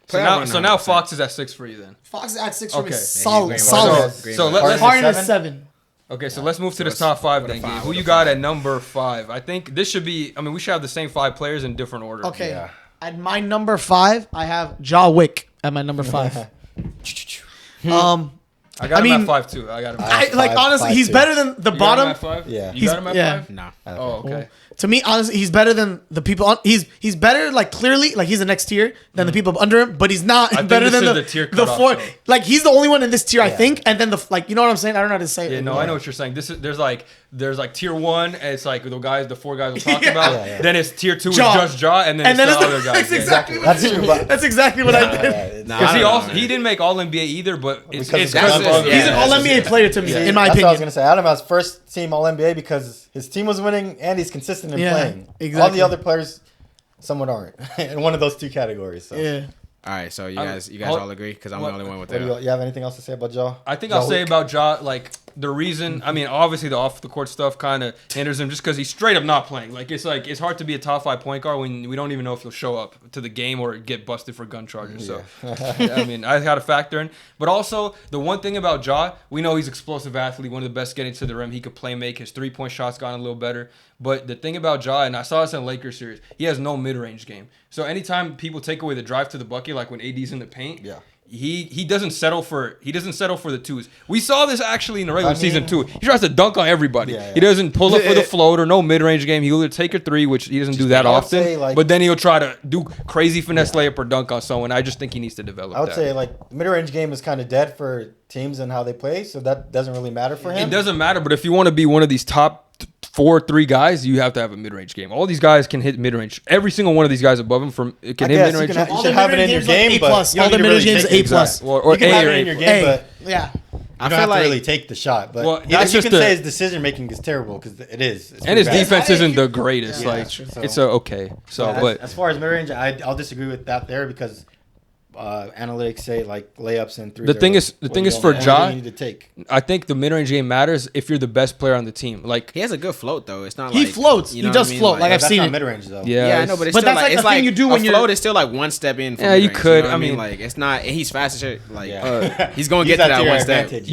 So now Fox is at 6 for you then. Fox is at 6 for me. Okay. Solid. Yeah, Solid. So let's Harden is 7. okay. So let's move to this what's- top 5 what a then. five, Gabe. Who what a you got at number 5? I think this should be. I mean, we should have the same 5 players in different order. Okay. Yeah. At my number 5, I have Ja Wick at my number 5. I got I him mean, at 5 too. I got him. I Five, like honestly, five, he's two. better than the You got him bottom. at 5? Yeah. You got him at yeah. 5? No. Oh, okay. To me, honestly, he's better than the people on. He's better, like clearly, like he's the next tier than the people under him. But he's not think better this than is the the tier the cutoff, 4. though. Like he's the only one in this tier, I Yeah. think. And then the like, you know what I'm saying? I don't know how to say it. Yeah, no, I know what you're saying. This is there's like tier 1, and it's like the 4 guys we're talking Yeah. about. Yeah, yeah. Then it's tier 2 is Ja. just Ja, and then it's it's the other guys. That's exactly what That's I did. true, but- That's exactly what I did. Because Nah, Because I don't know, he didn't make All NBA either, but it's Because because of of Gun- other He's an Yeah, All that's NBA just- player to me, in my That's what I was opinion. gonna say. Adam has first team All NBA because his team was winning and he's consistent in Yeah, playing. All exactly. the other players, somewhat aren't in one of those 2 categories. So. Yeah. All right, so you I'm- guys hold- all agree because I'm what- the only one with What do that. you have anything else to say about Ja? I think Ja I'll say Wick? about Ja, like the reason. I mean, obviously the off the court stuff kind of hinders him just because he's straight up not playing. Like it's hard to be a top 5 point guard when we don't even know if he'll show up to the game or get busted for gun charges. So I mean, I got to factor in. But also the one thing about Ja, we know he's an explosive athlete, one of the best getting to the rim. He could play make. His 3-point shots gotten a little better. But the thing about Ja, and I saw this in the Lakers series, he has no mid range game. So anytime people take away the drive to the bucket, like when AD's in the paint, Yeah. He doesn't settle for the twos. We saw this actually in the regular I mean- season too. He tries to dunk on everybody. Yeah, yeah. He doesn't pull up for the float or no mid range game. He'll either take a 3, which he doesn't do that I would often. say, like- but then he'll try to do crazy finesse layup or dunk on someone. I just think he needs to develop. I would that. say like the mid-range game is kind of dead for teams and how they play, so that doesn't really matter for him. It doesn't matter. But if you want to be one of these top 4-3 guys, you have to have a mid range game. All these guys can hit mid range. Every single one of these guys above him can I hit guess mid you range. can have, you All should the have it in mid-range your games, like game, A+. but All you don't the need to mid-range really games, take A+. the shot. Or You can A have or it A+. in your game, but Yeah. I you don't feel have like to really take the shot. But Well, you that's can just say a- his decision making is terrible because it is. It's And his pretty bad. defense isn't the greatest. Yeah, like that's true. it's a okay. So, Yeah, but as far as mid-range, I'll disagree with that there because analytics say like layups and threes. The thing is for Ja, you need to take. I think the mid range game matters if you're the best player on the team. Like he has a good float though. It's not He like floats. you know He does what I mean? float. Like, I've That's seen not it. mid-range though. yeah, Yeah, I know, but it's But still that's like like it's the thing like you do when a you're- float is still like one step in. From Yeah, you mid-range, could. know what I mean- like it's not. And he's fast as shit. Like Yeah. he's gonna Use get to that to your one step. advantage,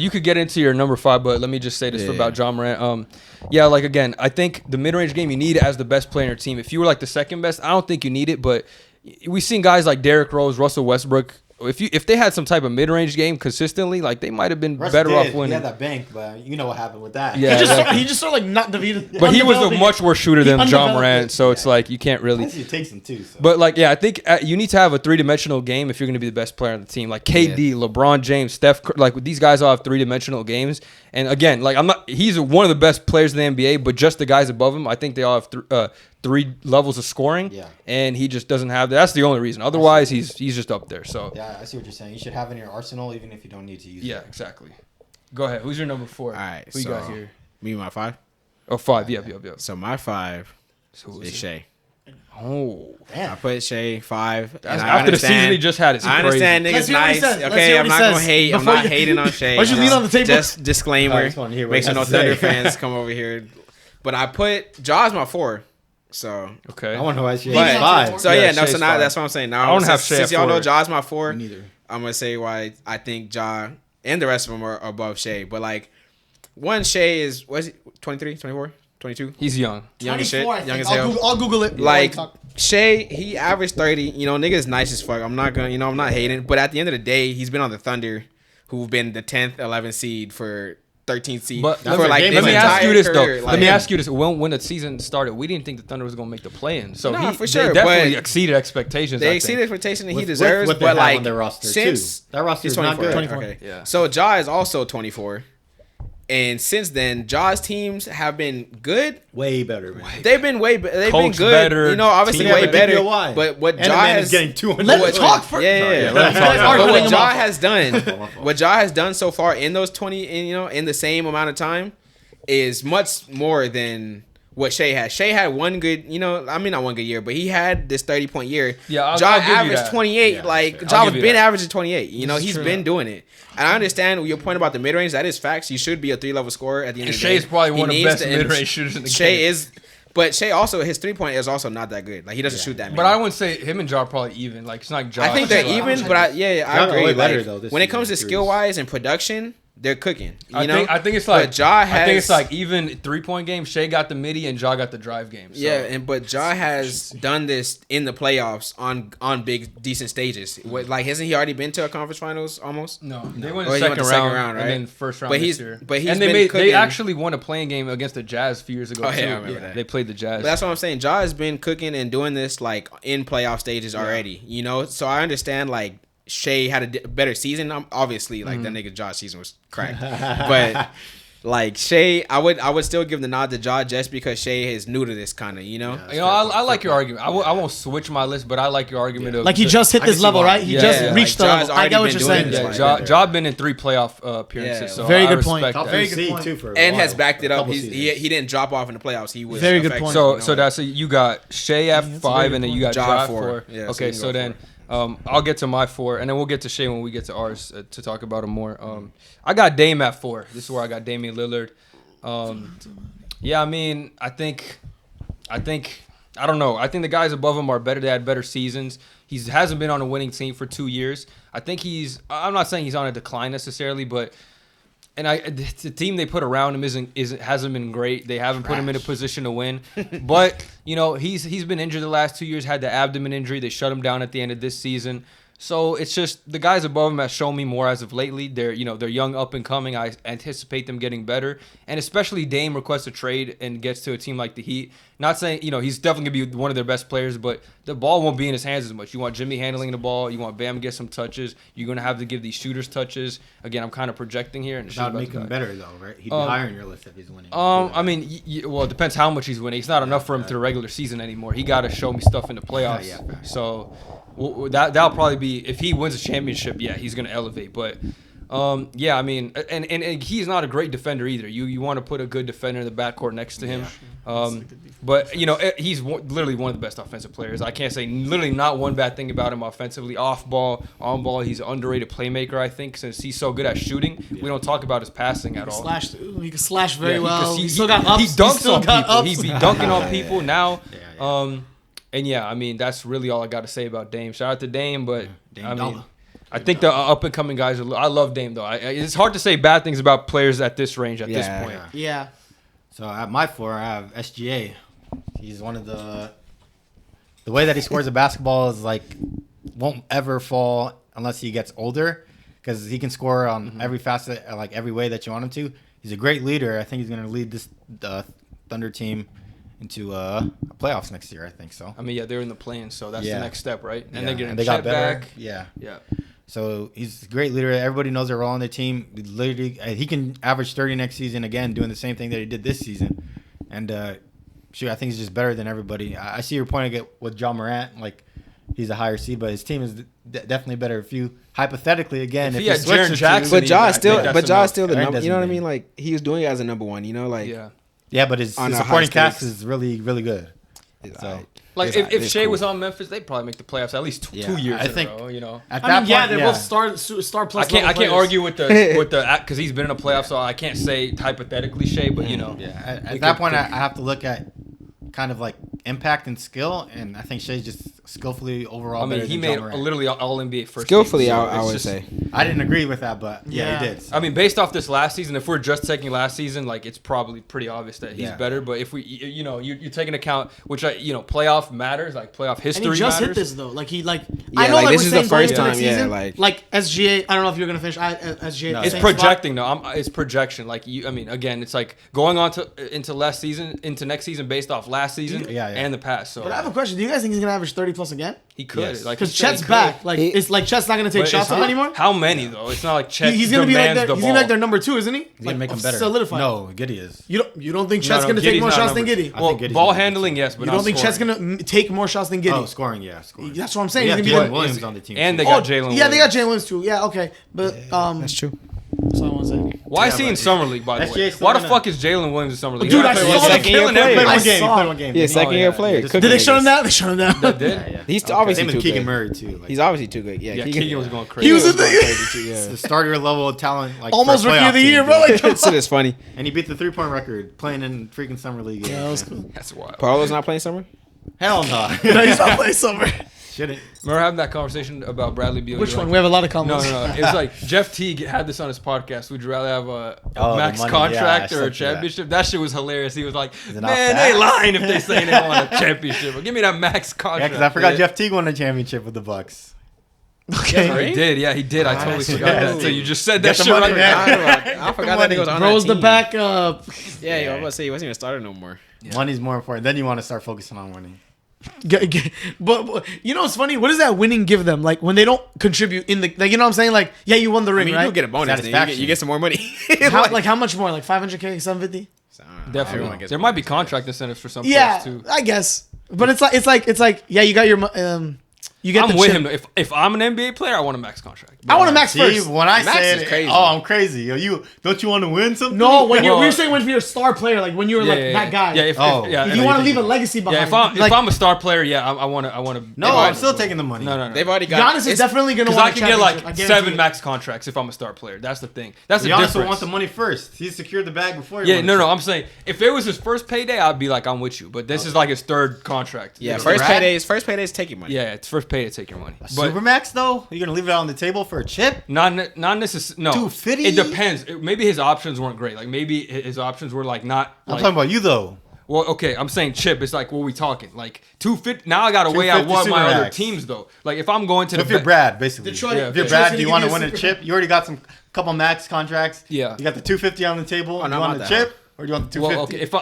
you could get into your number 5, but let me just say this Yeah. about John Morant. Yeah, like again, I think the mid range game you need as the best player in your team. If you were like the second best, I don't think you need it, but we've seen guys like Derrick Rose, Russell Westbrook. If they had some type of mid range game consistently, like they might have been Russ better did. off He winning. had that bank, but you know what happened with that. Yeah. He just sort of like not defeated. But he was a undeveloped. much worse shooter than John undeveloped Morant, it. so it's like you can't I really. guess he takes them too. So. But like, yeah, I think you need to have a 3-dimensional game if you're going to be the best player on the team. Like KD, LeBron James, Steph, like these guys all have 3-dimensional games. And again, like he's one of the best players in the NBA, but just the guys above him, I think they all have 3 levels of scoring. Yeah. And he just doesn't have that. That's the only reason. Otherwise, he's just up there. So Yeah, I see what you're saying. You should have it in your arsenal even if you don't need to use yeah, it. exactly. Go ahead. Who's your number 4? All right, Who you so got here? me my 5. Oh, 5. Yep. So my 5 So who is is it? Shea. Oh. I Damn. put Shea 5. That's and I after the season understand- he just had. It's I understand Let's niggas hear what he nice. says. Let's Okay, hear I'm what not he gonna says. hate. I'm Before not you- hating on Shea. Why don't you lean on the table? Just disclaimer. I just wanna hear what Make he sure no has to Thunder say. fans come over here. But I put Jaws my 4. So Okay. I want to know why she But- has 5. so Yeah, yeah, no. Shea's So now 5. that's what I'm saying. Now I don't have since, Shea since at y'all know 4. Jaws my 4, Neither. I'm gonna say why I think Ja and the rest of them are above Shea. But like, one Shea is what is he? 23, 24, 22? He's young. Young as shit. 24, I Young think. as hell. I'll Google it. Like Talk. Shea, he averaged 30. You know, nigga's nice as fuck. I'm not not hating. But at the end of the day, he's been on the Thunder, who've been the 10th, 11th seed for 13th seed But for like game let this me ask entire you this career. though. Like, Let me ask you this: when the season started, we didn't think the Thunder was going to make the play-in. So Nah, he for sure, they definitely but exceeded expectations. I They think. exceeded expectation that he With deserves. what they But have like on their roster, since too. That roster he's is not 24. good. Okay. Yeah. So Ja is also 24. And since then, Ja's teams have been good. Way better, man. They've been way better. They've been Coach good. better, You know, obviously team. way Yeah, but better. DPOY. But what And Ja the man has is getting 200. Let's talk for. Yeah. let him talk. Are But cutting what him Ja off. has done, what Ja has done so far in those 20, in the same amount of time, is much more than what Shea had. Shea had one good, not one good year, but he had this 30-point year. Yeah, I'll Ja give you averaged that. 28. Yeah, like fair. Ja I'll was give you been that. averaging 28. He's true. been doing it. And I understand your point about the mid range. That is facts. You should be a 3-level scorer at the end And of the day. Shea's probably He one of the needs best to- mid-range shooters in the Shea game. is, but Shea also his 3-point is also not that good. Like he doesn't shoot that. But many. I wouldn't say him and Ja are probably even. Like it's not Ja. I think they're Ja. even, but I Ja agree. way better, Like, though, this when it season comes to in threes. skill wise and production, they're cooking. I think it's like Ja has, I think it's like even 3-point game. Shea got the midi and Ja got the drive game. So. but Ja has done this in the playoffs on big decent stages. Like hasn't he already been to a conference finals almost? No, they went Oh, the he went second the second round, round, right? and then first round But this he's- year. but he's and been they cooking. actually won a playing game against the Jazz a few years ago Oh, too. yeah, I remember that. They played the Jazz. But that's what I'm saying. Ja has been cooking and doing this like in playoff stages already. So I understand like Shea had a better season. Obviously, like that nigga Ja's season was crack, but. Like Shea, I would still give the nod to Ja just because Shea is new to this kind of, I like your argument. I won't switch my list, but I like your argument of Like he just hit I can this see level, why. right? He Yeah, just yeah. reached Like, the Ja's level. I get what already you're been doing saying. this, yeah, like- Ja been in 3 playoff appearances. Yeah. So Very I good point. respect Top that. Very 3 good seed point. too for a And while, has backed it a up. couple He seasons. didn't drop off in the playoffs. He was Very good effective, point. So that's you got Shea at that's a 5, very and then good you got point. Ja Ja at 4. 4. Yeah, so Okay, you can so go then I'll get to my 4, and then we'll get to Shea when we get to ours to talk about him more. I got Dame at 4. This is where I got Damian Lillard. Yeah, I mean, I don't know. I think the guys above him are better. They had better seasons. He hasn't been on a winning team for 2 years. I think I'm not saying he's on a decline necessarily, but the team they put around him hasn't been great. They haven't put him in a position to win. But he's been injured the last 2 years. Had the abdomen injury. They shut him down at the end of this season. So it's just the guys above him have shown me more as of lately. They're young, up and coming. I anticipate them getting better, and especially Dame requests a trade and gets to a team like the Heat. Not saying he's definitely gonna be one of their best players, but the ball won't be in his hands as much. You want Jimmy handling the ball. You want Bam to get some touches. You're gonna have to give these shooters touches. Again, I'm kind of projecting here, and That would make him better though, right? He'd be higher on your list if he's winning. I mean, well, it depends how much he's winning. It's not enough for him to the regular season anymore. He got to show me stuff in the playoffs. Yeah. So that'll probably be if he wins a championship. Yeah, he's gonna elevate. But yeah, I mean, and he's not a great defender either. You want to put a good defender in the backcourt next to him. But he's literally one of the best offensive players. I can't say literally not one bad thing about him offensively. Off ball, on ball, he's an underrated playmaker. I think since he's so good at shooting, we don't talk about his passing at all. He can slash very well. because He still got ups. He dunks still on got people. ups. He be dunking on people now. Yeah. And yeah, I mean that's really all I got to say about Dame. Shout out to Dame, but Dame I mean, Dollar. I think the up and coming guys I love Dame though. It's hard to say bad things about players at this range at this Yeah. point. Yeah. So at my 4, I have SGA. He's one of the way that he scores a basketball is like won't ever fall unless he gets older because he can score on every facet, like every way that you want him to. He's a great leader. I think he's going to lead this Thunder team into playoffs next year. I think so. I mean, yeah, they're in the play-in, so that's Yeah. the next step, right? And Yeah. they're getting they got Chet better. back. Yeah. Yeah. So he's a great leader. Everybody knows their role on the team. Literally, he can average 30 next season again, doing the same thing that he did this season. And I think he's just better than everybody. I see your point with John Morant. Like he's a higher seed, but his team is definitely better. If you hypothetically again, If if he had you switch Jaren the two- Jackson, But Ja I is still, think but that's Ja enough. is still the Aaron number. You know what I doesn't mean? Like he was doing it as a number one. Like Yeah. yeah, but his On a supporting high cast stakes. is really, really good. So Like It's if Shea cool. was on Memphis, they'd probably make the playoffs at least two years I in think a row. at I that mean, yeah, point, they're both star plus. I can't argue with the because he's been in a playoff, so I can't say hypothetically Shea, but Yeah, we at that could point, I think. have to look at kind of like impact and skill, and I think Shea's just skillfully overall. I mean, better he than made Ja Morant. literally all NBA first. skillfully, team, so I it's would just- say. I didn't agree with that, but yeah, he Yeah. did. I mean, based off this last season, if we're just taking last season, like it's probably pretty obvious that he's Yeah. better. But if you take into account, which playoff matters, like playoff history And he just matters. hit this though. Like he I Yeah, know like, like this we're is the saying going first into next time, yeah, season, like SGA. I don't know if you're gonna finish SGA. No. the It's same spot. projecting though. It's projection. Like I mean, again, it's like going on into last season, into next season based off last season Yeah. and the past. So But I have a question. Do you guys think he's gonna average 30 plus again? He could. Yes. Like, Because he said he Chet's could. back. Like it's like Chet's not gonna take But shots it's up not- anymore. How many though? It's not like Chet He's gonna be like demands their, the he's ball. gonna be like their number 2, isn't he? He's gonna make him better. Solidified. No, Giddy is. You don't think No, Chet's no, gonna take Giddey's more not shots than number Giddy? I Well, think Giddey's ball number handling, two. yes, but You not don't think Chet's scoring. gonna take more shots than Giddy? Oh, scoring, yeah, scoring. That's what I'm saying. Yeah, He's gonna Jalen be Williams on the team. And too. they got Jalen Yeah, they got Williams. Jalen Williams too. Yeah, okay, but That's true. that's all I want to say. Why is Yeah, he in but- Summer League, by the way? SGA still Why the gonna- fuck is Jalen Williams in Summer League? Dude, I He's saw killing the second year killing player. He played I one game. He saw- played one game. Yeah, He- second year player. Did Did they show him that? They showed him that. They did? Yeah. He's Same obviously with too Keegan good. Murray too. Like, He's obviously too good. Yeah, Yeah, Keegan Keegan was going crazy. He was in going the crazy too. the Yeah. starter level of talent, like almost for a rookie of playoff the year, team, bro. Like, That shit is funny. And he beat the 3-point record playing in freaking summer league. yeah, that was cool. That's wild. Paulo's not playing summer. Hell no. No, he's not playing summer. Shouldn't. Remember having that conversation about Bradley Beal? Which You're one? like, We have a lot of No, comments. no, no. It's like Jeff Teague had this on his podcast. Would you rather have a Oh, the max money. contract Yeah, I or a sent you that. championship? That shit was hilarious. He was like, it not man, they facts?" lying if they say they want a championship. But give me that max Yeah, contract. because I forgot Jeff Teague won the championship with the Bucks. Okay. Oh, he did. Yeah, he did. I totally see forgot that. that. So you just said Get that the shit money, right man. there. I forgot that nigga was on Bro's that the team. backup. Yeah, I was about to say he wasn't even starting no more. Money's more important. Then you want to start focusing on winning. But you know what's funny? What does that winning give them? Like when they don't contribute in the, like, you know what I'm saying? Like, yeah, you won the I ring, mean, you right? do get a bonus. Then. Satisfaction. You get some more money. Like how much more? Like 500K, 750? Definitely. Everyone gets There might be bonus. contract incentives for some Yeah, players too. I guess. But it's like yeah, you got your you get I'm the with chip. him. If I'm an NBA player, I want a max contract. I want a max See, first. when I Max said is it, crazy. oh, I'm crazy. Yo, you don't you want to win something? No, when you're Well, we're saying when you're a star player, like when you were like that guy. Yeah, if Oh. yeah, you if- want to leave a legacy behind. yeah, if I'm a star player, yeah, I want to. No, I'm still taking the money. No. They've already got. Giannis is definitely gonna Because want I a can get championship. I like guarantee 7 it. max contracts if I'm a star player. That's the thing. That's the Giannis difference. will want the money first. He's secured the bag before. Yeah, no. I'm saying if it was his first payday, I'd be like, I'm with you. But this is like his third contract. Yeah, You know? first Brad? paydays taking money. Yeah, it's first payday to take your money. But Supermax though, you're gonna leave it on the table for a chip? not necessarily. No, 250? It depends. Maybe his options weren't great. Like maybe his options were like not. I'm Like, talking about you though. well, okay, I'm saying chip. It's like what we talking? Like 250. Now I gotta weigh out 250 what my other Supermax. teams though. Like if I'm going to So the if you're be- Brad, basically. Detroit- Yeah, If you're Detroit's Brad, gonna do you give want you to a win a super- chip? You already got some couple max contracts. Yeah. You got the 250 on the table. Oh, no, you want I'm the not chip or do you want the 250? Well, okay, if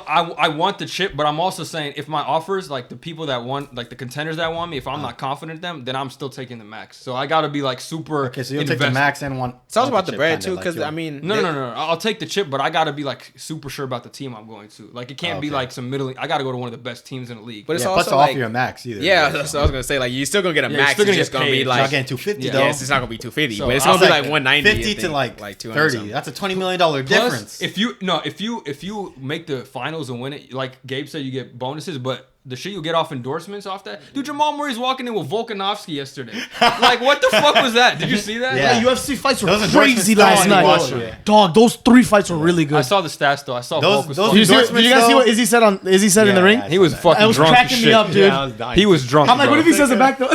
I want the chip, but I'm also saying if my offers, like the people that want, like the contenders that want me, if I'm not confident in them, then I'm still taking the max. So I gotta be like super. Okay, so you'll take the invested. max and one. It's also want about the chip, bread kinda, too, like because you- I mean, No. I'll take the chip, but I gotta be like super sure about the team I'm going to. Like it can't be Okay. like some middling. I gotta go to one of the best teams in the league. But it's Yeah, plus also to like, offer you a max either. yeah, that's what I was gonna say. Like you're still gonna get a Yeah, you're max. still It's gonna just get gonna be paid. You're not like, getting 250 Yeah. though. yes, it's not gonna be 250, So but it's I'll gonna be say like 190. 50 I to think, like 200 30. something. That's a $20 million Plus, difference. if you make the finals and win it, like Gabe said, you get bonuses, but the shit you get off endorsements off that. Dude, Jamal Murray's walking in with Volkanovski yesterday. Like, what the fuck was that? Did you see that? Yeah. Yeah, UFC fights were Those endorsements crazy still last on night. watch it. Dog, those 3 fights were really good. I saw the stats though. I saw Those- Volk was those fucking- Did you, did you guys see what Izzy said on? Izzy said in the Yeah, ring. yeah, He was fucking It was drunk as cracking me shit. up, dude. Yeah, I was dying. He was drunk. I'm like, bro. what if he says it back though?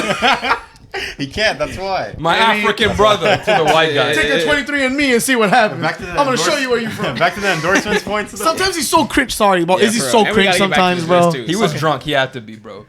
He can't. That's why. My African brother to the white guy. Take a 23 and me and see what happens. Back to the I'm gonna show you where you're from. Back to the endorsements points. though. Sometimes he's so cringe. Sorry, bro. Yeah, Izzy's for so real. And we cringe gotta get back to sometimes, this bro. list, too. He was drunk. He had to be, bro.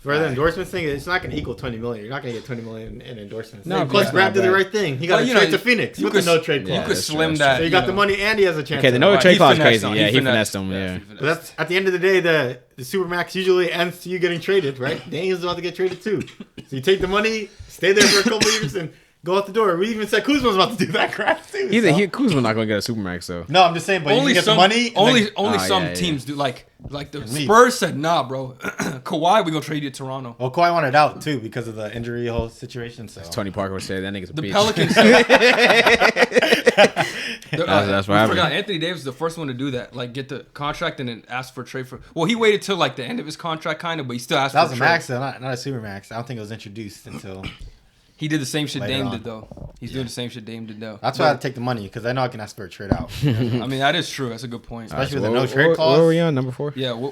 For the endorsement thing, it's not going to equal 20 million. You're not going to get 20 million in endorsements. No, Plus, yeah. Brad did the Not right thing. He got Well, a you trade know, to Phoenix you with could- the no trade You clause. could that's slim true, that. So you got the know. money and he has a chance. Okay, the at no it. trade He clause finessed crazy. him. Yeah, he finessed him. Yeah, Yeah. he finessed. But that's at the end of the day, the Supermax usually ends to you getting traded, right? Daniel's about to get traded too. So you take the money, stay there for a couple years, and go out the door. We even said Kuzma's about to do that crap too. He's so. Kuzma's not gonna get a supermax though. No, I'm just saying, but Only you can get some the money. and Only then- only Ah, some yeah, yeah. teams do. Like the me. Spurs said, nah, bro. Kawhi, we gonna trade you to Toronto. Well, Kawhi wanted out too because of the injury whole situation. So Tony Parker would say that nigga's a The bitch. Pelicans. That's what I happened. forgot. Anthony Davis was the first one to do that. Like get the contract and then ask for a trade for. Well, he waited till like the end of his contract, kind of, but he still asked that for was a a trade. max, though, not a Supermax. I don't think it was introduced until. He did the same shit Later Dame on. did though. He's doing the same shit Dame did though. That's why I take the money because I know I can ask for a trade out. I mean, that is true. That's a good point. Especially with the no trade clause. Where were we on? Number 4? Yeah. Who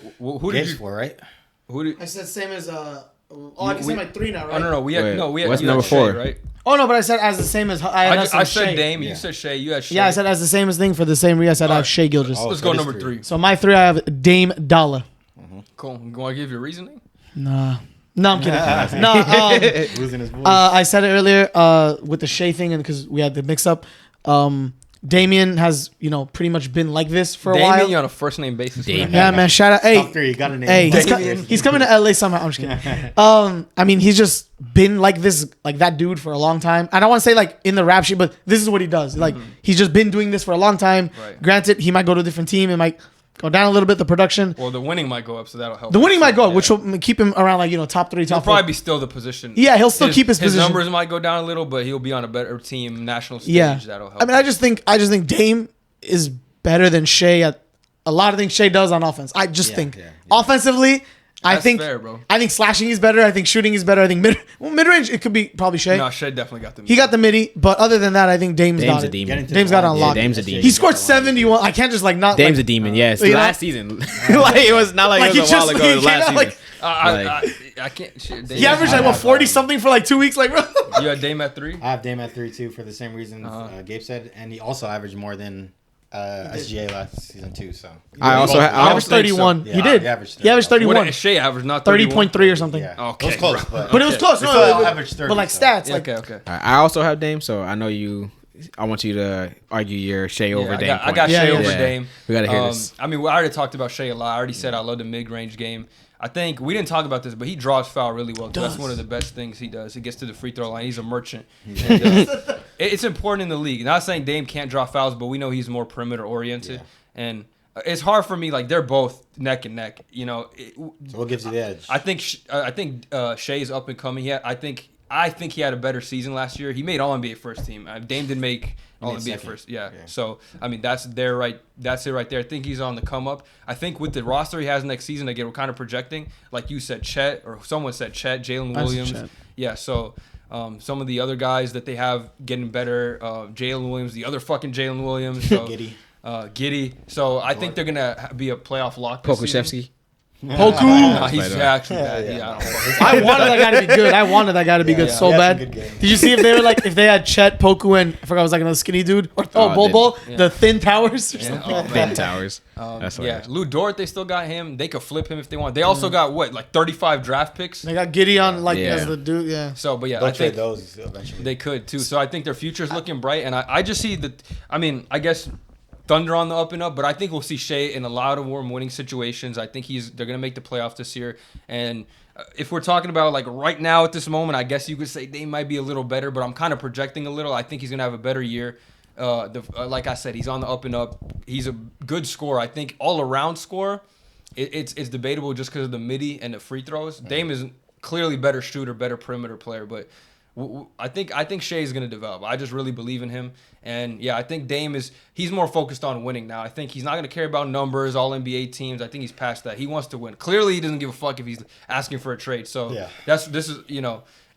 did Gabe's you? for right? Who did? I said same as I can say my 3 now, right? Oh no, we had Wait, no, we had. what's you had number Shea, 4? right? Oh no, but I said as the same as I said Shea. Dame. Yeah. You said Shea. You had Shea. Yeah, I said as the same as thing for the same reason. I said I have Alright. Shea Gilgeous. Oh, Let's so go it is number 3. So my 3, I have Dame Dollar. Cool. You want to give your reasoning? Nah. No, I'm kidding. No, Losing his voice. I said it earlier with the Shea thing, and because we had the mix up. Damian has, pretty much been like this for a Damian, while. you on a first name basis. Damian. Yeah, man. Shout out. Hey, Top 3, you got a name. Hey, Damian. he's coming to LA somehow. I'm just kidding. I mean, he's just been like this, like that dude for a long time. I don't want to say like in the rap sheet, but this is what he does. Like he's just been doing this for a long time. Right. Granted, he might go to a different team. It might go down a little bit. The production, Well, the winning might go up, so that'll help. the winning might go up, Yeah. which will keep him around like top 3, He'll top 4. probably be still the position. Yeah, he'll still keep his position. numbers might go down a little, but he'll be on a better team, national stage. Yeah, That'll help. I mean, I just think Dame is better than Shea at a lot of things Shea does on offense. I just think offensively, I That's think fair, bro. I think slashing is better. I think shooting is better. I think mid range it could be probably Shea. No, Shea definitely got the. He got the midi, but other than that, I think Dame's Dame's got a it. demon. Dame's got it on Yeah, lock. Dame's a demon. He scored 71. I can't just not. Dame's like, a demon. Yes, you know? last season. Like it was not like Like it was he a while just- ago. It he was came last out, season. like- I can't. Shit, He averaged like what 40 something for like 2 weeks, like bro. You had Dame at 3. I have Dame at 3 too for the same reasons Gabe said, and he also averaged more than SGA last season too. So I also He I averaged also- 31. Yeah, He did. he averaged He averaged 31. What did Shea average? Not 30.3 or something. yeah, Okay, it was close, bro. But it was close. He No, still but, averaged 30, but like so. stats, Yeah, like okay. I also have Dame, so I know you. I want you to argue your Shea over Yeah, Dame. I got point. Yeah, Shea yeah. over Yeah. Dame. We gotta hear this. I mean, I already talked about Shea a lot. I already said I love the mid-range game. I think we didn't talk about this, but he draws foul really well. That's one of the best things he does. He gets to the free throw line. He's a merchant. And, it's important in the league. Not saying Dame can't draw fouls, but we know he's more perimeter oriented. And it's hard for me. Like they're both neck and neck. So what gives you the edge? I think Shea is up and coming. I think he had a better season last year. He made All NBA first team. Dame didn't make All NBA second. first. Yeah. So I mean that's it right there. I think he's on the come up. I think with the roster he has next season, again we're kind of projecting, like you said, Chet, or someone said Chet, Jalen I said Williams. Chet. Yeah. So some of the other guys that they have getting better. Jalen Williams, the other fucking Jalen Williams. So, Giddy. So I think they're gonna be a playoff lock. This season. Pokuševski. Poku. Nah, he's actually bad. Yeah, I don't fucking- I wanted that guy to be good. I wanted that guy to be good so he had bad. some good games. Did you see if they were like if they had Chet, Poku, and I forgot it was like another skinny dude or Bol, yeah. the thin towers or Yeah. something. Oh, Thin man. Towers. That's Yeah, hilarious. Lou Dort, they still got him. They could flip him if they want. They also got like 35 draft picks. They got Gideon like Yeah. as the dude. Yeah. So, but yeah, They'll I think trade those eventually. they could too. So I think their future's looking bright, and I just see that. I mean, I guess Thunder on the up and up, but I think we'll see Shea in a lot of warm winning situations. I think they're gonna make the playoffs this year, and if we're talking about like right now at this moment, I guess you could say they might be a little better, but I'm kind of projecting a little. I think he's gonna have a better year. Like I said, he's on the up and up. He's a good scorer. I think all around score, it's debatable just because of the midi and the free throws. Dame is clearly better shooter, better perimeter player, but I think Shea is going to develop. I just really believe in him. And yeah, I think Dame he's more focused on winning now. I think he's not going to care about numbers, all NBA teams. I think he's past that. He wants to win. Clearly, he doesn't give a fuck if he's asking for a trade. So Yeah. this is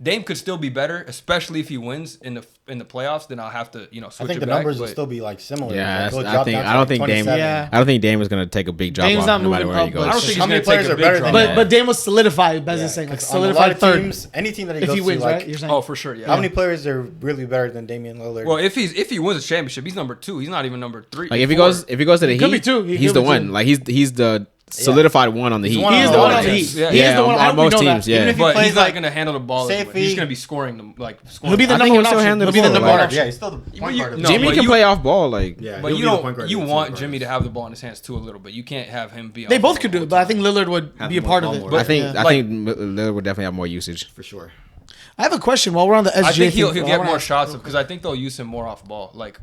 Dame could still be better, especially if he wins in the playoffs. Then I'll have to switch I think it the back, numbers will but- still be like similar. Yeah, Like, they'll I drop think down to I don't like think Dame. 27. Yeah. I don't think Dame is gonna take a big drop Dame's off not no matter moving where he up, goes. but- I don't think How he's many going to take players a are big better drop. than But but Dame was solidified, Bez is saying, like 'Cause on a lot solidified of third. teams, any team that he If goes he wins, to, like, right? You're saying. Oh, for sure, yeah. how many players are really better than Damian Lillard? Well, if he wins a championship, he's number 2. He's not even number 3. Like if he 4. goes to the He could be Heat, two. He he's could the be one. two. Like he's the solidified one on the Heat. one He is on the the one on the offense. Heat. Yeah, He is the one. I on hope we most know teams. that. Yeah, Even if he But plays he's not like going to handle the ball. say He's if going he- to be scoring them He'll be the I number think one he'll still option. handle He'll be the the number ball. one yeah, option. he's still the point you- guard. no, Jimmy but can you- play off ball. Like Yeah, But he'll you be the point guard you of the want team Jimmy to first. have the ball in his hands too a little bit. You can't have him be. They off both the could ball do it, but I think Lillard would Have be a more part of ball it. more. I think Yeah. I think Lillard would definitely have more usage. for sure. I have a question while we're on the SGA. I think he'll thing. I get wanna more ask- shots because I think they'll use him more off ball. Like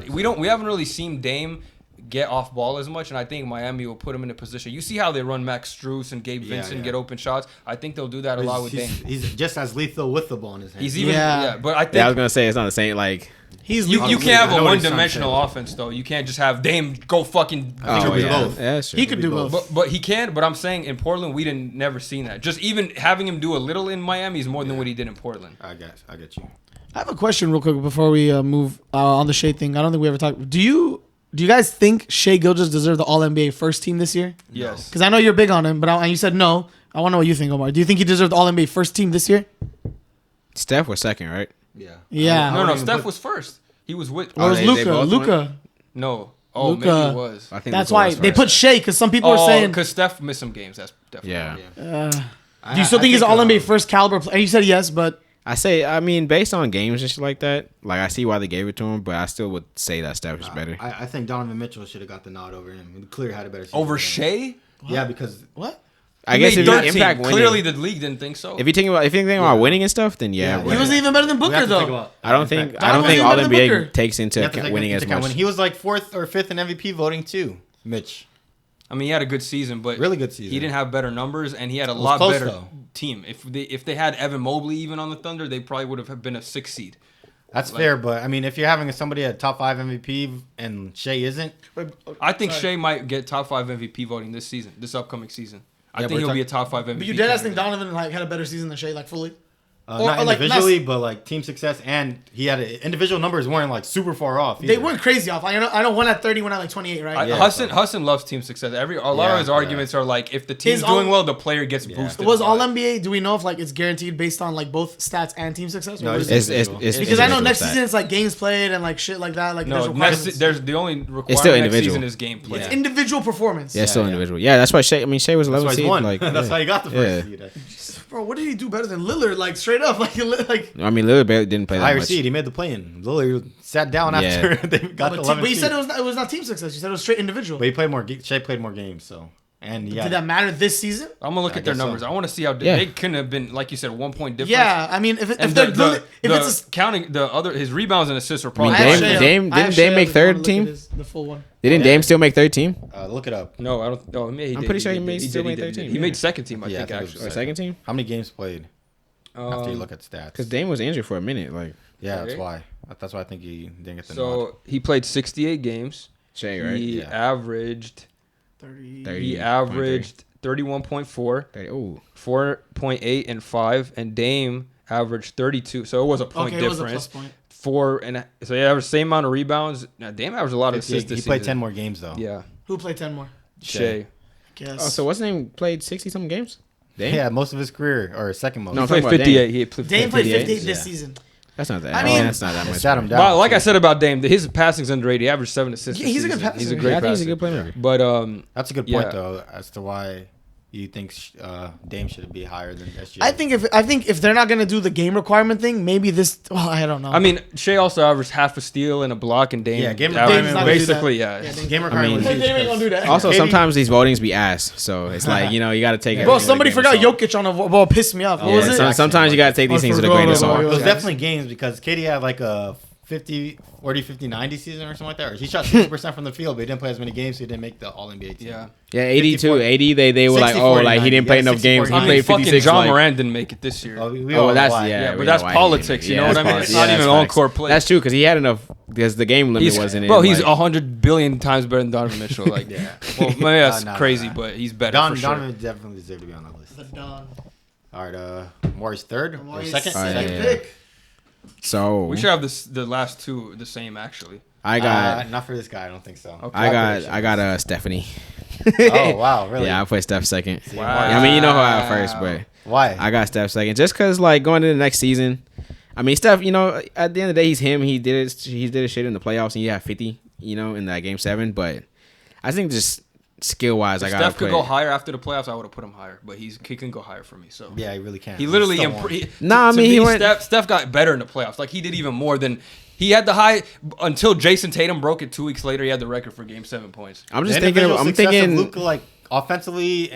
we haven't really seen Dame get off ball as much, and I think Miami will put him in a position. You see how they run Max Strus and Gabe Vincent yeah. get open shots. I think they'll do that a lot with Dame. He's just as lethal with the ball in his hand. He's even Yeah. but I think Yeah, I was gonna say it's not the same. Like He's you lethal. can't have I a know what he's one-dimensional trying to offense though. You can't just have Dame go fucking. oh be yeah, both. yeah, that's true. He could do both. But he can. But I'm saying in Portland we didn't never seen that. Just even having him do a little in Miami is more than what he did in Portland. I get you. I have a question real quick before we move on the Shea thing. I don't think we ever talked. Do you guys think Shea Gilgeous deserved the All NBA first team this year? Yes. Because I know you're big on him, but and you said no. I want to know what you think, Omar. Do you think he deserved the All NBA first team this year? Steph was second, right? Yeah. Yeah. No, even Steph put- was first. He was with. Or was they Luca? both Luca. No. Oh, Luka. maybe it was. I think That's Luka why was they first. put Shea because some people are Oh, saying. because Steph missed some games. That's definitely. Yeah. Do you still think he's an All NBA first caliber player? You said yes, but I mean, based on games and shit like that, like I see why they gave it to him, but I still would say that Steph is better. I think Donovan Mitchell should have got the nod over him. He clearly had a better season Over than him. Shea? Yeah, because What? I guess if you impact winning, Clearly, the league didn't think so. if you think about winning and stuff, then yeah. Yeah. but He wasn't even better than we Booker have to think though. about I don't think impact. I don't think Donovan all wasn't better than NBA Booker. takes into You have to take winning as into account much. when he was like 4th or 5th in MVP voting too. Mitch, I mean, he had a good season, but really good season. he didn't have better numbers, and he had a was lot close, better though. team. If they had Evan Mobley even on the Thunder, they probably would have been a 6th seed. That's fair, but I mean, if you're having somebody at top 5 MVP and Shea isn't, I think Shea might get top 5 MVP voting this upcoming season. I Yeah, think but he'll be a top 5 MVP. But you dead ass think candidate. Donovan like had a better season than Shea, like fully? not like, individually, but like team success, and he had individual numbers weren't like super far off. They either. weren't crazy off. I know one at 30, one at like 28, right? Yeah. Hassan loves team success. A lot of his arguments are like, if the team's His own- doing well, the player gets boosted. Was all But- NBA? Do we know if like it's guaranteed based on like both stats and team success? Or No, what it's is it? It's Because I know individual next stat. season it's like games played and like shit like that. Like No, requirements. there's the only requirement It's still next individual. season is game play. It's individual performance. Yeah, it's still yeah. individual. Yeah, that's why Shea was 11 That's why he's seed. won. Like, That's yeah. how he got the first seed. Bro, what did he do better than Lillard? Like straight up, like I mean, Lillard barely didn't play that Higher much. seed. He made the play-in. Lillard sat down Yeah. after they got the 11th but you seed. said it was not team success. You said it was straight individual. But he played more. Shea played more games, so Did that matter this season? I'm gonna look I at their guess so. numbers. I want to see how Yeah. they couldn't have been, like you said, 1 point difference. Yeah, I mean, if And it's counting the other, his rebounds and assists were I mean, probably. Dame didn't Dame make third team? The full one. Didn't Dame still make third team? Look it up. No, I don't. No, he I'm did, pretty sure he did, made- did, still he made did, 13, He yeah. made second team, I Yeah, think, I think it was actually. Or second team? How many games played? After you look at stats. Because Dame was injured for a minute. Like Yeah, that's Okay. why. That's why I think he didn't get the nod. So he played 68 games. Shea, right? He Yeah. averaged. 30. He averaged 31.4, 30. Ooh. 4.8, and 5, and Dame averaged 32. So it was a point Okay, it was a difference. plus point. So he averaged the same amount of rebounds. Now, Dame averaged a lot of 58 assists this he played season. 10 more games though. Yeah, Who played 10 more? Shea. Guess. Oh, so what's his name played 60 something games? Dame? Yeah, most of his career or second most. No, He I'm played talking about 58. He played Dame played 58. 58 this yeah. season. That's not that. I mean- that's not that much. Sat him down. Well, like I said about Dame, his passing's underrated. He averaged 7 assists. Yeah, this he's a good season. passer. He's a Yeah, great I think passer. he's a good playmaker. But That's a good point Yeah. though, as to why you think Dame should be higher than SGA. I think if they're not gonna do the game requirement thing, maybe this. Well, I don't know. I mean, Shea also averaged half a steal and a block, and Dame. Yeah, game averaged Dame's not gonna do basically, that. yeah. Dame- game requirement I mean- was Dame huge ain't gonna do that. Also, KD sometimes these votings be ass. So it's like, you got to take it. Bro, with a somebody grain of forgot salt. Jokic on a ball. Pissed me off. What was Yeah, it? sometimes you got to take these I things with a forgot grain of about salt. it. It was Okay. definitely games because KD had like a 50, 50, 90 season or something like that. Or he shot 60% from the field, but he didn't play as many games, so he didn't make the All NBA team. Yeah. Yeah, 82, 54 80. They were like, 60, oh, 40, like he didn't 90. play Yeah, enough 60, games. 40, He I mean, played fucking 56. John like, Moran didn't make it this year. We Oh, all that's know why. yeah. Yeah, we but know that's why he politics, didn't make it. you know Yeah, what I that's mean? politics. It's not Yeah, even that's on-court facts. play. That's true because he had enough because the game limit He's wasn't in. bro. He's like, 100 billion times better than Donovan Mitchell. Like, Yeah. well, maybe that's No, crazy, no. but he's better Don, for sure. Donovan definitely deserved to be on that list. The Don. All right, Morris third or Omari's second? second yeah. pick. so We should have the last two the same actually. I got not for this guy. I don't think so. Okay. I got Stephanie. Oh wow, really? Yeah, I put Steph second. Wow. I mean, you know who I had first, but Why? I got Steph second just because like going into the next season. I mean, Steph, at the end of the day, he's him. He did his shit in the playoffs, and he had 50, in that game 7. But I think just skill wise, I If got Steph could go higher after the playoffs, I would have put him higher. But he can go higher for me. So Yeah, he really can't. he literally Still won. Nah, I mean, he went- Steph got better in the playoffs. Like he did even more than he had the high until Jason Tatum broke it 2 weeks later. He had the record for Game 7 points. I'm The just thinking. individual I'm success of thinking. Luka, like offensively,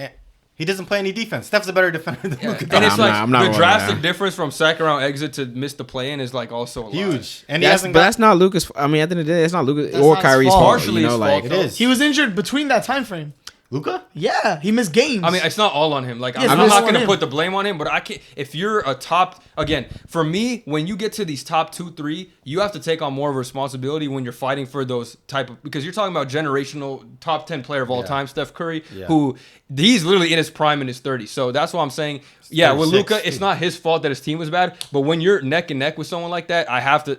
he doesn't play any defense. Steph's a better defender than Luka. And it's I'm not the rolling drastic that. difference from second round exit to miss the play in is like also a lot. Huge, and he That's, hasn't but got. that's not Lucas. I mean, at the end of the day, it's not Lucas That's or not his Kyrie's fault. fault. Partially his like fault, It is. He was injured between that time frame. Luka? Yeah, he missed games. I mean, it's not all on him. Like, Yeah, it's I'm not not all going on to him. put the blame on him, but I can't. If you're a top, again, for me, when you get to these top 2, 3, you have to take on more of a responsibility when you're fighting for those type of, because you're talking about generational top 10 player of all Yeah. time, Steph Curry, Yeah. who he's literally in his prime in his 30s. So that's why I'm saying, yeah, with 36, Luka, it's not his fault that his team was bad, but when you're neck and neck with someone like that, I have to,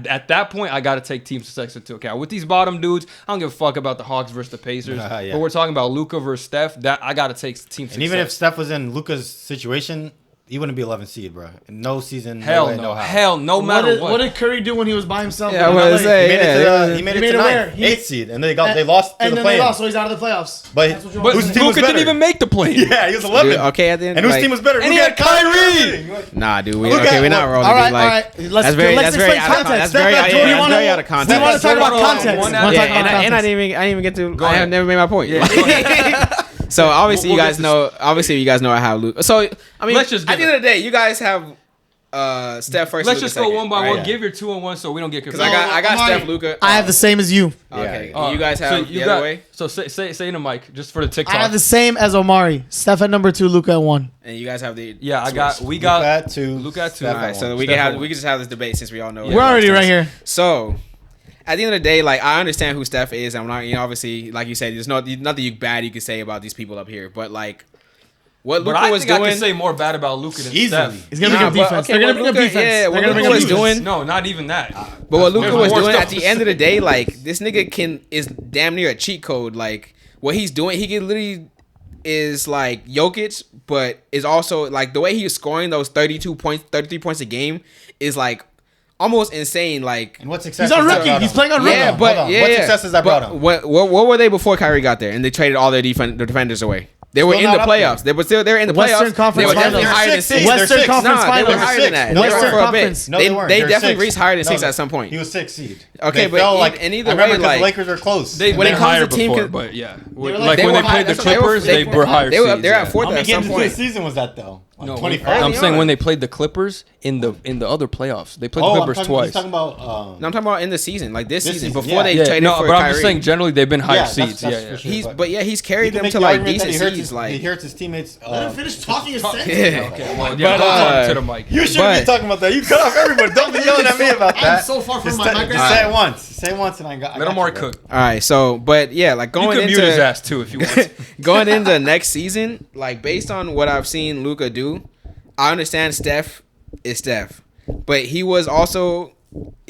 at that point, I got to take team success into account. With these bottom dudes, I don't give a fuck about the Hawks versus the Pacers, Yeah. but we're talking about Luka versus Steph, that I got to take team success. And even if Steph was in Luka's situation, he wouldn't be 11 seed, bro. No season. Hell way, no. how. Hell no matter What did Curry do when he was by himself? Yeah, in what LA? was that? He made it made to it where? ninth, He- 8th seed, and they lost to And the then they play-in. lost, so he's out of the playoffs. But- That's what you But want Whose to team say. was Luka didn't better? even make the play. Yeah, he was 11. Dude, okay, at the end, And whose like- team was better? And he Luka had Kyrie. Nah, dude. Luka- We're not rolling. All right, dude, like, all right. Let's That's very explain out of context. That's very Steph, yeah, Jordan, that's wanna- very out of We context. want to talk about Jordan, context. one We out- wanna Yeah, talk about and I context. didn't even get to. I ahead. have never made my point. Yeah, So obviously We'll you get guys to- know. Obviously you guys know I have Luka. So I mean, Let's just at the give end of the day, you guys have Steph first. Let's Luka just go second. one by one. Right. Give your 2 and 1 so we don't get Because confused. I got Omari, Steph, Luka. I have the same as you. Okay, Uh, you guys so have you the got, other way, So say in the mic just for the TikTok. I have the same as Omari. Steph at number 2, Luka at 1. and you guys have the. Yeah, I got. We Luka got. at 2. Luka at 2. Steph All at right, so 1. we Steph can at we can just have this debate since we all know. We're already right here. So, at the end of the day, like I understand who Steph is. I'm not, obviously, like you said, there's nothing bad you can say about these people up here. But like, what But Luka I was think I doing, can say more bad about Luka than Easily. Steph. He's going to Nah, bring up but defense. okay, They're going to what bring up Luka- defense. yeah, They're what going to bring Luka up was defense. doing- No, not even that. but what Luka There's was more doing stuff at to the end of the say. day, like this nigga is damn near a cheat code. Like what he's doing, he can literally is like Jokic, but is also like the way he is scoring those 33 points a game is like almost insane. Like And what success He's on has that rookie. brought He's him? playing on Hold rookie. yeah, on, but hold on. yeah, What yeah. success has that But brought him? What were they before Kyrie got there and they traded all their defenders away? They were Still in the not up playoffs. They were still there in the Western playoffs. Conference They were definitely Finals. higher than Six six. seeds. They're Western six. Conference Nah, they Finals. were higher than that. No, They they were weren't. for a Conference. bit. No, they weren't. They They're definitely six. reached higher than No, six they- at some point. He was 6th seed. Okay, They but fell, in either I remember way, 'cause like the Lakers were close. They've When it been comes higher to team before, con- but yeah. were Like like- when they were played the high- they were- Clippers, they were higher They were seeds, at yeah. fourth How at many some games into the point. season was that though? Like No, 25. I'm saying on. when they played the Clippers in the other playoffs. They played the Oh, I'm Clippers talking, twice. he's talking about. No, I'm talking about in the season, like this This season, season, before yeah. they Yeah, traded no, for but Kyrie. I'm just saying generally they've been higher Yeah, that's- seeds. that's Yeah, for yeah. sure. He's, but but yeah, he's you carried can them make to the like argument that decent he hurts seeds. he Like, hurts his teammates. Let him finish talking a sentence. Okay, well, yeah, But, talk to the mic. You shouldn't But- be talking about that. You cut off everybody. Don't be yelling at me about I'm that. so far from Just my say- microphone. Just say it once. Say it once, and I got. Let Omari cook. all right, so but yeah, like You going can mute his into ass too if you want. going into next season, like based on what I've seen Luka do, I understand Steph is Steph, but he was also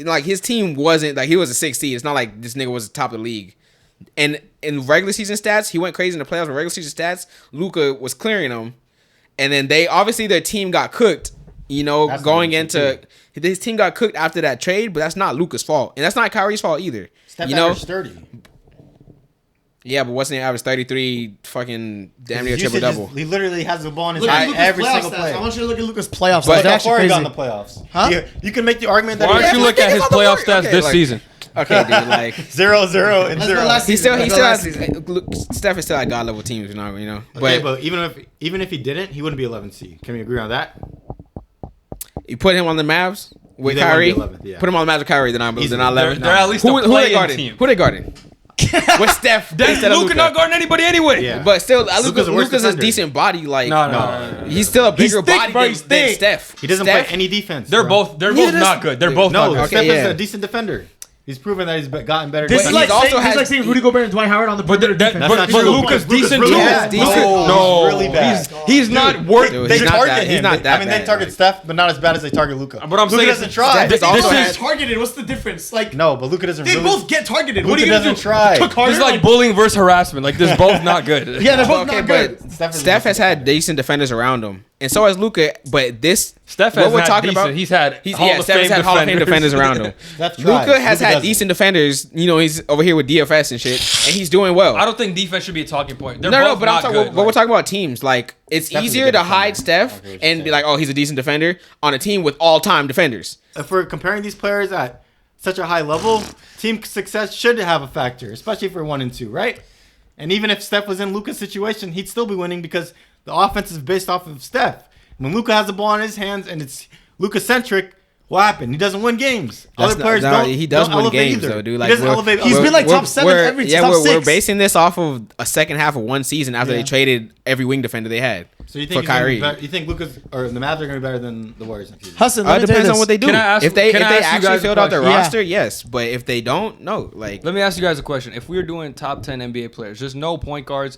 like his team wasn't like he was a 6th seed. It's not like this nigga was the top of the league. And in regular season stats, he went crazy in the playoffs. In regular season stats, Luka was clearing them, and then they obviously their team got cooked. You know, That's going not into his team got cooked after that trade, but that's not Luka's fault, and that's not Kyrie's fault either. Steph you know, averaged 30. yeah, but wasn't he average 33, fucking damn near triple double? He literally has the ball in his Look at hand Luka's every playoff single stats. play. I want you to look at Luka's playoff stats. But It's How actually far he crazy. got in the playoffs? Huh? You can make the argument that Why don't you look at his Think about the playoff word. stats Okay, this like- season? Okay, dude, like 0-0 and Let's 0. go last he still season. he Let's still go has last look, Steph is still at god level teams, you know. Okay, But but even if he didn't, he wouldn't be 11 seed. Can we agree on that? you put him on the Mavs with They wouldn't Kyrie. be 11th, yeah. Put him on the Mavs with Kyrie, then I'm Easily. 11. They're at least who a they play-in guarding? team. Who they guarding? With Steph Then instead of Luka Luka. not guarding anybody anyway. Yeah. But still, Luka's a worse Luka's a defender. decent body. Like No. he's still a bigger thick, body bro, than, he's than thick. Steph. He doesn't Steph, play any defense. They're bro. both Neither does- not good. They're both No, not good. Okay, Steph yeah. is a decent defender. He's proven that he's gotten better. This But is he's like also saying, has- this is like saying Rudy Gobert and Dwight Howard on the But perimeter that, defense. That's not but true. Luka's Luka's decent really too. bad. Decent. No, He's really bad. He's not worth. Dude, They he's not target that- him. he's not that They bad, target like- Steph, but not as bad as they target Luka. But I'm Luka saying doesn't try. Steph is This also is- has- targeted. What's the difference? Like No, but Luka doesn't they really. both get targeted. What Luka are you gonna doesn't do? try. Cook harder? This is like bullying versus harassment. Like this both not good. Yeah, they're both Okay, not but good. Steph has had decent defenders around him, and so has Luka. But this Steph what has we're had talking decent. about. He's had Hall of Steph has Fame had Hall of Fame defenders around him. Steph tries. Luka has Luka had doesn't. decent defenders. You know, he's over here with DFS and shit, and he's doing well. I don't think defense should be a talking point. They're No, both but I'm not talking. good. But we're talking about teams. Like it's Steph is a easier good to defender. hide Steph Okay, what you're and be saying. like, oh, he's a decent defender on a team with all-time defenders. If we're comparing these players at such a high level, team success should have a factor, especially for 1 and 2, right? And even if Steph was in Luka's situation, he'd still be winning because the offense is based off of Steph. When Luka has the ball in his hands and it's Luka-centric, what happened? He doesn't win games. That's Other players not- don't. He does don't win elevate games either. though, dude. Like he doesn't we're- elevate. He's others. been like we're- top 7 we're- every yeah, top we're 6. basing this off of a second half of one season after Yeah. they traded every wing defender they had So you think for Kyrie. You think Luka's or the Mavs are going to be better than the Warriors next season? Hassan, let me It tell you depends on this. what they do. Can I ask- if they can I ask you actually guys a filled out their question? Yeah. roster, yes. But if they don't, no. Like Let me ask you guys a question. If we were doing top 10 NBA players, just no point guards,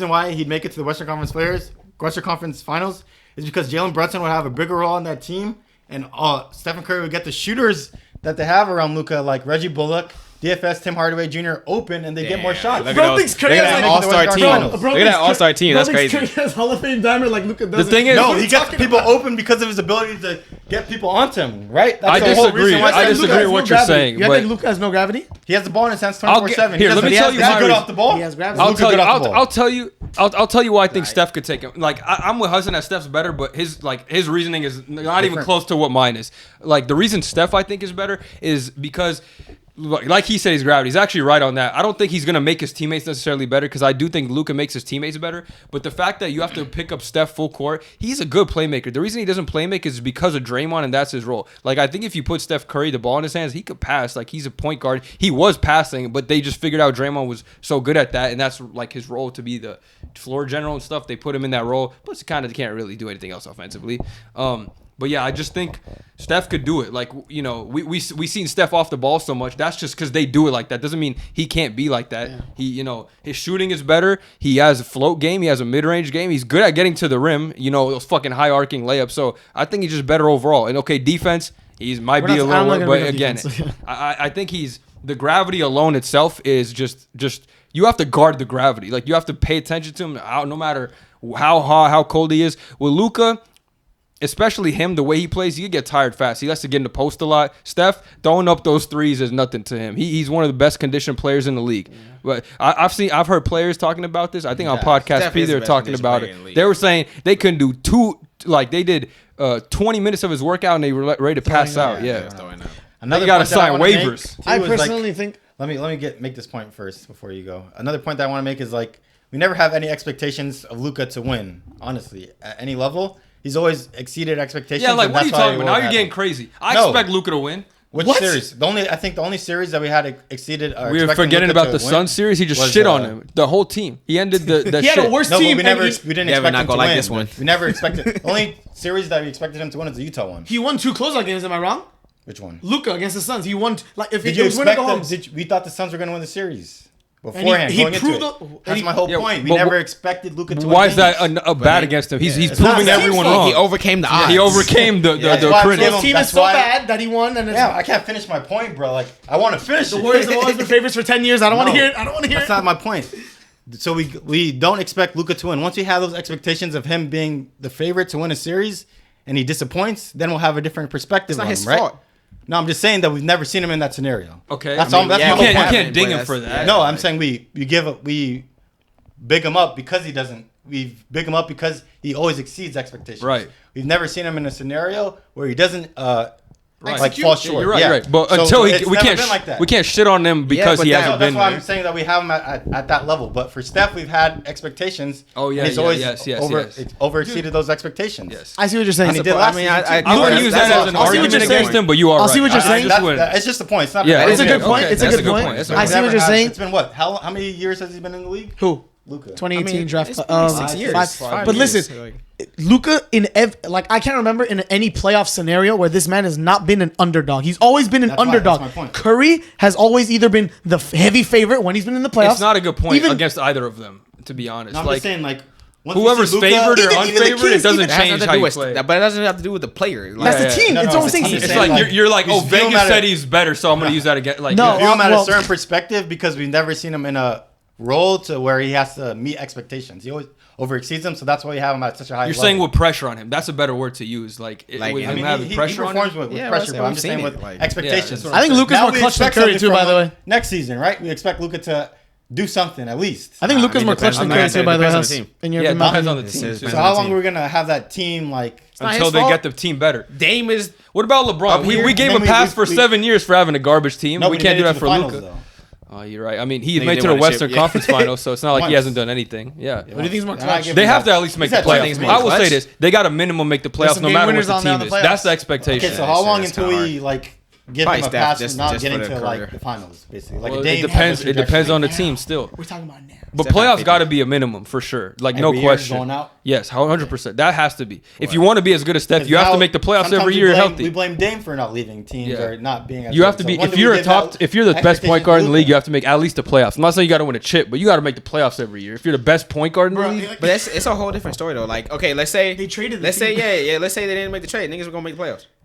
reason why he'd make it to the Western Conference Finals is because Jalen Brunson would have a bigger role on that team, and Stephen Curry would get the shooters that they have around Luka, like Reggie Bullock, DFS Tim Hardaway Jr. open and they get more shots. Look Bro at those- thinks look at Curry that has all-star like- team. Bro, Look at that all-star team. That's crazy. Curry has Hall of Fame diamond like Luka does. The thing is- No, he gets people open because of his ability to get people onto him, right? That's I the whole disagree. reason why I disagree with what you're saying. You but think Luka has no gravity? He has the ball in his hands I'll 24/7. get- here, let me tell you He's my good reason. off the ball. He has gravity. I'll Luka tell good you. off the ball. I'll tell you why I think Steph could take him. Like I'm with Hassan that Steph's better, but his reasoning is not even close to what mine is. Like the reason Steph I think is better is because. Like he said, he's gravity. He's actually right on that. I don't think he's gonna make his teammates necessarily better because I do think Luka makes his teammates better. But the fact that you have to pick up Steph full court, he's a good playmaker. The reason he doesn't play make is because of Draymond, and that's his role. Like I think if you put Steph Curry the ball in his hands, he could pass. Like he's a point guard. He was passing, but they just figured out Draymond was so good at that, and that's like his role to be the floor general and stuff. They put him in that role, but he kind of can't really do anything else offensively. But yeah, I just think Steph could do it. Like, you know, we seen Steph off the ball so much. That's just because they do it like that. Doesn't mean he can't be like that. Yeah. He, you know, his shooting is better. He has a float game. He has a mid-range game. He's good at getting to the rim. You know, those fucking high-arcing layups. So I think he's just better overall. And okay, defense, might be a little worse. But again, I think the gravity alone itself is just you have to guard the gravity. Like you have to pay attention to him no matter how hot, how cold he is. With Luka, especially him, the way he plays, he could get tired fast. He likes to get in the post a lot. Steph, throwing up those threes is nothing to him. He's one of the best conditioned players in the league. Yeah. But I've heard players talking about this. I think on Podcast P they were talking about it. They were saying they couldn't do they did 20 minutes of his workout and they were ready to pass out. Yeah. Another you got to sign waivers. I personally think. Let me make this point first before you go. Another point that I want to make is like we never have any expectations of Luka to win. Honestly, at any level. He's always exceeded expectations. Yeah, like what are you talking about? Now you're getting crazy. I expect Luka to win. Which series? I think the only series that we had exceeded. We were forgetting about the Suns series. He just shit on him. The whole team. He ended the. He had a worse team. We didn't expect him to win. This one. We never expected. The only series that we expected him to win is the Utah one. He won 2 closeout games. Am I wrong? Which one? Luka against the Suns. He won. Like if did he you was winning expect the home. we thought the Suns were going to win the series. Beforehand, he going into proved it. That's my whole point. We never expected Luka to win. Why is that a bad against him? He's proving everyone wrong. He overcame the odds. He overcame the critics. His team is so bad that he won. And I can't finish my point, bro. Like I want to finish. The Warriors have always been favorites for 10 years. I don't want to hear it. I don't want to hear it. That's not my point. So we don't expect Luka to win. Once we have those expectations of him being the favorite to win a series, and he disappoints, then we'll have a different perspective on him, right? Fault. No, I'm just saying that we've never seen him in that scenario. Okay, that's all. That's my whole point. You can't ding him for that. No, I'm saying we big him up because he doesn't. We big him up because he always exceeds expectations. Right. We've never seen him in a scenario where he doesn't like fall short. You're right. Right. But until we can't shit on him because he hasn't been. That's why I'm saying that we have him at that level. But for Steph, we've had expectations. Oh yeah, he's always over exceeded those expectations. Yes. I see what you're saying. And he did last season. I wouldn't use that as an argument against him, but you are right. I'll see what you're saying. It's just a point. It's not. Yeah, it's a good point. It's a good point. I see what you're saying. It's been what? How many years has he been in the league? Who? Luka. 2018 draft. 6 years. 5. But listen, Luka I can't remember in any playoff scenario where this man has not been an underdog. He's always been an underdog. That's my point. Curry has always either been the heavy favorite when he's been in the playoffs. It's not a good point against either of them, to be honest. No, I'm just saying, like, whoever's favored or unfavored, it doesn't change how you play. But it doesn't have to do with the player. That's the team. It's always saying. It's like you're like, oh, Vegas said he's better, so I'm going to use that again. Like, no, view him at a certain perspective because we've never seen him in a role to where he has to meet expectations. He always overexceeds them, so that's why you have him at such a high level. You're saying with pressure on him. That's a better word to use. Like with him having pressure on him. With pressure, but I'm just saying with expectations. I think Luka's more clutch than Curry too, by the way. Next season, right? We expect Luka to do something at least. I think Luka's more clutch than Curry too, by the way. Yeah, it depends on the team. So how long are we gonna have that team like until they get the team better? Dame is. What about LeBron? We gave a pass for 7 years for having a garbage team. We can't do that for Luka. Oh, you're right. I mean, he made to the Western Conference Finals, so it's not like he hasn't done anything. Yeah. What do you think is more clutch? They have to at least make the playoffs. I will say this: they got to minimum make the playoffs, no matter what the team is. That's the expectation. Okay, so how long until we give them a pass for not getting to like the finals, basically? Like it depends. It depends on the team still. We're talking about now. But playoffs got to be a minimum for sure. Like no question. Going out? Yes, 100%. That has to be. If you want to be as good as Steph, you have to make the playoffs every year healthy. We blame Dame for not leaving teams or not being. You have to be. If you're the best point guard in the league, you have to make at least the playoffs. I'm not saying you got to win a chip, but you got to make the playoffs every year. If you're the best point guard in the league, but it's a whole different story though. Like, okay, let's say they traded. Let's say they didn't make the trade. Niggas were gonna make the playoffs.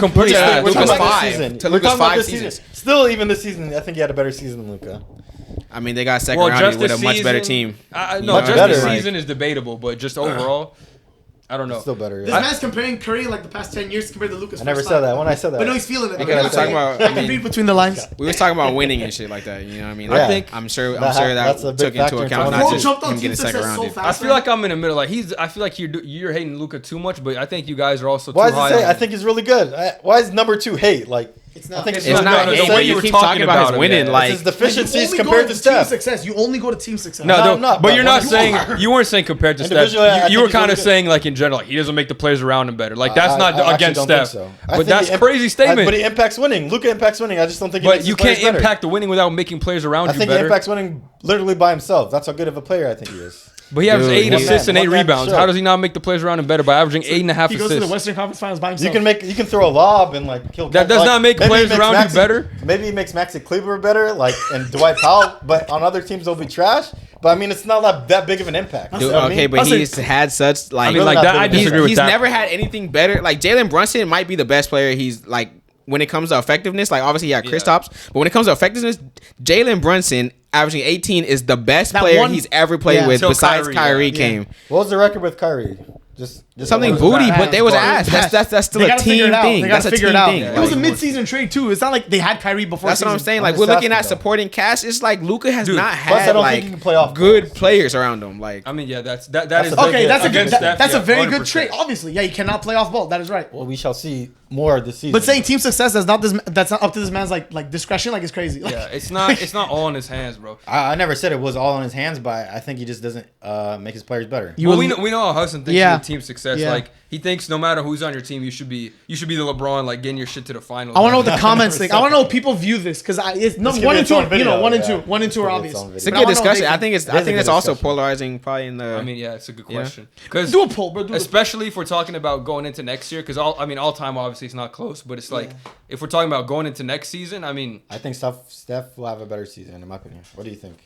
Luka's complete to ass. Luka's talking about this five. season. To We're Luka's talking about 5 this season. seasons. Still, even this season, I think he had a better season than Luka. I mean, they got second round with a much better team. No, Much just better. this season is debatable, but just overall, I don't know. Still better. This man's comparing Curry like the past 10 years compared to Lucas. I never said that. When I said that, But no, he's feeling it. Because we're talking about. I can read between the lines. We was talking about winning and shit like that. You know what I mean? Yeah. I think I'm sure that's a that big took into factor in account Toronto. not Bro just jumped on him getting team second success so rounded. fast. I feel like I'm in the middle. Like I feel like you're hating Luka too much, but I think you guys are also too why does high. it say? on I think he's really good. Why is number 2 hate? Like It's not. I think It's not. no, The the way way you you keep were talking talking about about his him, winning, yeah. like It's his deficiencies You only compared go to team Steph. success. You only go to team success. No, I'm not, but but you're when not you saying are. you weren't saying compared to Steph. Individually, I You were think he's kind really of good. saying like in general, like, he doesn't make the players around him better. Like that's not I against actually don't Steph. think so. I But think that's he crazy statement. But he impacts winning. Luka impacts winning. I just don't think he But makes you his players can't better. impact the winning without making players around I you think he better. impacts winning literally by himself. That's how good of a player I think he is. But he averages Dude, 8 one assists man, and 8 one man rebounds. show. How does he not make the players around him better by averaging 8.5 He goes to the assists? Western Conference Finals by himself. You can throw a lob and like he'll That does not make maybe players he makes around you better. Maybe he makes Maxi Kleber better, like and Dwight Powell. But on other teams they'll be trash. But I mean, it's not that big of an impact. Dude, You know what I okay, mean? but he's had such like. I mean, like not that. big I of a disagree with he's that. never had anything better. Like Jalen Brunson might be the best player. He's like when it comes to effectiveness. Like obviously he had Kristaps, but when it comes to effectiveness, Jalen Brunson averaging 18 is the best That player one- he's ever played Yeah. with Until besides Kyrie, Kyrie yeah. came. What was the record with Kyrie? Just Something what was booty, that? but they was ass. Bad. That's still They a gotta figure team it out. thing. They That's gotta a figure team it out. thing. It was a Like, mid-season trade too. It's not like they had Kyrie before. that's what I'm season. saying. I'm Like just we're looking asking, at though. supporting cast. It's like Luka has Dude, not Plus, I had don't like think he can play off good balls. players around him. Like I mean, yeah, that That's is a- Okay, that's a good. against Steph, That's a yeah, very good 100%. trade. Obviously, yeah, you cannot play off ball. That is right. Well, we shall see more this season. But saying team success that's not up to this man's like discretion. Like it's crazy. Like, Yeah, it's not all in his hands, bro. I never said it was all in his hands, but I think he just doesn't make his players better. You Well, will- we know how Hassan thinks Yeah. of team success. Yeah. Like he thinks no matter who's on your team, you should be the LeBron, like getting your shit to the finals. I want to know what the comments think. I want to know if people view this because it's no, This could one be and its two. own You video, know, one and yeah. two. One and two are This could be obvious. its own it's a video. But I good wanna know what discussion. they I think. think It is I a think good that's also discussion. polarizing. Probably in the. I mean, yeah, it's a good Yeah. question. Because Do a poll, bro. Do a especially if we're talking about going into next year, because all time obviously it's not close, but it's like if we're talking about going into next season, I mean, I think Steph will have a better season, in my opinion. What do you think?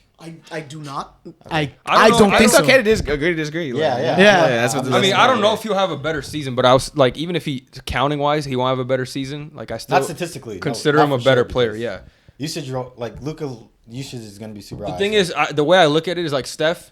I do not. I I don't don't know. think It's so. okay to agree to disagree. Like, Yeah, yeah. Yeah. That's what. I mean, I don't know Yeah. if he'll have a better season, but I was like, even if he counting wise, he won't have a better season. Like I still Not statistically. consider no, him a not for better sure, player. because Yeah. Usage, like Luka, usage is going to be super high. The thing is, the way I look at it is like Steph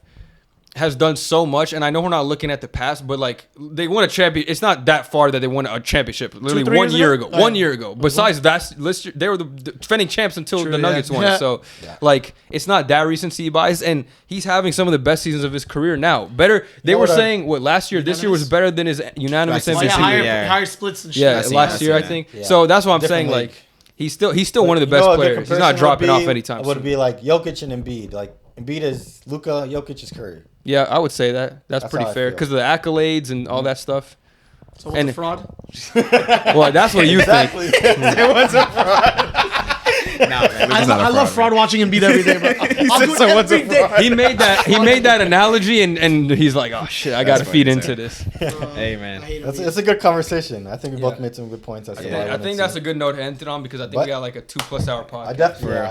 has done so much, and I know we're not looking at the past, but like they won a champion. It's not that far that they won a championship. Literally 3 1 years year ago? ago. Oh, 1 yeah. year ago. Besides that, they were the defending champs until True, the Nuggets yeah. won Yeah. it. So like it's not that recency bias, and he's having some of the best seasons of his career now. Better. They know were what I- saying what last year. This year was better than his unanimous Last Oh, MVP. yeah, higher, Yeah. higher splits and shit. Yeah, I see, last I year I see think. that. So that's what I'm Different saying. league. Like he's still one of the You know best a good players. He's comparison not would dropping be- off anytime Would soon. be like Jokic and Embiid. Like Embiid is Luka, Jokic is Curry. Yeah, I would say that. That's That's pretty how I fair feel. because of the accolades and all that stuff. So what's And- a fraud? Well, that's what you think. Exactly. It was a fraud. I love fraud watching him beat every day, bro. I'll do it so what's a every day. fraud? He made that analogy and he's like, oh shit, I got to That's feed funny, into sir. this. Hey man. It's a good conversation. I think we both Yeah. made some good points. As to Yeah. why I wanted think to- that's a good note to end it on because I think What? we got like a 2+ hour podcast. I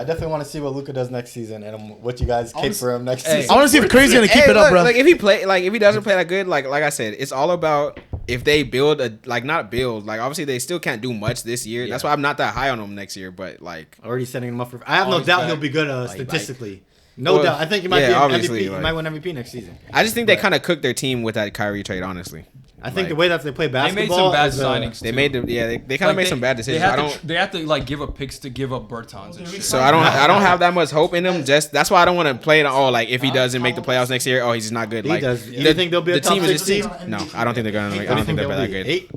definitely want to see what Luka does next season and what you guys kick for him next Hey. season. I want to see if Curry's gonna keep Hey, it up, look, bro. Like if he doesn't play that good, like I said, it's all about if they build not build. Like obviously they still can't do much this year. That's why I'm not that high on them next year. But like Already setting him up for. I have Oh, no he's doubt back. he'll be good statistically. No Well, doubt. I think he might yeah, be an obviously, MVP. like- he might win MVP next season. I just think they kind of cooked their team with that Kyrie trade. Honestly, I think Like, the way that they play They basketball. made some bad is, signings. they too. made they kind of made some bad decisions. They have to like give up picks to give up Bertans and shit. So I don't have that much hope in him. Just that's why I don't want to play it. Oh, like if he doesn't make the playoffs next year, oh he's not good. He Like does. You think they'll be a the top team is six just team? no. I don't think they're gonna. I What do don't you think they're they'll that be? good. 8?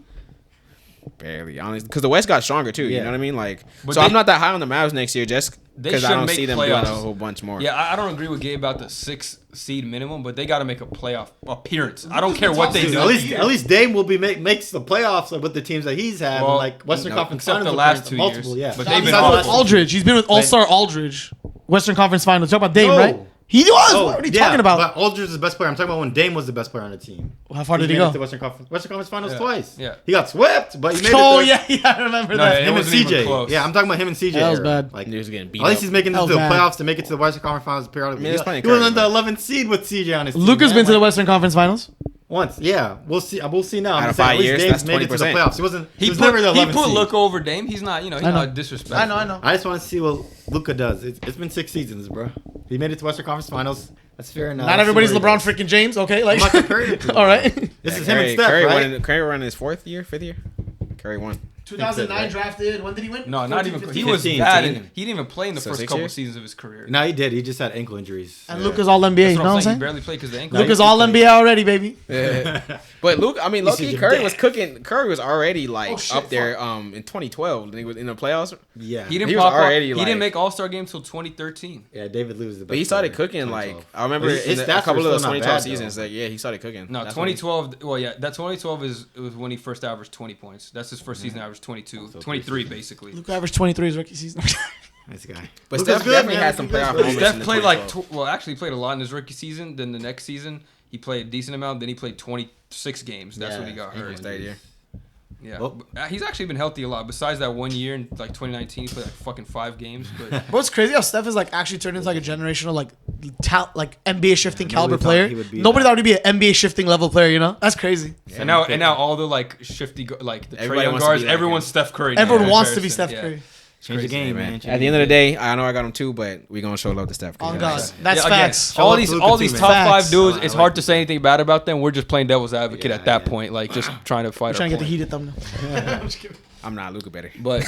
Barely, honestly, because the West got stronger too. You Yeah. know what I mean? Like, But so they- I'm not that high on the Mavs next year, just They because I should don't make see them doing a playoffs. whole bunch more. Yeah, I don't agree with Gabe about the 6 seed minimum, but they got to make a playoff appearance. I don't care what they do. At least Dame will be makes the playoffs with the teams that he's had, Well, and like Western no, Conference except Finals the last appearance, 2 multiple, years. yeah. But they've been Besides awful. Aldridge. He's been with All-Star Aldridge. Western Conference Finals. Talk about Dame, No. right? He was. What are you talking about? But Aldridge is the best player. I'm talking about when Dame was the best player on the team. How far did he made it go? to Western Conference Finals Yeah. twice. Yeah. He got swept, but he made Oh it. yeah, I remember No, that. yeah, it Him and wasn't even CJ. close. Yeah, I'm talking about him and CJ. That was era. bad. Like, He was getting beat at least up. he's making it That to the was bad. playoffs to make it to the Western Conference Finals periodically. I mean, it's plenty He was crazy, in the but- 11th seed with CJ on his team. Luka's man. been to the Like, Western Conference Finals. once. Yeah, we'll see. We'll see now. Out I'm of saying 5 at least years, Dame's that's made it to the 20%. playoffs. He wasn't. He He was put, never the he 11th put seed. Luka over Dame. He's not, he's I know. not disrespectful. I know. I just want to see what Luka does. It's been 6 seasons, bro. He made it to Western Conference Finals. That's fair enough. Not everybody's LeBron freaking James. Okay, like. I'm not comparing it to All right. This is him and Steph, Curry right? Curry won his 4th year, 5th year. Curry won. 2009 drafted. When did he win? No, not even. 14, He 15. was 15, bad. 15. He didn't even play in the So first 6 couple years? seasons of his career. No, he did. He just had ankle injuries. And Luka's all NBA. That's You what know I'm what I'm saying. He saying? barely played because the ankle. Luka's all NBA already, baby. But Luke, I mean, see low-key, your Curry dad. was cooking. Curry was already like Oh, shit, up there in 2012. He was in the playoffs. Yeah. He didn't He was pop already, He like- didn't make All-Star game until 2013. Yeah, David Lee was the best. But he started player, cooking like 2012. I remember But his in a stats couple were of those still not 2012 bad, seasons. though. Like yeah, he started cooking. No, That's when he- 2012. Well, yeah, that 2012 was when he first averaged 20 points. That's his first season. Averaged 22, So 23 basically. Luka averaged 23 his rookie season. This guy. But Luka's Steph good, definitely man. had some Luka's playoff good. moments. Steph in the played like 2012. actually played a lot in his rookie season. Then the next season he played a decent amount. Then he played 26 games. That's when he got He hurt. was that year. Yeah, Well- he's actually been healthy a lot. Besides that 1 year in like 2019, he played like fucking 5 games. But What's crazy how Steph is like actually turned into like a generational like NBA shifting Yeah, caliber nobody thought player. he would be Nobody that. thought he'd be an NBA shifting level player. You know, that's crazy. and now all the like shifty like the Trae Everybody Young wants to guards, be like everyone's him. Steph Curry. now Everyone in wants to be comparison. Steph Yeah. Curry. Change the game, Hey, man. man. At the end of the day, I know I got him too, but we gonna show love to Steph. On Curry. God, that's Yeah, again, facts. all Show these up to all Luka these too, top man. 5 dudes, I it's like hard to that. say anything bad about them. We're just playing devil's advocate Yeah, at that yeah. point, like just trying to fight. I'm trying to our get the point. heated thumbnail. I'm not Luka better. But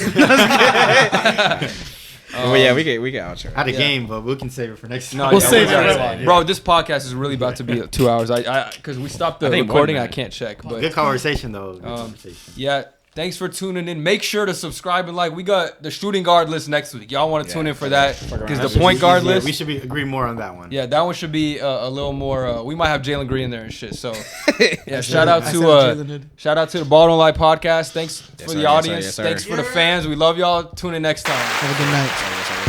But yeah, we get outro. Had a game, but we can save it for next time. no, We'll yeah, save we it, got bro. Bro, this podcast is really about to be 2 hours. I because we stopped the I think more recording. than I that. can't check, but Good conversation, though. Good conversation. yeah. Thanks for tuning in. Make sure to subscribe and like. We got the shooting guard list next week. Y'all want to tune in for that because the around. point guard Yeah, list. we should agree more on that one. Yeah, that one should be a little more. We might have Jalen Green in there and shit. So, yeah, shout I out said to Jalen Hood. shout out to the Ball Don't Lie podcast. Thanks for sir, the yes, sir, audience. yes, sir. Thanks for the fans. We love y'all. Tune in next time. Have a good night. Sorry, sorry.